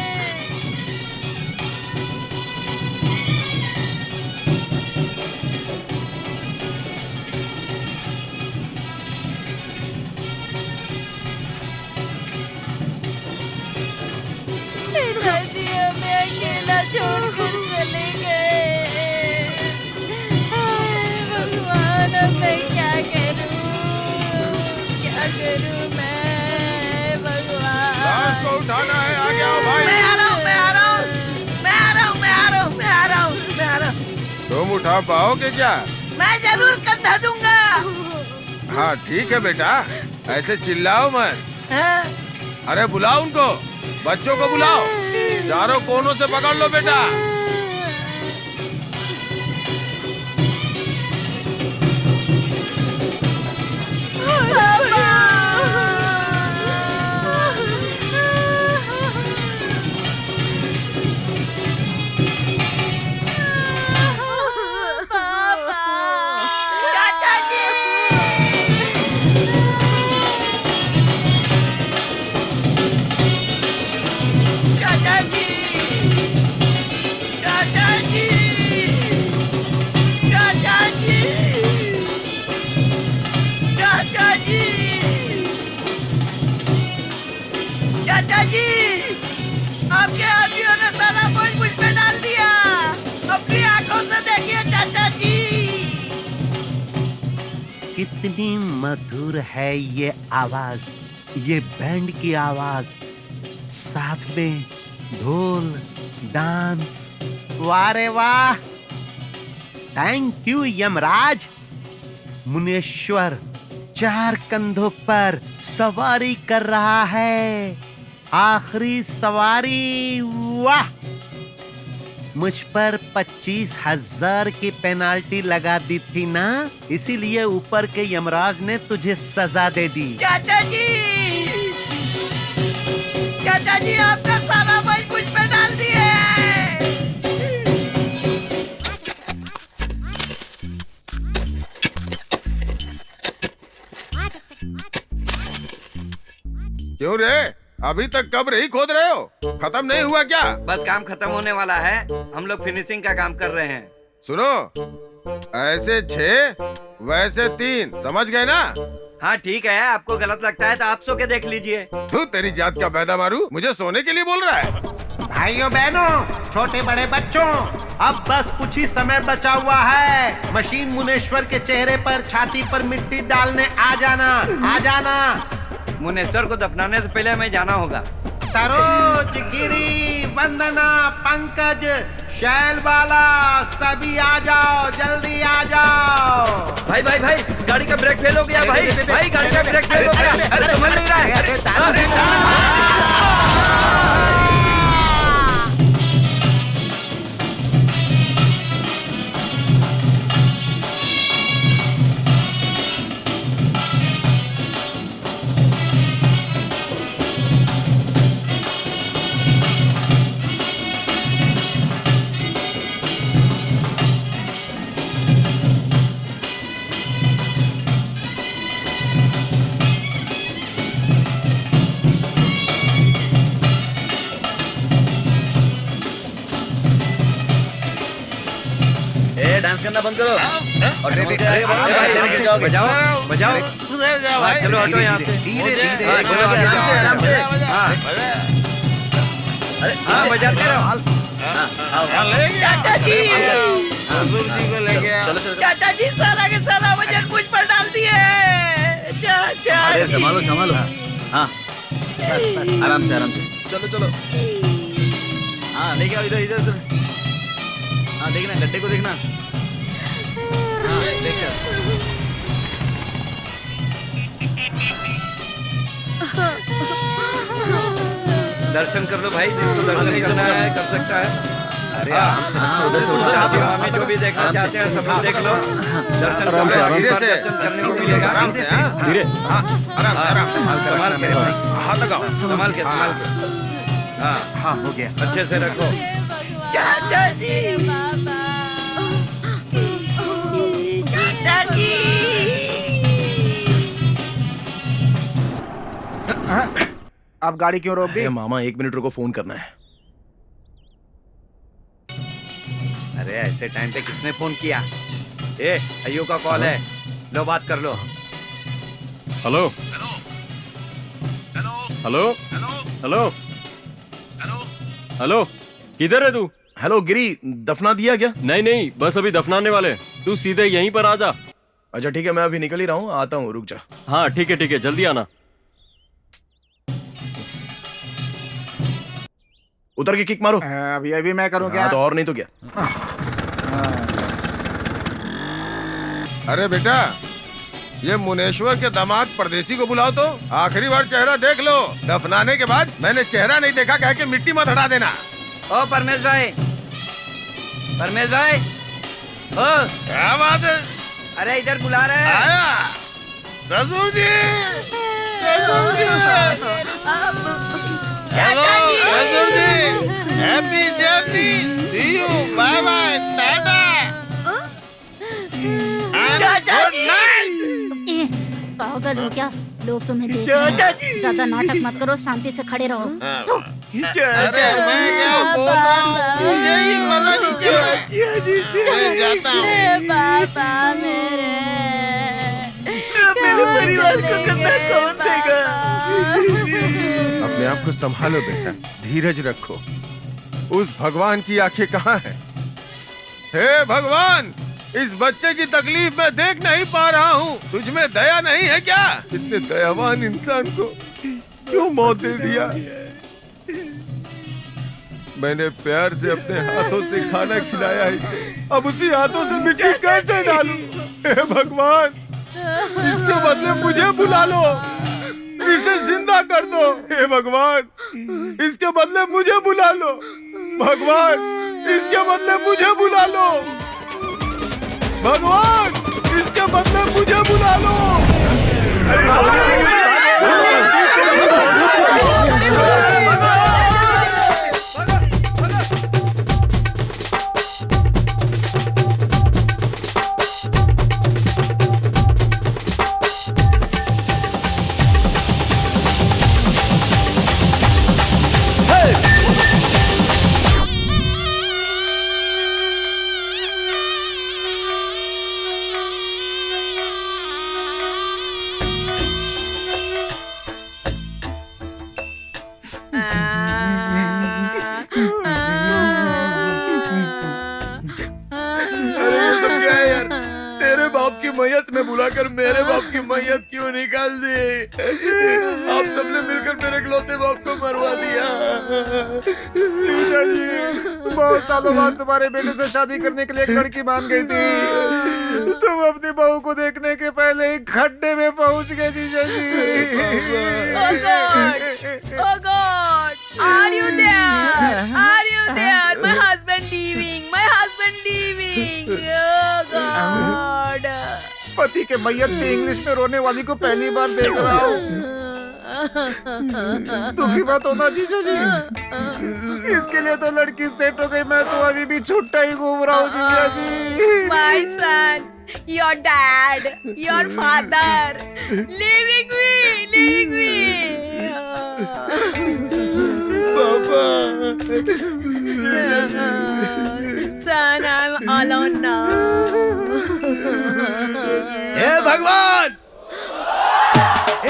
पिताजी हमें अकेला छोड़कर चले गए। हाय भगवान, अब मैं क्या करूं? क्या करूं मैं भगवान? लाश को उठाना है, आ गया भाई। मैं आ रहा हूँ, मैं आ रहा हूँ, मैं आ रहा हूँ, मैं आ रहा हूँ, मैं आ रहा हूँ, मैं आ रहा हूँ। तुम उठा पाओगे क्या? मैं जरूर कंधा दूंगा। हाँ ठीक है बेटा, ऐसे चिल्लाओ मत। हाँ? अरे बुलाओ उनको, बच्चों को बुलाओ, चारों कोनों से पकड़ लो बेटा। चाचा जी! चाचा जी! चाचा जी! चाचा जी! आपके आदमियों ने सारा बोझ मुझ पे डाल दिया। अपनी आंखों से देखिए चाचा जी। कितनी मधुर है ये आवाज, ये बैंड की आवाज, साथ में ढोल, डांस। वाह रे वाह, थैंक यू यमराज। मुनेश्वर 4 कंधों पर सवारी कर रहा है, आखिरी सवारी। वाह, मुझ पर 25,000 की पेनाल्टी लगा दी थी ना, इसीलिए ऊपर के यमराज ने तुझे सजा दे दी। चाचा जी, चाचा जी आपका सारा बोझ मुझ पे डाल दिए। क्यों रे, अभी तक कब रही खोद रहे हो? खत्म नहीं हुआ क्या? बस काम खत्म होने वाला है, हम लोग फिनिशिंग का काम कर रहे हैं। सुनो, ऐसे 6 वैसे 3, समझ गए ना? हाँ ठीक है, आपको गलत लगता है तो आप सो के देख लीजिए। तू तेरी जात का पैदा मारू, मुझे सोने के लिए बोल रहा है? भाइयों बहनों, छोटे बड़े बच्चों, अब बस कुछ ही समय बचा हुआ है। मशीन मुनेश्वर के चेहरे पर, छाती पर मिट्टी डालने आ जाना, आ जाना। मुनेश्वर को दफनाने से पहले हमें जाना होगा। सरोज, गिरी, वंदना, पंकज, शैलबाला, सभी आ जाओ, जल्दी आ जाओ। भाई भाई भाई, गाड़ी का ब्रेक फेल हो गया भाई। भाई गाड़ी का ब्रेक फेल हो गया। अरे समझ नहीं रहा है। डांस करना बंद करो और बजाओ बजाओ। चलो हटो यहाँ से। आराम से। अरे हाँ, बजाते रहो। चाचा जी, चाचा जी सारा के सारा वजन मुझ पर डाल दिए। चाचा अरे जी। संभालो संभालो। हाँ आराम से आराम से। चलो चलो। हाँ लेके आओ, इधर इधर इधर। हाँ देखना, गड्ढे को देखना। हाँ देखो। दर्शन कर लो भाई, जिसको दर्शन करना है कर सकता है। अरे उधर से उधर हमें जो भी देखना चाहते हैं सब लोग देख लो। दर्शन आराम से, आराम से। दर्शन करने को मिलेगा। धीरे। संभाल के हाथ लगाओ, संभाल के संभाल के। हाँ हाँ हो गया। अच्छे से रखो। चाचा जी, चाचा जी। अब गाड़ी क्यों रोक दी? मामा 1 मिनट रुको, फोन करना है। अरे ऐसे टाइम पे किसने फोन किया? ए अय्यो का कॉल है, लो बात कर लो। हेलो हेलो हेलो हेलो, किधर है तू? हेलो गिरी, दफना दिया क्या? नहीं नहीं, बस अभी दफनाने वाले। तू सीधे यहीं पर आ जा। अच्छा ठीक है, मैं अभी निकल ही रहा हूँ, आता हूँ, रुक जा। हाँ ठीक है, जल्दी आना। उतर के किक मारो। अभी अभी मैं करूँ क्या? तो और नहीं तो क्या। अरे बेटा, ये मुनेश्वर के दामाद परदेसी को बुलाओ तो आखिरी बार चेहरा देख लो। दफनाने के बाद मैंने चेहरा नहीं देखा कह के मिट्टी मत हटा देना। ओ परमेश भाई, परमेश भाई, ओ क्या बात है? अरे इधर बुला रहे हैं। आया ससुर जी, ससुर जी। हेलो ससुर जी, happy journey, see you, bye bye, tata. चाचा जी, पागल हो क्या? लोग तुम्हें देख चाचा रहे हैं। जी। ज्यादा नाटक मत करो, शांति से खड़े रहो। अरे मैं क्या बोल रहा हूँ, मुझे ही पता नहीं चला। मैं जाता हूँ। पापा मेरे मेरे परिवार को करना कौन देगा? अपने आप को संभालो बेटा, धीरज रखो। उस भगवान की आंखें कहाँ हैं? हे भगवान, इस बच्चे की तकलीफ मैं देख नहीं पा रहा हूँ। तुझ में दया नहीं है क्या? इतने दयावान इंसान को क्यों मौत दे दिया? मैंने प्यार से अपने हाथों से खाना खिलाया इसे, अब उसी हाथों से मिट्टी कैसे डालूं? हे भगवान, इसके बदले मुझे बुला लो, इसे जिंदा कर दो। हे भगवान, इसके बदले मुझे बुला लो। भगवान, इसके बदले मुझे बुला लो। भगवान, इसके बदले मुझे बुला लो। मैयत में बुलाकर मेरे बाप की मैयत क्यों निकाल दी? आप सबने मिलकर मेरे इकलौते बाप को मरवा दिया। जीजा जी, बहुत सालों बाद तुम्हारे बेटे से शादी करने के लिए एक लड़की मान गई थी। तुम अपनी बहू को देखने के पहले ही खड्डे में पहुंच गए जीजा जी। Oh God! Oh God! Are you there? Are you there? My husband leaving. My husband leaving. Oh God! पति के मैयत पे इंग्लिश में रोने वाली को पहली बार देख रहा हूँ। दुखी मत होना जीजा जी, इसके लिए तो लड़की सेट हो गई, मैं तो अभी भी छुट्टा ही घूम रहा हूँ जीजा जी। My son, your dad, your father, leaving me, leaving me. पापा, Son, I'm alone now. हे भगवान,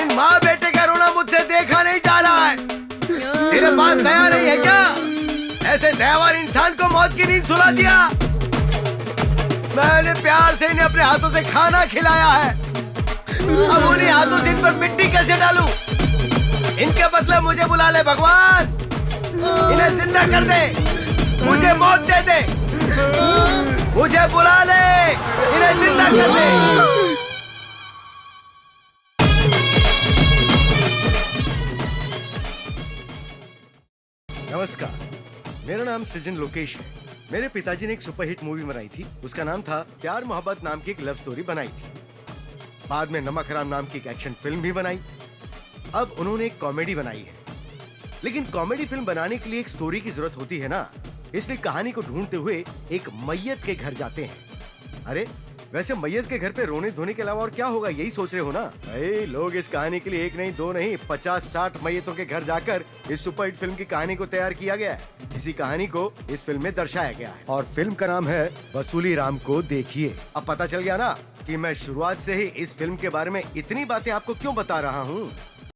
इन माँ बेटे का रोना मुझसे देखा नहीं जा रहा है। तेरे पास दया नहीं है क्या? ऐसे दयावान इंसान को मौत की नींद सुला दिया। मैंने प्यार से इन्हें अपने हाथों से खाना खिलाया है, अब उन्हीं हाथों से इन पर मिट्टी कैसे डालूं? इनके बदले मुझे बुला ले भगवान, इन्हें जिंदा कर दे, मुझे मौत दे दे, मुझे बुला ले, इन्हें जिंदा कर दे। नमस्कार, मेरा नाम सृजन लोकेश है। मेरे पिताजी ने एक सुपरहिट मूवी बनाई थी, उसका नाम था प्यार मोहब्बत नाम की एक लव स्टोरी बनाई थी। बाद में नमक हराम नाम की एक एक्शन फिल्म भी बनाई। अब उन्होंने एक कॉमेडी बनाई है, लेकिन कॉमेडी फिल्म बनाने के लिए एक स्टोरी की जरूरत होती है ना, इसलिए कहानी को ढूंढते हुए एक मैयत के घर जाते हैं। अरे वैसे मैयत के घर पे रोने धोने के अलावा और क्या होगा, यही सोच रहे हो ना? भाई लोग इस कहानी के लिए एक नहीं दो नहीं 50-60 मैयतों के घर जाकर इस सुपरहिट फिल्म की कहानी को तैयार किया गया है। इसी कहानी को इस फिल्म में दर्शाया गया है और फिल्म का नाम है वसूली राम को देखिए। अब पता चल गया ना कि मैं शुरुआत से ही इस फिल्म के बारे में इतनी बातें आपको क्यों बता रहा हूँ।